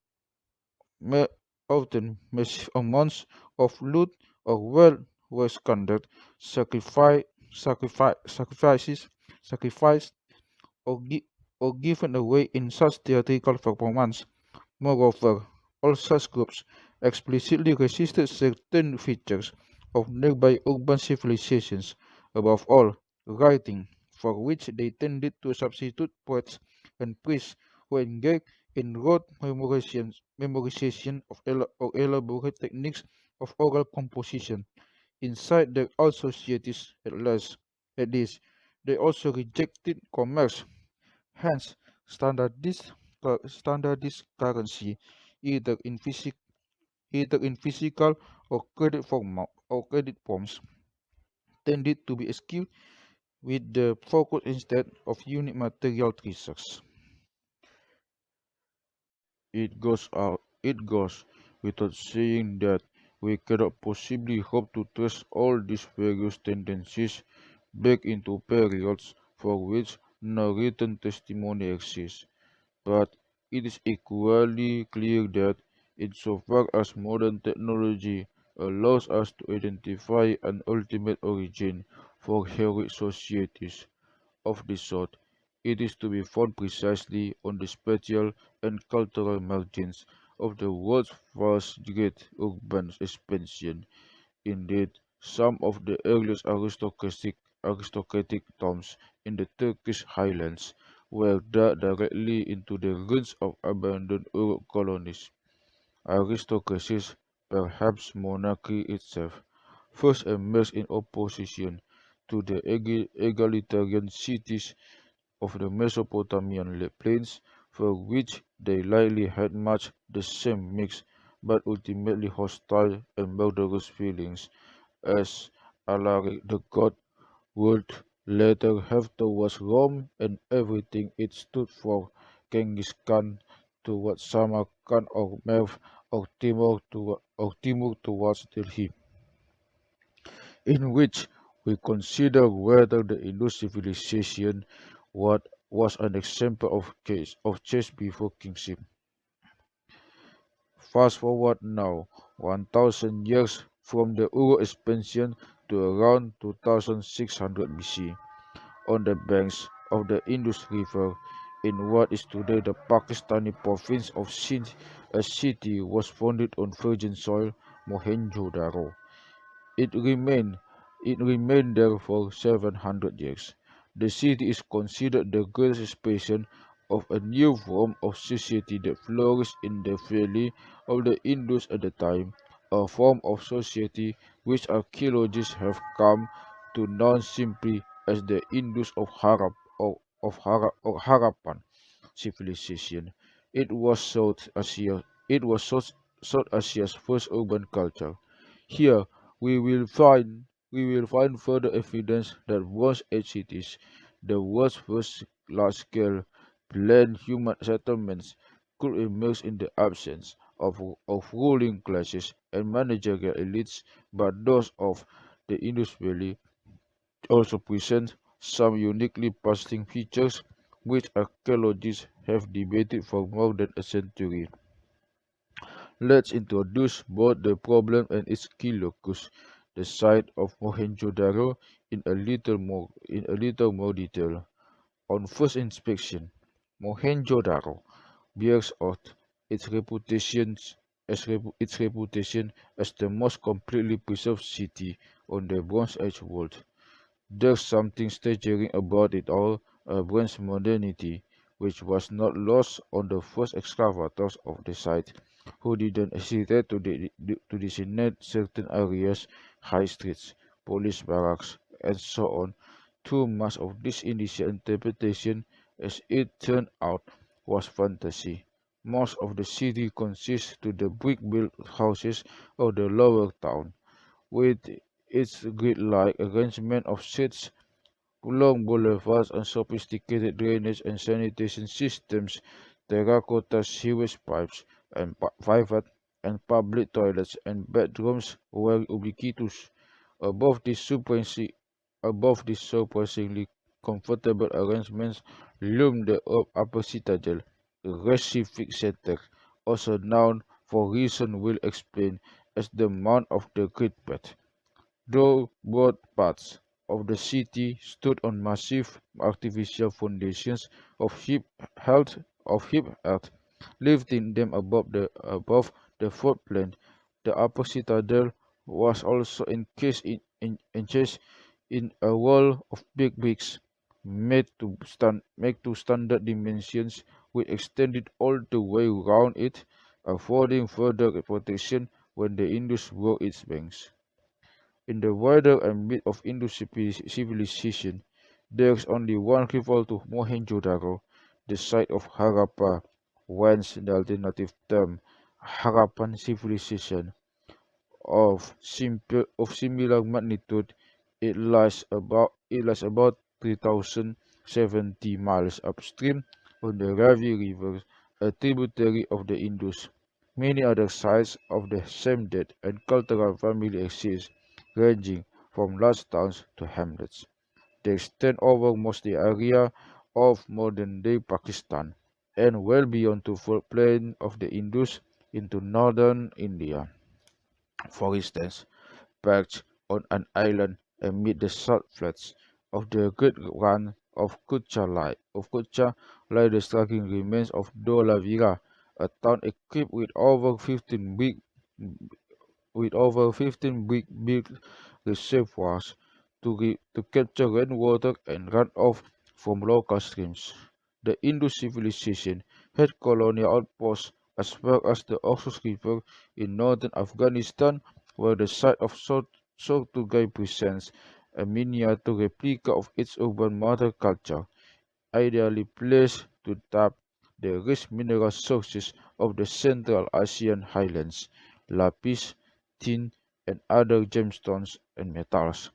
ma- often massive amounts of loot or wealth were squandered, sacrifice, sacrifices, sacrificed or, or given away in such theatrical performance. Moreover, all such groups explicitly resisted certain features of nearby urban civilizations, above all, writing, for which they tended to substitute poets and priests who engaged in rote memorization of or elaborate techniques of oral composition. Inside their own societies, at least, they also rejected commerce. Hence, standardized, standardized currency, either in physic, either in physical or credit forms, tended to be skewed with the focus instead of unique material treasures. It goes without saying that we cannot possibly hope to trace all these various tendencies back into periods for which no written testimony exists. But it is equally clear that, insofar as modern technology allows us to identify an ultimate origin for heroic societies of this sort, it is to be found precisely on the spatial and cultural margins of the world's first great urban expansion. Indeed, some of the earliest aristocratic towns in the Turkish highlands were dug directly into the ruins of abandoned colonies. Aristocracies, perhaps monarchy itself, first emerged in opposition to the egalitarian cities of the Mesopotamian plains, for which they likely had much the same mixed but ultimately hostile and murderous feelings as Alaric the god would later have towards Rome and everything it stood for, Genghis Khan towards Samarkand or Merv or Timur towards Delhi, in which we consider whether the Indus civilization what was an example of chase before kingship. Fast forward now 1000 years from the Uru expansion to around 2600 BC. On the banks of the Indus River in what is today the Pakistani province of Sindh, a city was founded on virgin soil, Mohenjo-daro. It remained it remained there for 700 years. The city is considered the greatest expression of a new form of society that flourished in the valley of the Indus at the time, a form of society which archaeologists have come to know simply as the Indus of Harappan civilization. It was South Asia's first urban culture. Here we will find further evidence that Bronze Age cities, the world's first large-scale planned human settlements, could emerge in the absence of ruling classes and managerial elites, but those of the Indus Valley also present some uniquely puzzling features which archaeologists have debated for more than a century. Let's introduce both the problem and its key locus, the site of Mohenjo-daro, in a little more detail. On first inspection, Mohenjo-daro bears out its reputation as the most completely preserved city on the Bronze Age world. There's something staggering about it all, a Bronze modernity, which was not lost on the first excavators of the site, who didn't hesitate to designate certain areas, high streets, police barracks, and so on. Too much of this initial interpretation, as it turned out, was fantasy. Most of the city consists to the brick-built houses of the lower town, with its grid-like arrangement of streets, long boulevards and sophisticated drainage and sanitation systems, terracotta sewage pipes, and private and public toilets and bedrooms were ubiquitous. Above these surprisingly comfortable arrangements loomed the upper citadel, a rest civic center, also known for reasons we'll explain as the Mount of the Great Path. Though broad parts of the city stood on massive artificial foundations of heap earth, lifting them above the floodplain. The upper citadel was also encased in a wall of big bricks made to standard dimensions, which extended all the way round it, affording further protection when the Indus broke its banks. In the wider ambit of Indus civilization, there is only one rival to Mohenjo-daro, the site of Harappa, whence the alternative term Harappan civilization. Of similar magnitude, it lies about 3070 miles upstream on the Ravi River, a tributary of the Indus. Many other sites of the same date and cultural family exist, ranging from large towns to hamlets. They extend over most the area of modern-day Pakistan and well beyond the floodplain of the Indus into northern India. For instance, perched on an island amid the salt flats of the Great Run of Kutcha lie the striking remains of Dholavira, a town equipped with over 15 big built reservoirs to capture rainwater and runoff from local streams. The Indus civilization had colonial outposts as well as the Oxus River in northern Afghanistan were the site of so Turkey presents a miniature replica of its urban mother culture, ideally placed to tap the rich mineral sources of the Central Asian highlands, lapis, tin, and other gemstones and metals.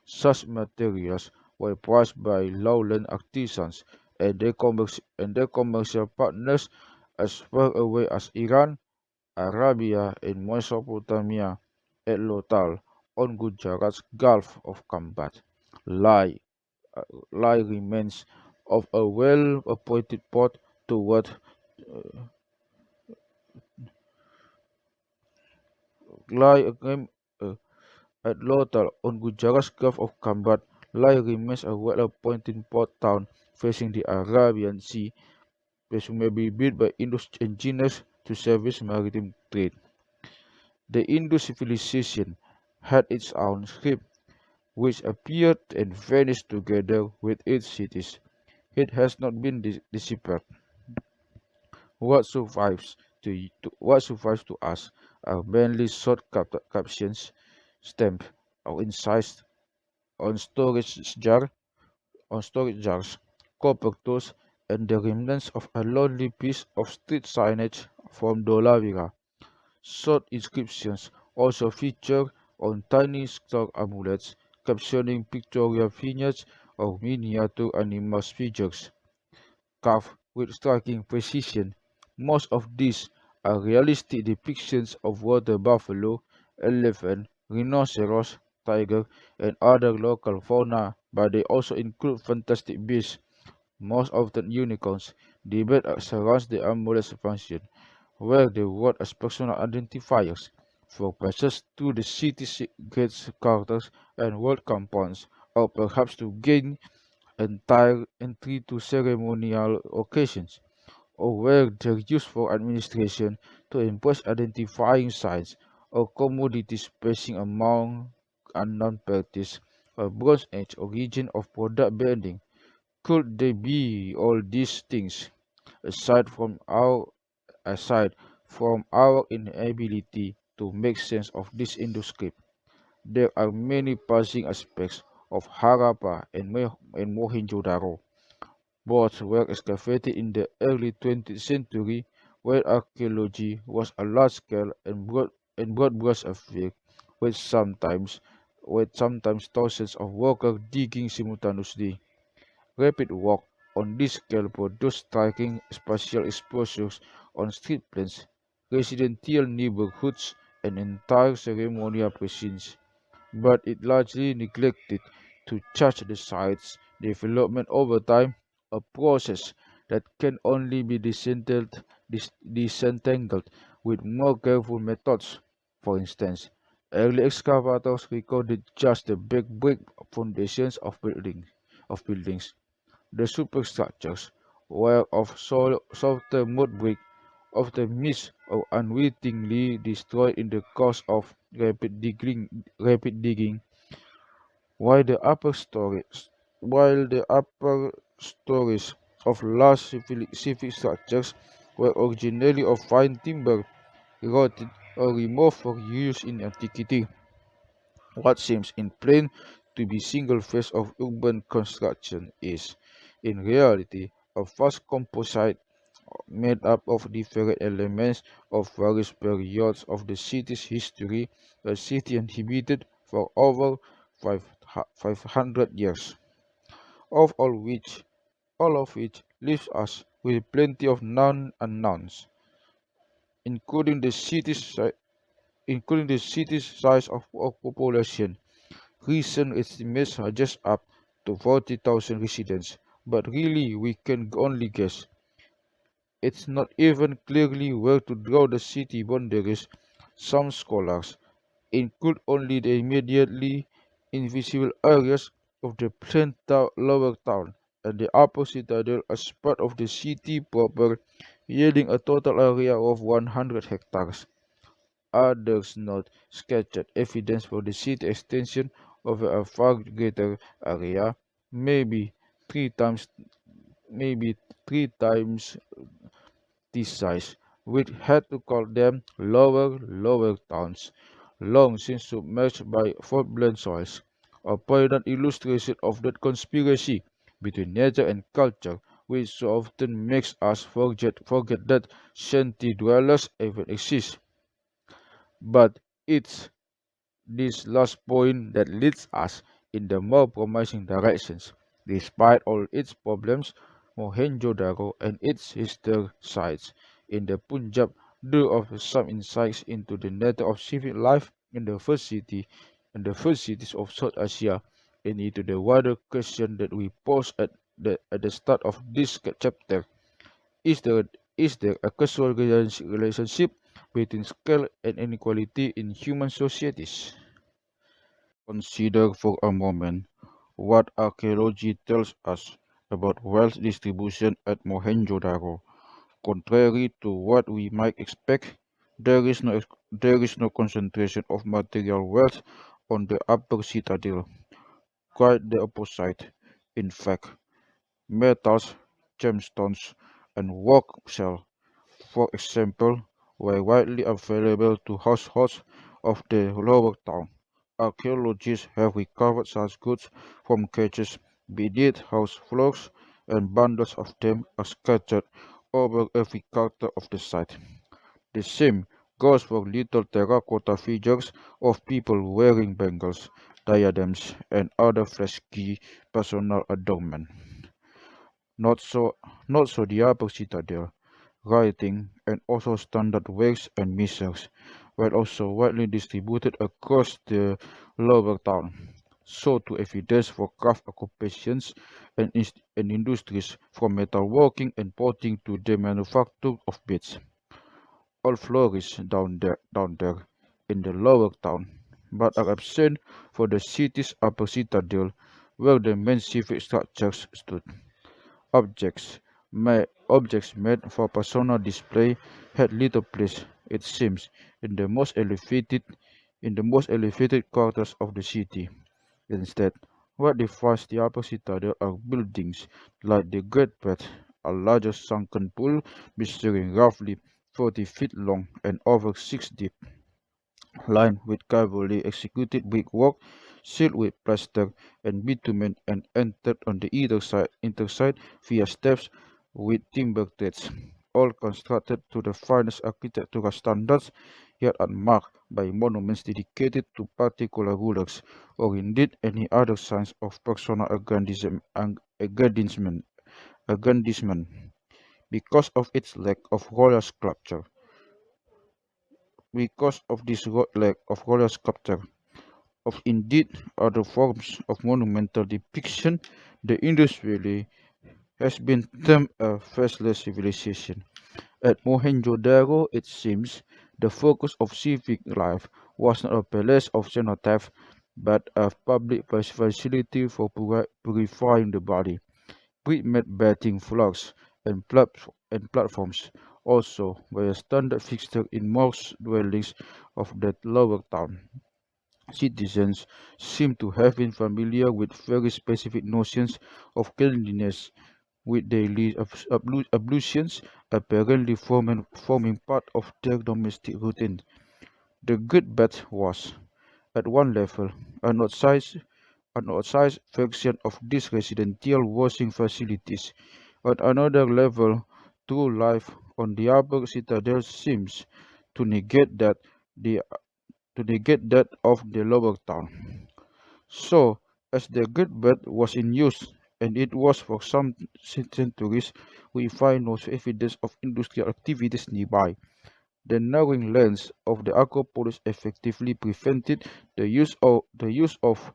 Such materials were prized by lowland artisans and their commercial partners as far away as Iran, Arabia, and Mesopotamia. At Lothal, on Gujarat's Gulf of Kambat, lie, lie remains of a well-appointed port toward lie again uh, at Lothal, on Gujarat's Gulf of Kambat, lie remains a well-appointed port town facing the Arabian Sea, presumably built by Indus engineers to service maritime trade. The Indus civilization had its own script, which appeared and vanished together with its cities. It has not been deciphered. What survives what survives to us are mainly short captions stamped or incised on storage jars, copper tools, and the remnants of a lonely piece of street signage from Dolavira. Short inscriptions also feature on tiny star amulets captioning pictorial vignettes or miniature animal figures, carved with striking precision. Most of these are realistic depictions of water buffalo, elephant, rhinoceros, tiger, and other local fauna, but they also include fantastic beasts, most often unicorns. Debate surrounds the amulet's function, where they work as personal identifiers for passage through the city's gates, quarters, and world compounds, or perhaps to gain entire entry to ceremonial occasions, or where they're used for administration to impose identifying signs or commodities passing among unknown parties. A Bronze Age origin of product branding. Could they be all these things, aside from our aside from our inability to make sense of this industry? There are many puzzling aspects of Harappa and Mohenjo-daro. Both were excavated in the early 20th century, where archaeology was a large-scale and broad-brush affair, with sometimes thousands of workers digging simultaneously. Rapid work on this scale produced striking spatial exposures on street plans, residential neighborhoods, and entire ceremonial precincts, but it largely neglected to chart the site's development over time, a process that can only be disentangled with more careful methods. For instance, early excavators recorded just the brick foundations of buildings. The superstructures were of softer mud brick, often missed or unwittingly destroyed in the course of rapid digging, while the upper stories of large civic structures were originally of fine timber, rotted or removed for use in antiquity. What seems in plain to be single phase of urban construction is, in reality, a vast composite made up of different elements of various periods of the city's history, a city inhabited for over 500 years, of all of which leaves us with plenty of non-unknowns, including the city's size of population. Recent estimates suggest up to 40,000 residents, but really we can only guess. It's not even clearly where to draw the city boundaries. Some scholars include only the immediately invisible areas of the lower town and the upper citadel as part of the city proper, yielding a total area of 100 hectares. Others note scattered evidence for the city extension over a far greater area, maybe three times maybe three times this size. We had to call them lower towns. long since submerged by floodplain soils, a poignant illustration of that conspiracy between nature and culture, which so often makes us forget that shanty dwellers even exist. But it's this last point that leads us in the more promising directions. Despite all its problems, Mohenjo-daro and its historic sites in the Punjab do offer some insights into the nature of civic life in the first cities of South Asia, and into the wider question that we pose at the start of this chapter. Is there is there a causal relationship between scale and inequality in human societies? Consider for a moment what archaeology tells us about wealth distribution at Mohenjo-daro. Contrary to what we might expect, there is no concentration of material wealth on the upper citadel. Quite the opposite. In fact, metals, gemstones, and work shell, for example, were widely available to households of the lower town. Archaeologists have recovered such goods from caches beneath house floors, and bundles of them are scattered over every corner of the site. The same goes for little terracotta figures of people wearing bangles, diadems, and other flashy personal adornment. Not so, not so the upper citadel, writing, and also standard wakes and missals, were also widely distributed across the lower town, so to evidence for craft occupations and industries from metalworking and potting to the manufacture of beads. All flourish down there in the lower town, but are absent for the city's upper citadel, where the main civic structures stood. Objects made for personal display had little place, it seems, in the most elevated quarters of the city. Instead, what defines the upper citadel are buildings like the Great Bed, a larger sunken pool measuring roughly 40 feet long and over 6 deep, lined with carefully executed brickwork, sealed with plaster and bitumen, and entered on the either side via steps with timber treads, all constructed to the finest architectural standards, yet unmarked by monuments dedicated to particular rulers, or indeed any other signs of personal aggrandizement. Because of its lack of royal sculpture, because of this lack of royal sculpture, of indeed other forms of monumental depiction, the Indus Valley has been termed a faceless civilization. At Mohenjo-daro, it seems, the focus of civic life was not a palace of cenotaph, but a public facility for purifying the body. Pre-made bathing floors and platforms also were a standard fixture in most dwellings of that lower town. Citizens seem to have been familiar with very specific notions of cleanliness, with daily ablutions apparently forming part of their domestic routine. The good bath was, at one level, an outsized version of these residential washing facilities. At another level, true life on the upper citadel seems to negate the that of the lower town. So, as the great bird was in use, and it was for some centuries, we find no evidence of industrial activities nearby. The narrowing lens of the Acropolis effectively prevented the use of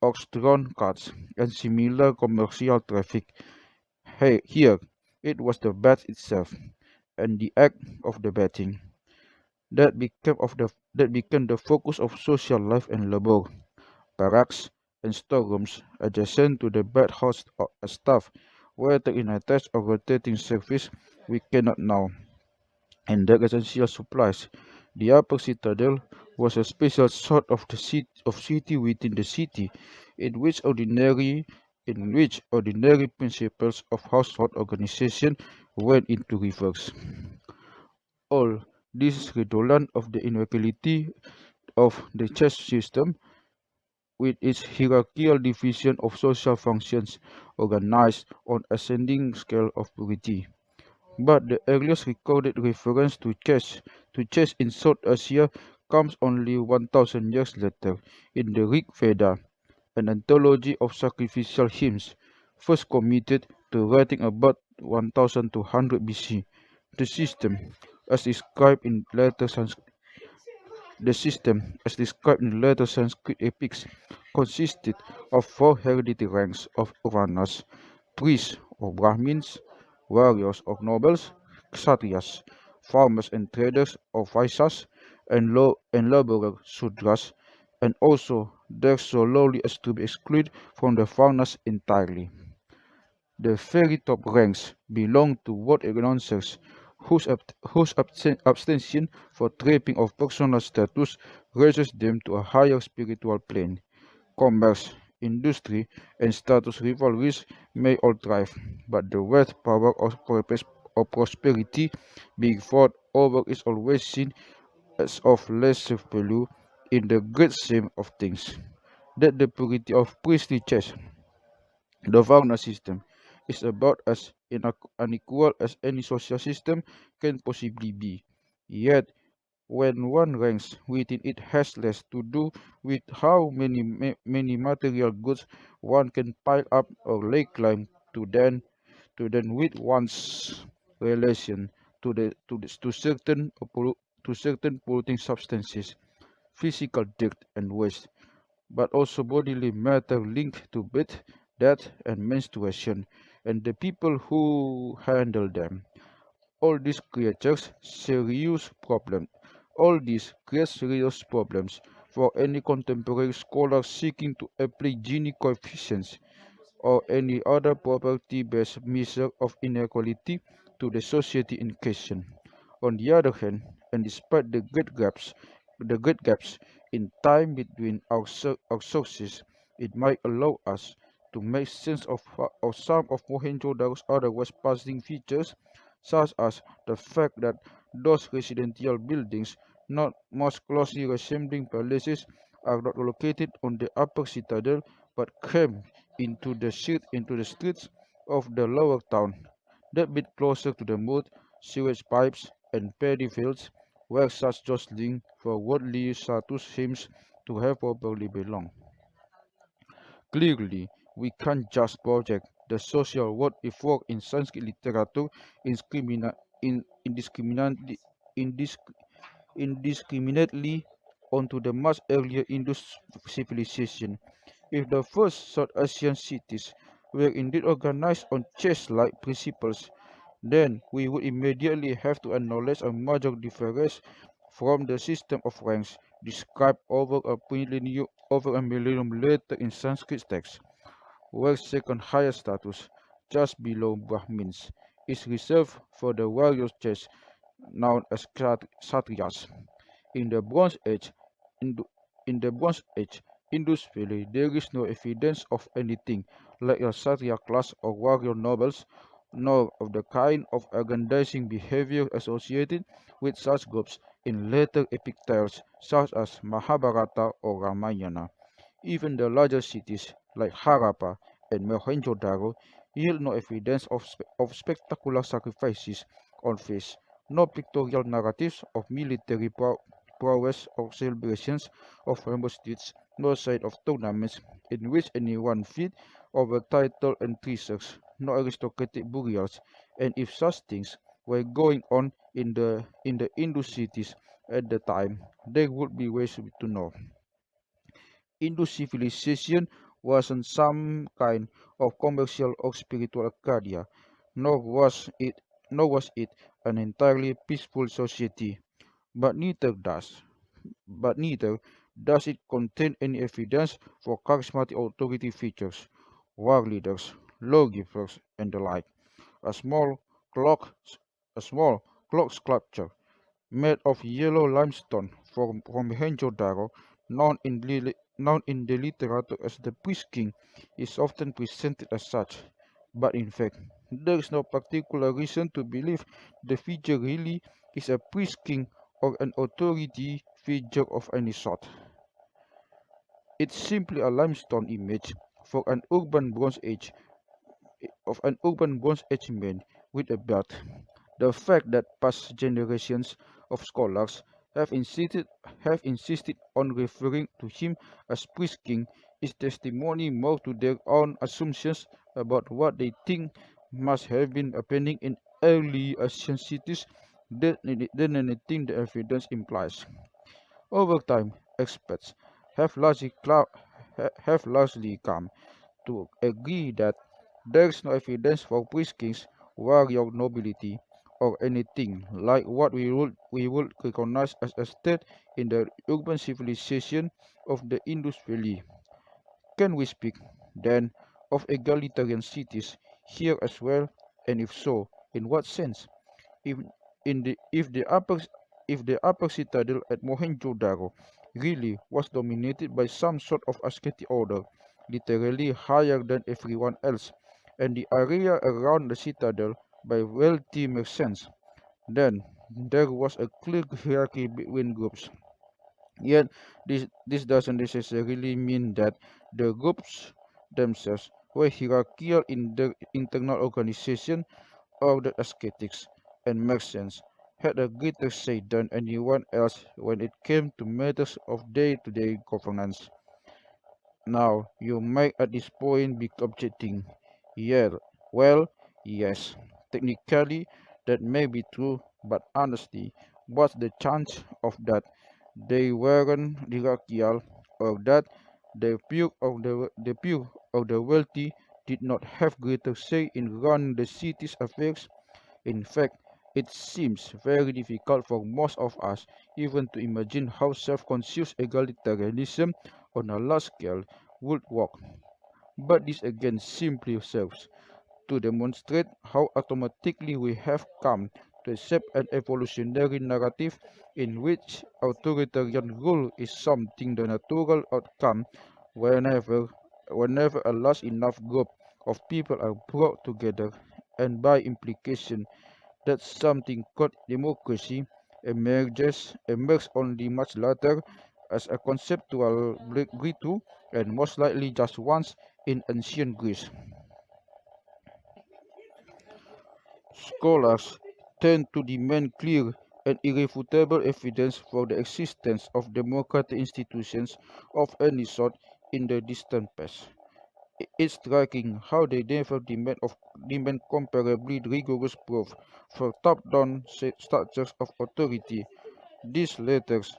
ox-drawn carts and similar commercial traffic. Here, it was the bat itself and the act of the batting that became the focus of social life and labor. Barracks and storerooms adjacent to the bathhouse staff, whether in attached or rotating service, we cannot know, and their essential supplies. The upper citadel was a special sort of city within the city, in which ordinary principles of household organization went into reverse. All this is redolent of the inequality of the chess system, with its hierarchical division of social functions organized on ascending scale of purity. But the earliest recorded reference to chess in South Asia comes only 1000 years later in the Rig Veda, an anthology of sacrificial hymns, first committed to writing about 1200 BC. The system, as described in later the system, as described in later Sanskrit epics, consisted of four hereditary ranks of Uranas: priests or Brahmins, warriors or nobles, Kshatriyas, farmers and traders or Vaishyas, and laborer Sudras, and also those so lowly as to be excluded from the Varnas entirely. The very top ranks belong to what announcers whose abstention for trapping of personal status raises them to a higher spiritual plane. Commerce, industry, and status rivalries may all thrive, but the wealth, power, or prosperity being fought over is always seen as of lesser value in the great scheme of things. That the purity of priestly chess, the Varna system, is about as unequal as any social system can possibly be. Yet, when one ranks within it has less to do with how many material goods one can pile up or lay claim to, than with one's relation to certain polluting substances, physical dirt and waste, but also bodily matter linked to birth, death, and menstruation, and the people who handle them. All these creatures serious problem. All these create serious problems for any contemporary scholar seeking to apply Gini coefficients or any other property-based measure of inequality to the society in question. On the other hand, and despite the great gaps in time between our sources, it might allow us to make sense of some of Mohenjo-daro's otherwise puzzling features, such as the fact that those residential buildings, not most closely resembling palaces, are not located on the upper citadel but crammed into the streets of the lower town, that bit closer to the mud, sewage pipes, and paddy fields, where such jostling for worldly status seems to have properly belonged. Clearly, we can't just project the social world effort in Sanskrit literature indiscriminately, indiscriminately, indiscriminately onto the much earlier Indus civilization. If the first South Asian cities were indeed organized on chess-like principles, then we would immediately have to acknowledge a major difference from the system of ranks described over a millennium later in Sanskrit texts, where second highest status, just below Brahmins, is reserved for the warrior caste known as Kshatriyas. In the Bronze Age, in, in the Bronze Age, Indus Valley, there is no evidence of anything like a Kshatriya class or warrior nobles, nor of the kind of aggrandizing behavior associated with such groups in later epic tales such as Mahabharata or Ramayana. Even the larger cities like Harappa and Mohenjo-daro yield no evidence of spectacular sacrifices on fish, no pictorial narratives of military prowess or celebrations of famous deeds, no sign of tournaments in which anyone feat over title and treasures, no aristocratic burials, and if such things were going on in the Indus cities at the time, there would be ways to know. Indus civilization wasn't some kind of commercial or spiritual Arcadia, nor was it nor was it an entirely peaceful society, but neither does it contain any evidence for charismatic authority figures, war leaders, lawgivers, and the like. A small clock a small clock sculpture made of yellow limestone from Mohenjo-daro, known in the literature as the Priest King, is often presented as such. But in fact, there is no particular reason to believe the figure really is a priest king or an authority feature of any sort. It's simply a limestone image for an urban Bronze Age of an urban Bronze Age man with a beard. The fact that past generations of scholars have insisted on referring to him as priest king is testimony more to their own assumptions about what they think must have been happening in early Asian cities than anything the evidence implies. Over time, experts have largely come to agree that there is no evidence for priest kings, warrior nobility, or anything like what we would recognize as a state in the urban civilization of the Indus Valley. Can we speak, then, of egalitarian cities here as well, and if so, in what sense? If if the upper citadel at Mohenjo-daro really was dominated by some sort of ascetic order, literally higher than everyone else, and the area around the citadel by wealthy merchants, then there was a clear hierarchy between groups. Yet this doesn't necessarily mean that the groups themselves were hierarchical in their internal organization or that ascetics and merchants had a greater say than anyone else when it came to matters of day-to-day governance. Now, you might at this point be objecting, yeah, well, yes, technically that may be true, but honestly, what's the chance of that? They weren't hierarchical, or that the wealthy did not have greater say in running the city's affairs. In fact, it seems very difficult for most of us even to imagine how self-conscious egalitarianism on a large scale would work. But this again simply serves to demonstrate how automatically we have come to accept an evolutionary narrative in which authoritarian rule is something the natural outcome whenever whenever a large enough group of people are brought together, and by implication that something called democracy emerged only much later as a conceptual breakthrough, and most likely just once in ancient Greece. Scholars tend to demand clear and irrefutable evidence for the existence of democratic institutions of any sort in the distant past. It's striking how they never demand comparably rigorous proof for top-down structures of authority. These letters,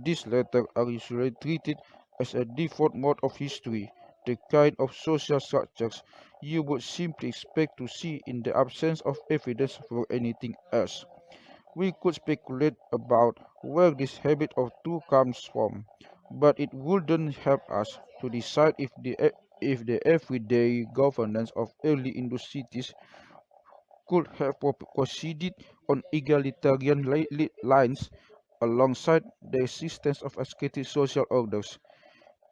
these letters are usually treated as a default mode of history, the kind of social structures you would simply expect to see in the absence of evidence for anything else. We could speculate about where this habit of two comes from, but it wouldn't help us to decide if the everyday governance of early Indus cities could have proceeded on egalitarian lines alongside the existence of ascetic social orders.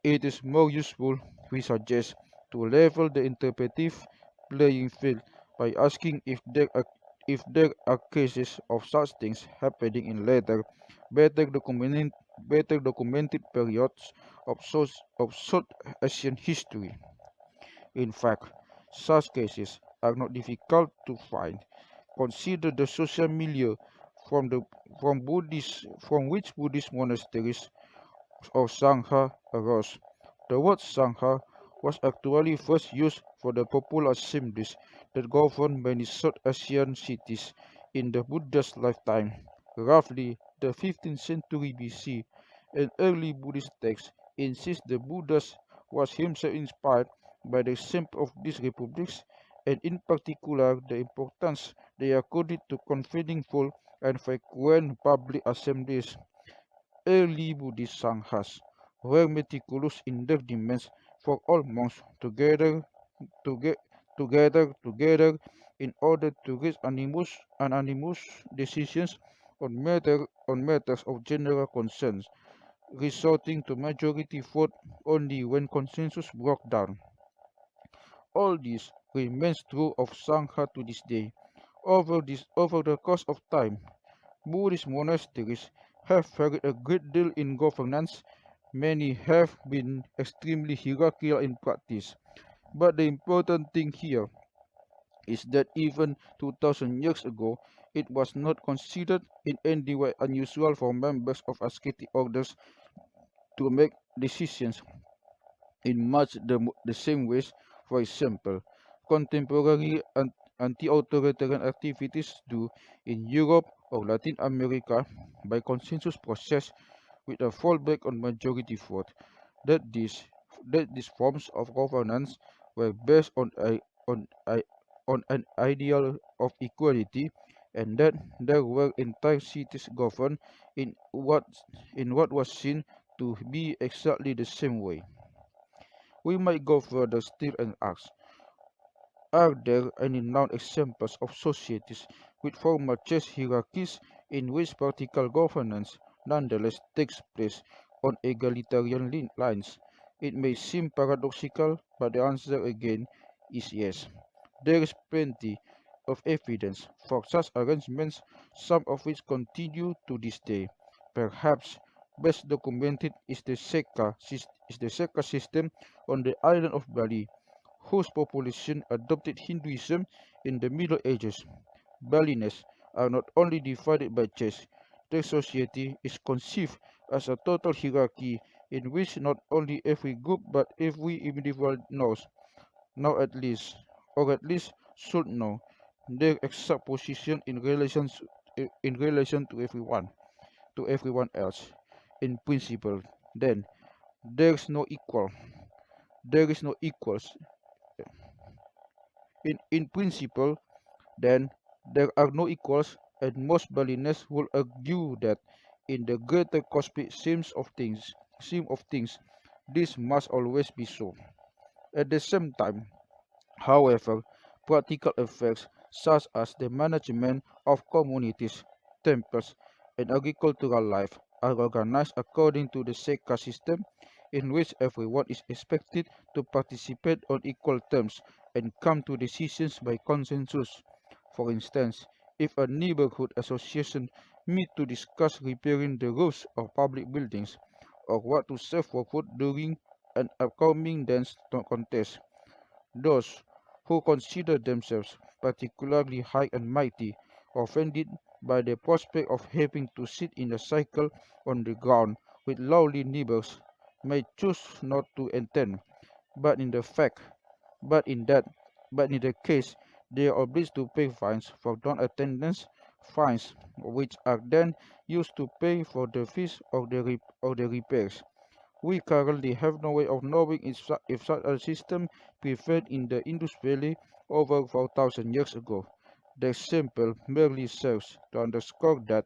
It is more useful, we suggest, to level the interpretive playing field by asking if there are cases of such things happening in later, better documented, better documented periods of South Asian history. In fact, such cases are not difficult to find. Consider the social milieu from the from which Buddhist monasteries or Sangha arose. The word Sangha was actually first used for the popular assemblies that governed many South Asian cities in the Buddha's lifetime, roughly the 15th century BC. An early Buddhist text insists the Buddha was himself inspired by the example of these republics, and in particular the importance they accorded to convening full and frequent public assemblies. Early Buddhist sanghas were meticulous in their demands for all monks to get together in order to reach unanimous decisions on matters of general concern, resorting to majority vote only when consensus broke down. All this remains true of Sangha to this day. Over the course of time, Buddhist monasteries have varied a great deal in governance. Many have been extremely hierarchical in practice. But the important thing here is that even 2000 years ago, it was not considered in any way unusual for members of ascetic orders to make decisions in much the same ways. For example, contemporary anti-authoritarian activities do in Europe or Latin America by consensus process with a fallback on majority vote. That these that these forms of governance were based on a, on an ideal of equality, and that there were entire cities governed in what was seen to be exactly the same way. We might go further still and ask, are there any known examples of societies with formal chess hierarchies in which political governance nonetheless takes place on egalitarian lines? It may seem paradoxical, but the answer again is yes. There is plenty of evidence for such arrangements, some of which continue to this day. Perhaps best documented is the Seka system on the island of Bali, whose population adopted Hinduism in the Middle Ages. Balinese are not only divided by caste, their society is conceived as a total hierarchy in which not only every group but every individual now at least, or at least should know, their exact position in relation to everyone else. In principle, then, there is no equal, there is no equals. In principle, then, there are no equals, and most Balinese will argue that in the greater cosmic scheme of things, this must always be so. At the same time, however, practical effects such as the management of communities, temples, and agricultural life are organized according to the Seka system, in which everyone is expected to participate on equal terms and come to decisions by consensus. For instance, if a neighborhood association meet to discuss repairing the roofs of public buildings or what to serve for food during an upcoming dance contest, those who consider themselves particularly high and mighty, offended by the prospect of having to sit in a cycle on the ground with lowly neighbors, may choose not to attend. But in the fact, but in that, but in the case, they are obliged to pay fines for non-attendance, fines which are then used to pay for the fees of the repairs. We currently have no way of knowing if such a system prevailed in the Indus Valley over 4,000 years ago. The example merely serves to underscore that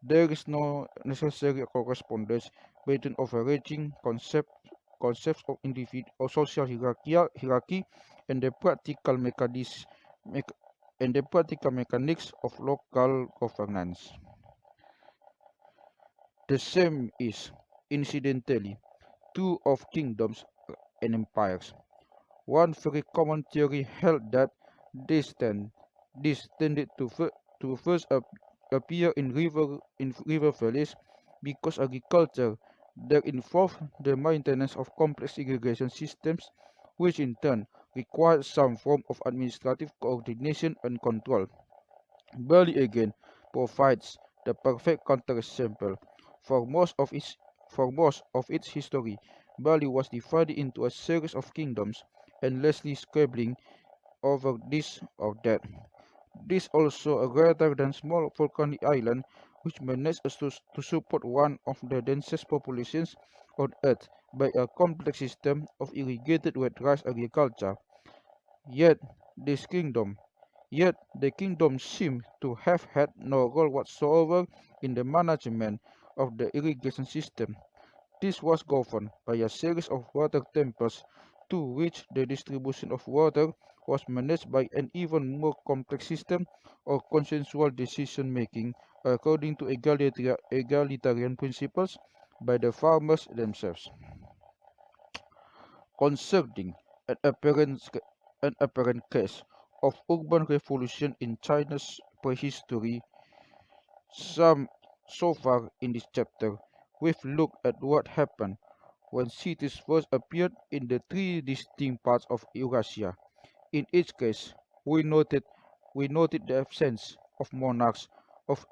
there is no necessary correspondence between overarching concepts of social hierarchy and the mech- practical mechanics of local governance. The same is, incidentally, true of kingdoms and empires. One very common theory held that this, tend, this tended to first appear in river valleys because agriculture that involved the maintenance of complex irrigation systems, which in turn required some form of administrative coordination and control. Bali again provides the perfect counterexample. For most of its for most of its history, Bali was divided into a series of kingdoms, endlessly squabbling over this or that. This also a rather than small volcanic island which managed to support one of the densest populations on Earth by a complex system of irrigated wet rice agriculture. Yet this kingdom Yet the kingdom seemed to have had no role whatsoever in the management of the irrigation system. This was governed by a series of water temples to which the distribution of water was managed by an even more complex system of consensual decision making according to egalitarian principles by the farmers themselves. Concerning an apparent case of urban revolution in China's prehistory, some So far in this chapter, we've looked at what happened when cities first appeared in the three distinct parts of Eurasia. In each case, we noted we noted the absence of monarchs of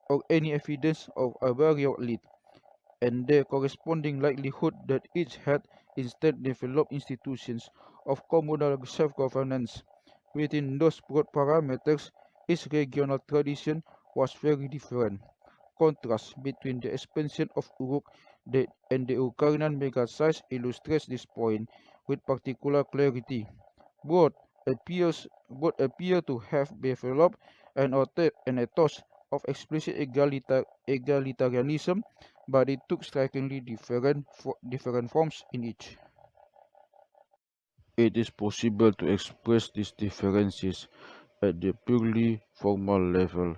or any evidence of a warrior elite, and the corresponding likelihood that each had instead developed institutions of communal self-governance. Within those broad parameters, each regional tradition was very different. Contrast between the expansion of Uruk and the Ukrainian megasize illustrates this point with particular clarity. Both both appear to have developed an ethos of explicit egalitarianism, but it took strikingly different forms in each. It is possible to express these differences at the purely formal level.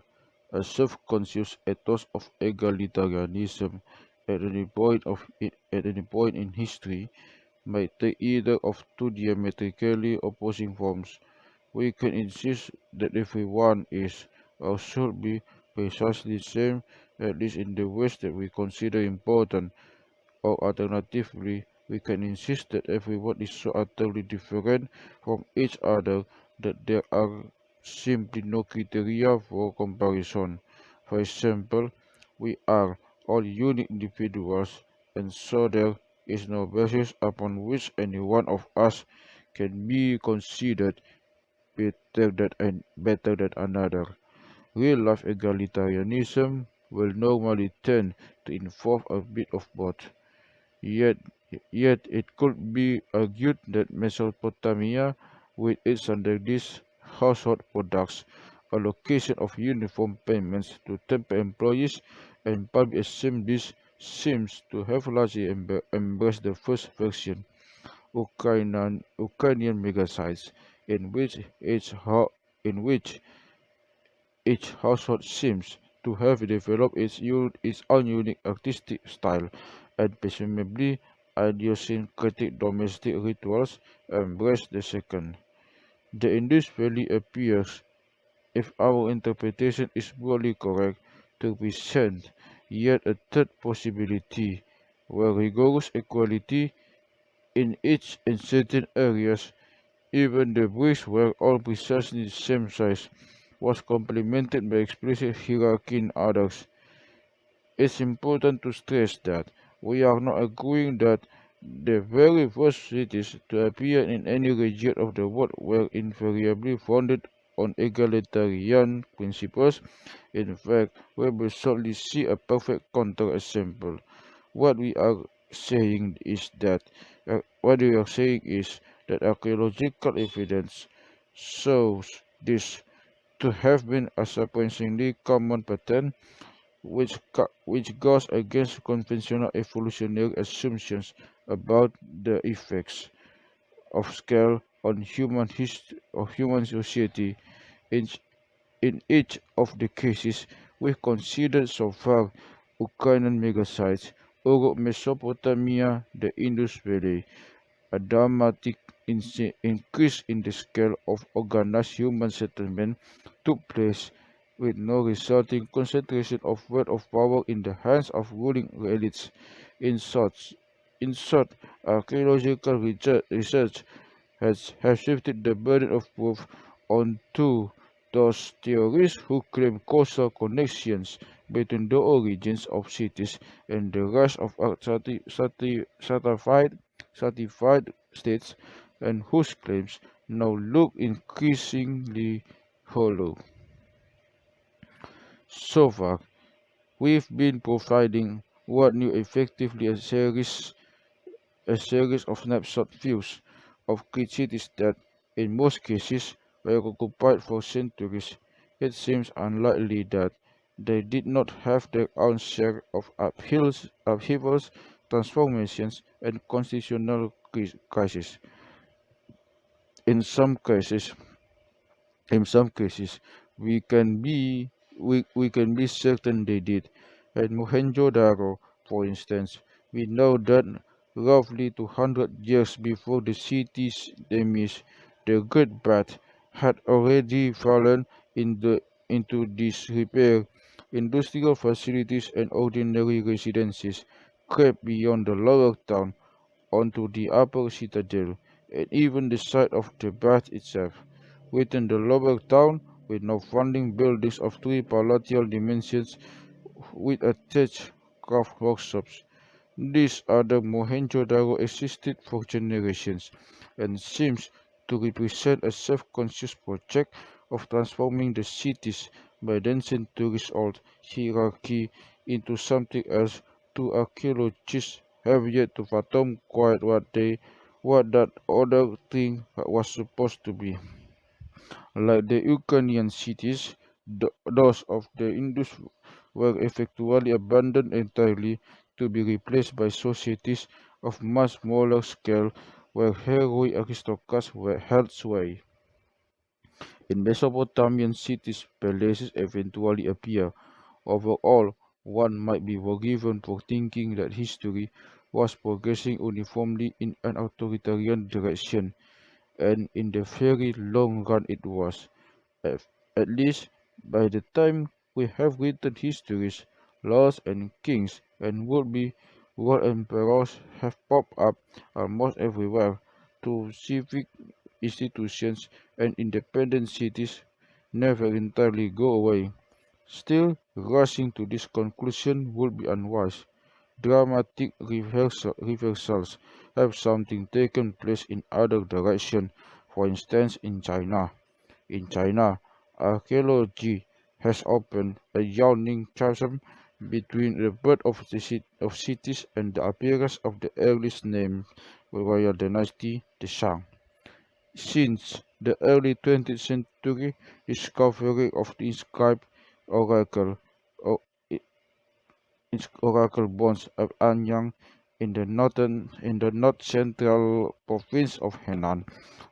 A self-conscious ethos of egalitarianism at any point in history might take either of two diametrically opposing forms. We can insist that everyone is or should be precisely the same, at least in the ways that we consider important, or alternatively, we can insist that everyone is so utterly different from each other that there are simply no criteria for comparison. For example, we are all unique individuals, and so there is no basis upon which any one of us can be considered better than another. Real-life egalitarianism will normally tend to involve a bit of both. Yet, yet it could be argued that Mesopotamia, with its standardized household products, allocation of uniform payments to temple employees, and public assemblies, seems to have largely embraced the first version, Ukrainian megasites, in which in which each household seems to have developed its own unique artistic style, and presumably idiosyncratic domestic rituals embrace the second. The Indus Valley appears, if our interpretation is broadly correct, to present yet a third possibility, where rigorous equality in each in certain areas, even the bricks were all precisely the same size, was complemented by explicit hierarchy in others. It's important to stress that we are not agreeing that the very first cities to appear in any region of the world were invariably founded on egalitarian principles. In fact, we will shortly see a perfect counterexample. What we are saying is that archaeological evidence shows this to have been a surprisingly common pattern, which goes against conventional evolutionary assumptions about the effects of scale on human society. In, in each of the cases we considered so far, Ukrainian megasites, Uruk Mesopotamia, the Indus Valley, a dramatic increase in the scale of organized human settlement took place, with no resulting concentration of wealth of power in the hands of ruling elites. In short, in short, archaeological research has shifted the burden of proof onto those theorists who claim causal connections between the origins of cities and the rise of stratified states, and whose claims now look increasingly hollow. So far, we've been providing what knew effectively a series of snapshot views of great cities that, in most cases, were occupied for centuries. It seems unlikely that they did not have their own share of upheavals, transformations, and constitutional crises. In some cases, in some cases, we can be we can be certain they did. At Mohenjo-daro, for instance, we know that roughly 200 years before the city's demise, the Great Bath had already fallen into disrepair, Industrial facilities and ordinary residences crept beyond the lower town onto the upper citadel, and even the site of the bath itself. Within the lower town, with no funding buildings of three palatial dimensions with attached craft workshops. These other Mohenjo-daro existed for generations and seems to represent a self-conscious project of transforming the cities by then centuries-old hierarchy into something else. Two archaeologists have yet to fathom quite what that other thing was supposed to be. Like the Ukrainian cities, those of the Indus were effectively abandoned entirely to be replaced by societies of much smaller scale where heroic aristocrats were held sway. In Mesopotamian cities, palaces eventually appear. Overall, one might be forgiven for thinking that history was progressing uniformly in an authoritarian direction, and in the very long run it was. At, at least, by the time we have written histories, laws and kings and would-be world emperors have popped up almost everywhere, to civic institutions and independent cities never entirely go away. Still, rushing to this conclusion would be unwise. Dramatic reversals have something taken place in other direction, for instance in China. In China, archaeology has opened a yawning chasm between the birth of of cities and the appearance of the earliest named royal dynasty, the Shang. Since the early 20th century discovery of the inscribed oracle, o- oracle bones of Anyang in the north central province of Henan.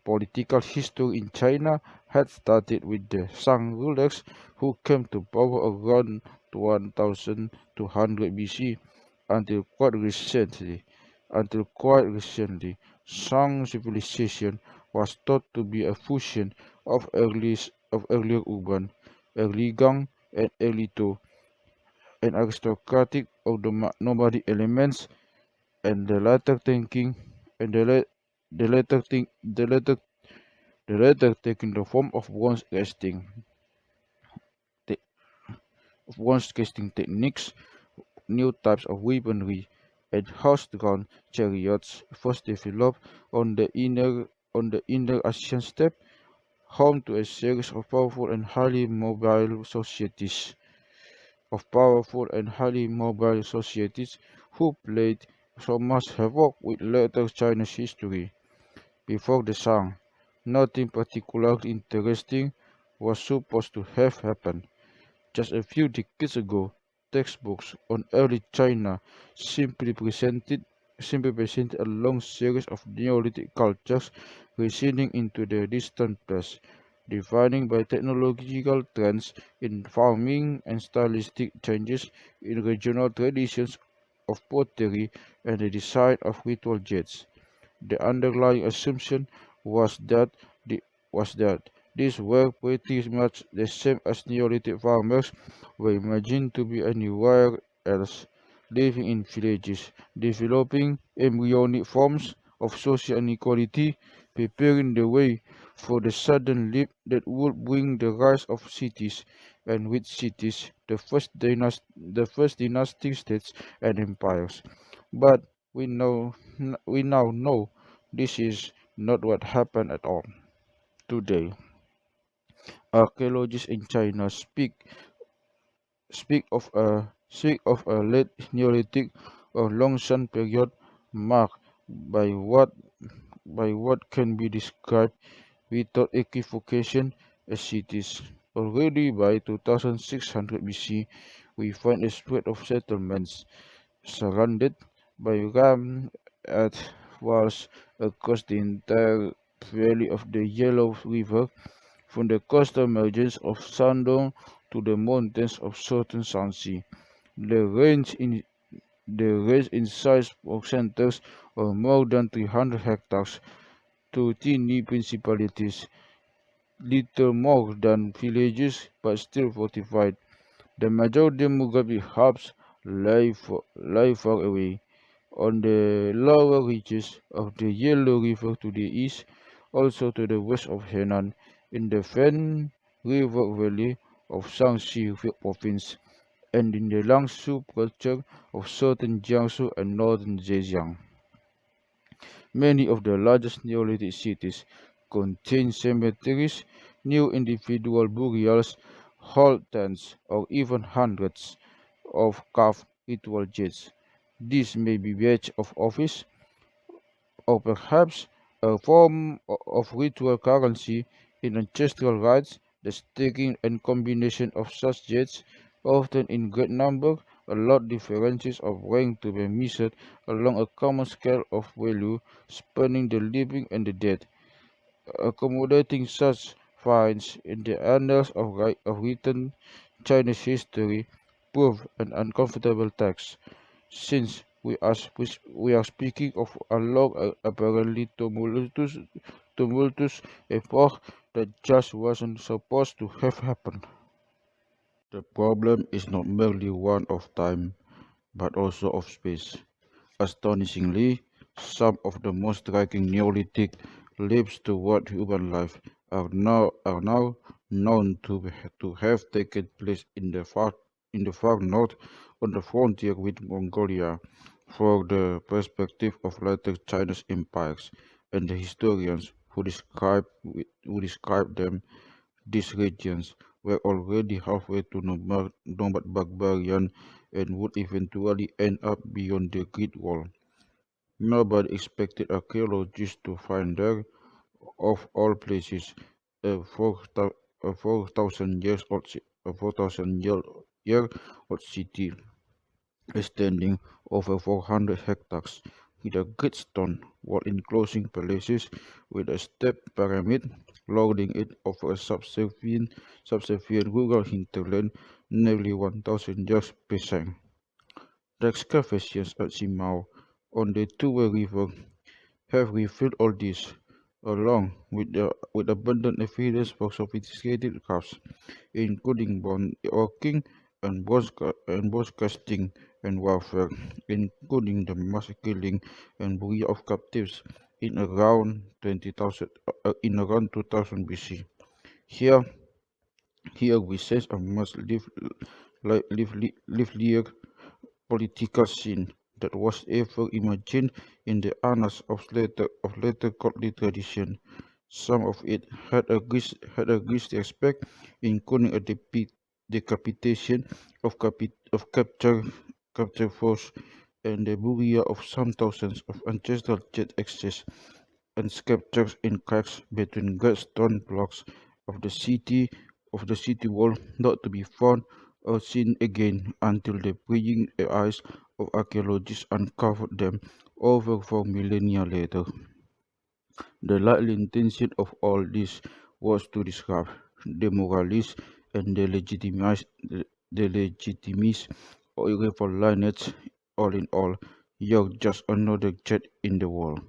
Political history in China had started with the Shang rulers who came to power around 1200 BC until quite recently. Shang civilization was thought to be a fusion of earlier urban, early Gang, and early To, and aristocratic of the nomadic elements, and the latter think the latter taking the form of te- bronze casting techniques, new types of weaponry, and horse-drawn chariots first developed on the inner Asian steppe, home to a series of powerful and highly mobile societies who played so much havoc with later Chinese history. Before the Shang, nothing particularly interesting was supposed to have happened. Just a few decades ago, textbooks on early China simply presented a long series of Neolithic cultures receding into the distant past, defined by technological trends in farming and stylistic changes in regional traditions of pottery and the design of ritual jets. The underlying assumption was that the, was that these were pretty much the same as Neolithic farmers were imagined to be anywhere else, living in villages, developing embryonic forms of social inequality, preparing the way for the sudden leap that would bring the rise of cities, and with cities, the first dynastic states and empires. But we now know this is not what happened at all. Today, archaeologists in China speak of a late Neolithic or Longshan period marked by what can be described without equivocation as cities. Already by 2600 BC, we find a spread of settlements surrounded by ram at walls across the entire valley of the Yellow River, from the coastal margins of Shandong to the mountains of southern Shanxi. The range in size of centers of more than 300 hectares to teeny principalities, little more than villages but still fortified. The major demographic hubs lie far away on the lower reaches of the Yellow River to the east, also to the west of Henan, in the Fen River Valley of Shaanxi province, and in the Langsu culture of southern Jiangsu and northern Zhejiang. Many of the largest Neolithic cities contain cemeteries, new individual burials, hall tents, or even hundreds of carved ritual jets. This may be badge of office, or perhaps a form of ritual currency in ancestral rites. The staking and combination of such jets, often in great number, allowed differences of rank to be measured along a common scale of value, spanning the living and the dead. Accommodating such finds in the annals of written Chinese history prove an uncomfortable task, since we are speaking of a long, apparently tumultuous epoch that just wasn't supposed to have happened. The problem is not merely one of time, but also of space. Astonishingly, some of the most striking Neolithic leaps toward urban life are now known to have taken place in the far north on the frontier with Mongolia. For the perspective of later Chinese empires and the historians who describe them, these regions were already halfway to nomad barbarian and would eventually end up beyond the Great Wall. Nobody expected archaeologists to find there, of all places, a 4,000 years old, a 4,000-year-old city extending over 400 hectares, with a great stone wall enclosing palaces with a stepped pyramid, loading it over a subservient rural hinterland nearly 1,000 years behind. The excavations at Simao on the Tuwe River have revealed all this, along with abundant evidence for sophisticated crafts, including bone working and bronze casting and warfare, including the mass killing and burial of captives in around 2000 BC. Here, here we sense a much livelier political scene that was ever imagined in the annals of later courtly tradition. Some of it had a grisly aspect, including a decapitation of captured force and the burial of some thousands of ancestral jet access and sculptures in cracks between great stone blocks of the city wall, not to be found or seen again until the prying eyes of archaeologists uncovered them over 4 millennia later. The likely intention of all this was to disrupt, demoralize, and delegitimize rival lineage. All in all, you're just another jet in the wall.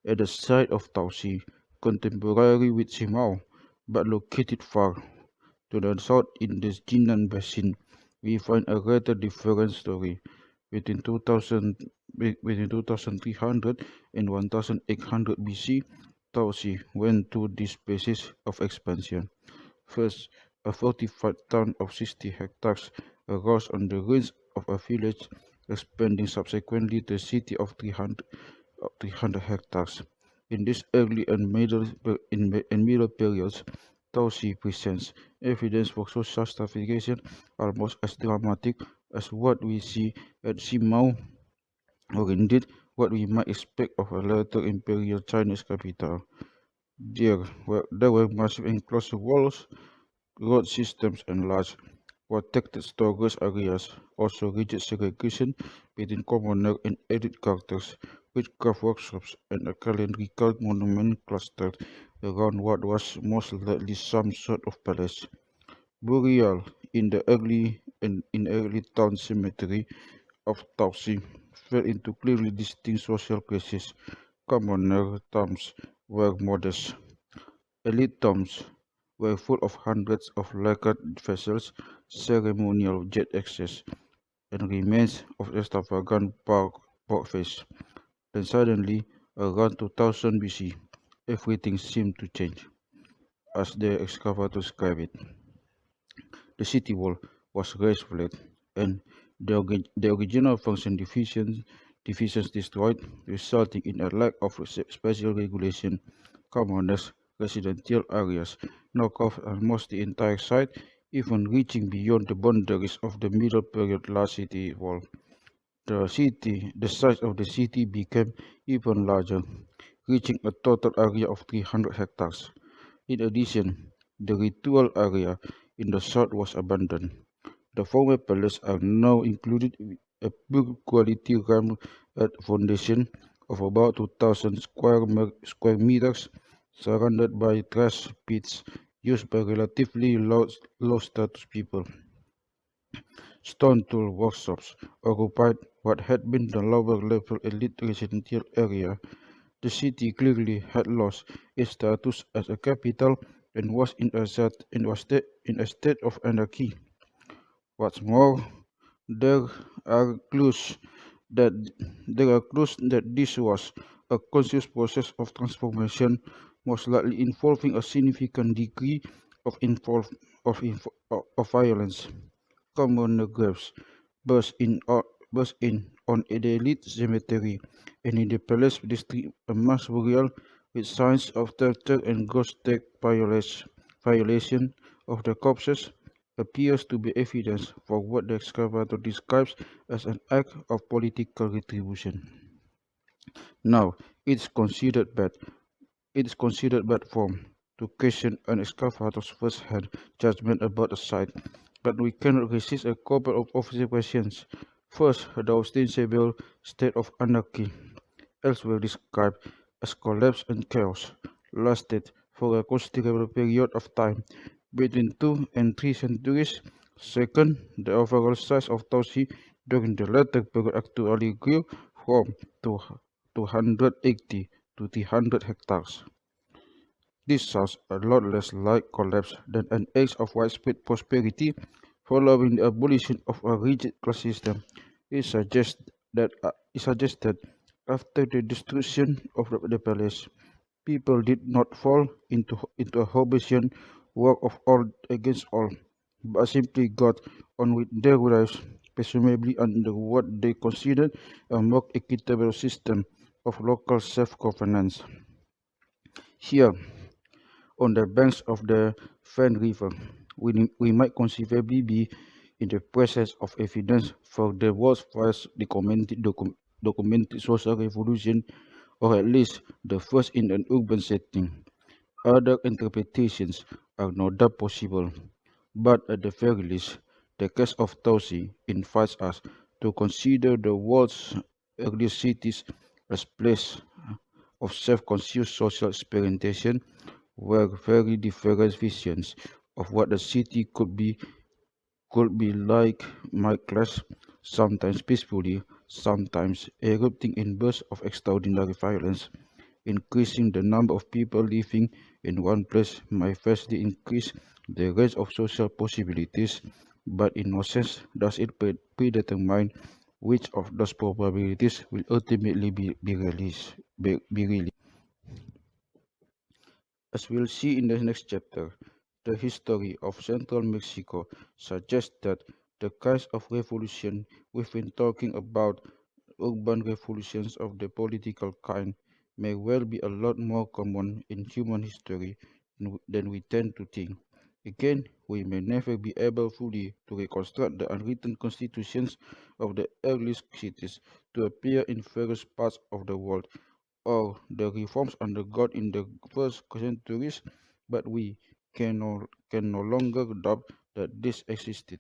At the site of Tausi, contemporary with Simao, but located far to the south in the Jinan Basin, we find a rather different story. Between 2000, between 2300 and 1800 BC, Tausi went through this phases of expansion. First, a fortified town of 60 hectares arose on the ruins of a village, expanding subsequently to a city of 300 hectares. In this early and middle periods, Tausi presents evidence for social stratification almost as dramatic as what we see at Simao, or indeed what we might expect of a later imperial Chinese capital. There were massive enclosed walls, road systems, and large protected storage areas, also rigid segregation between commoner and elite characters, witchcraft workshops, and a calendrical monument clustered around what was most likely some sort of palace. Burial in early town cemetery of Tausi fell into clearly distinct social classes. Commoner tombs were modest. Elite tombs were full of hundreds of lacquered vessels, ceremonial jet access, and remains of extravagant parkways. Then suddenly, around 2000 BC, everything seemed to change. As the excavators describe it, the city wall was raised flat, and the original function divisions destroyed, resulting in a lack of special regulation. Commoners, residential areas now cover almost the entire site, even reaching beyond the boundaries of the middle period large city wall. The size of the city became even larger, reaching a total area of 300 hectares. In addition, the ritual area in the south was abandoned. The former palace are now included with a pure quality ram foundation of about 2,000 square meters, surrounded by trash pits used by relatively low status people. Stone tool workshops occupied what had been the lower level elite residential area. The city clearly had lost its status as a capital and was in a state of anarchy. What's more, there are clues that that this was a conscious process of transformation, most likely involving a significant degree of, involve, of violence. Common graves burst in, o- burst in on the elite cemetery and in the palace district, a mass burial with signs of torture and gross violation of the corpses appears to be evidence for what the excavator describes as an act of political retribution. Now, it's considered bad. It is considered bad form to question an excavator's first-hand judgment about a site, but we cannot resist a couple of observations. First, the ostensible state of anarchy, elsewhere described as collapse and chaos, lasted for a considerable period of time, between 2 and 3 centuries. Second, the overall size of Tausi during the latter period actually grew from 280 to 300 hectares. This sounds a lot less like collapse than an age of widespread prosperity following the abolition of a rigid class system. It suggests that after the destruction of the palace, people did not fall into a Hobbesian war of all against all, but simply got on with their lives, presumably under what they considered a more equitable system of local self-governance. Here, on the banks of the Fen River, we might conceivably be in the presence of evidence for the world's first documented social revolution, or at least the first in an urban setting. Other interpretations are no doubt possible, but at the very least, the case of Tausi invites us to consider the world's earliest cities as places of self-conscious social experimentation where very different visions of what a city could be like might clash, sometimes peacefully, sometimes erupting in bursts of extraordinary violence. Increasing the number of people living in one place might vastly increase the range of social possibilities, but in no sense does it predetermine which of those probabilities will ultimately be released. As we'll see in the next chapter, the history of central Mexico suggests that the kinds of revolution we've been talking about, urban revolutions of the political kind, may well be a lot more common in human history than we tend to think. Again, we may never be able fully to reconstruct the unwritten constitutions of the earliest cities to appear in various parts of the world, or the reforms undergone in the first centuries, but we can no longer doubt that this existed.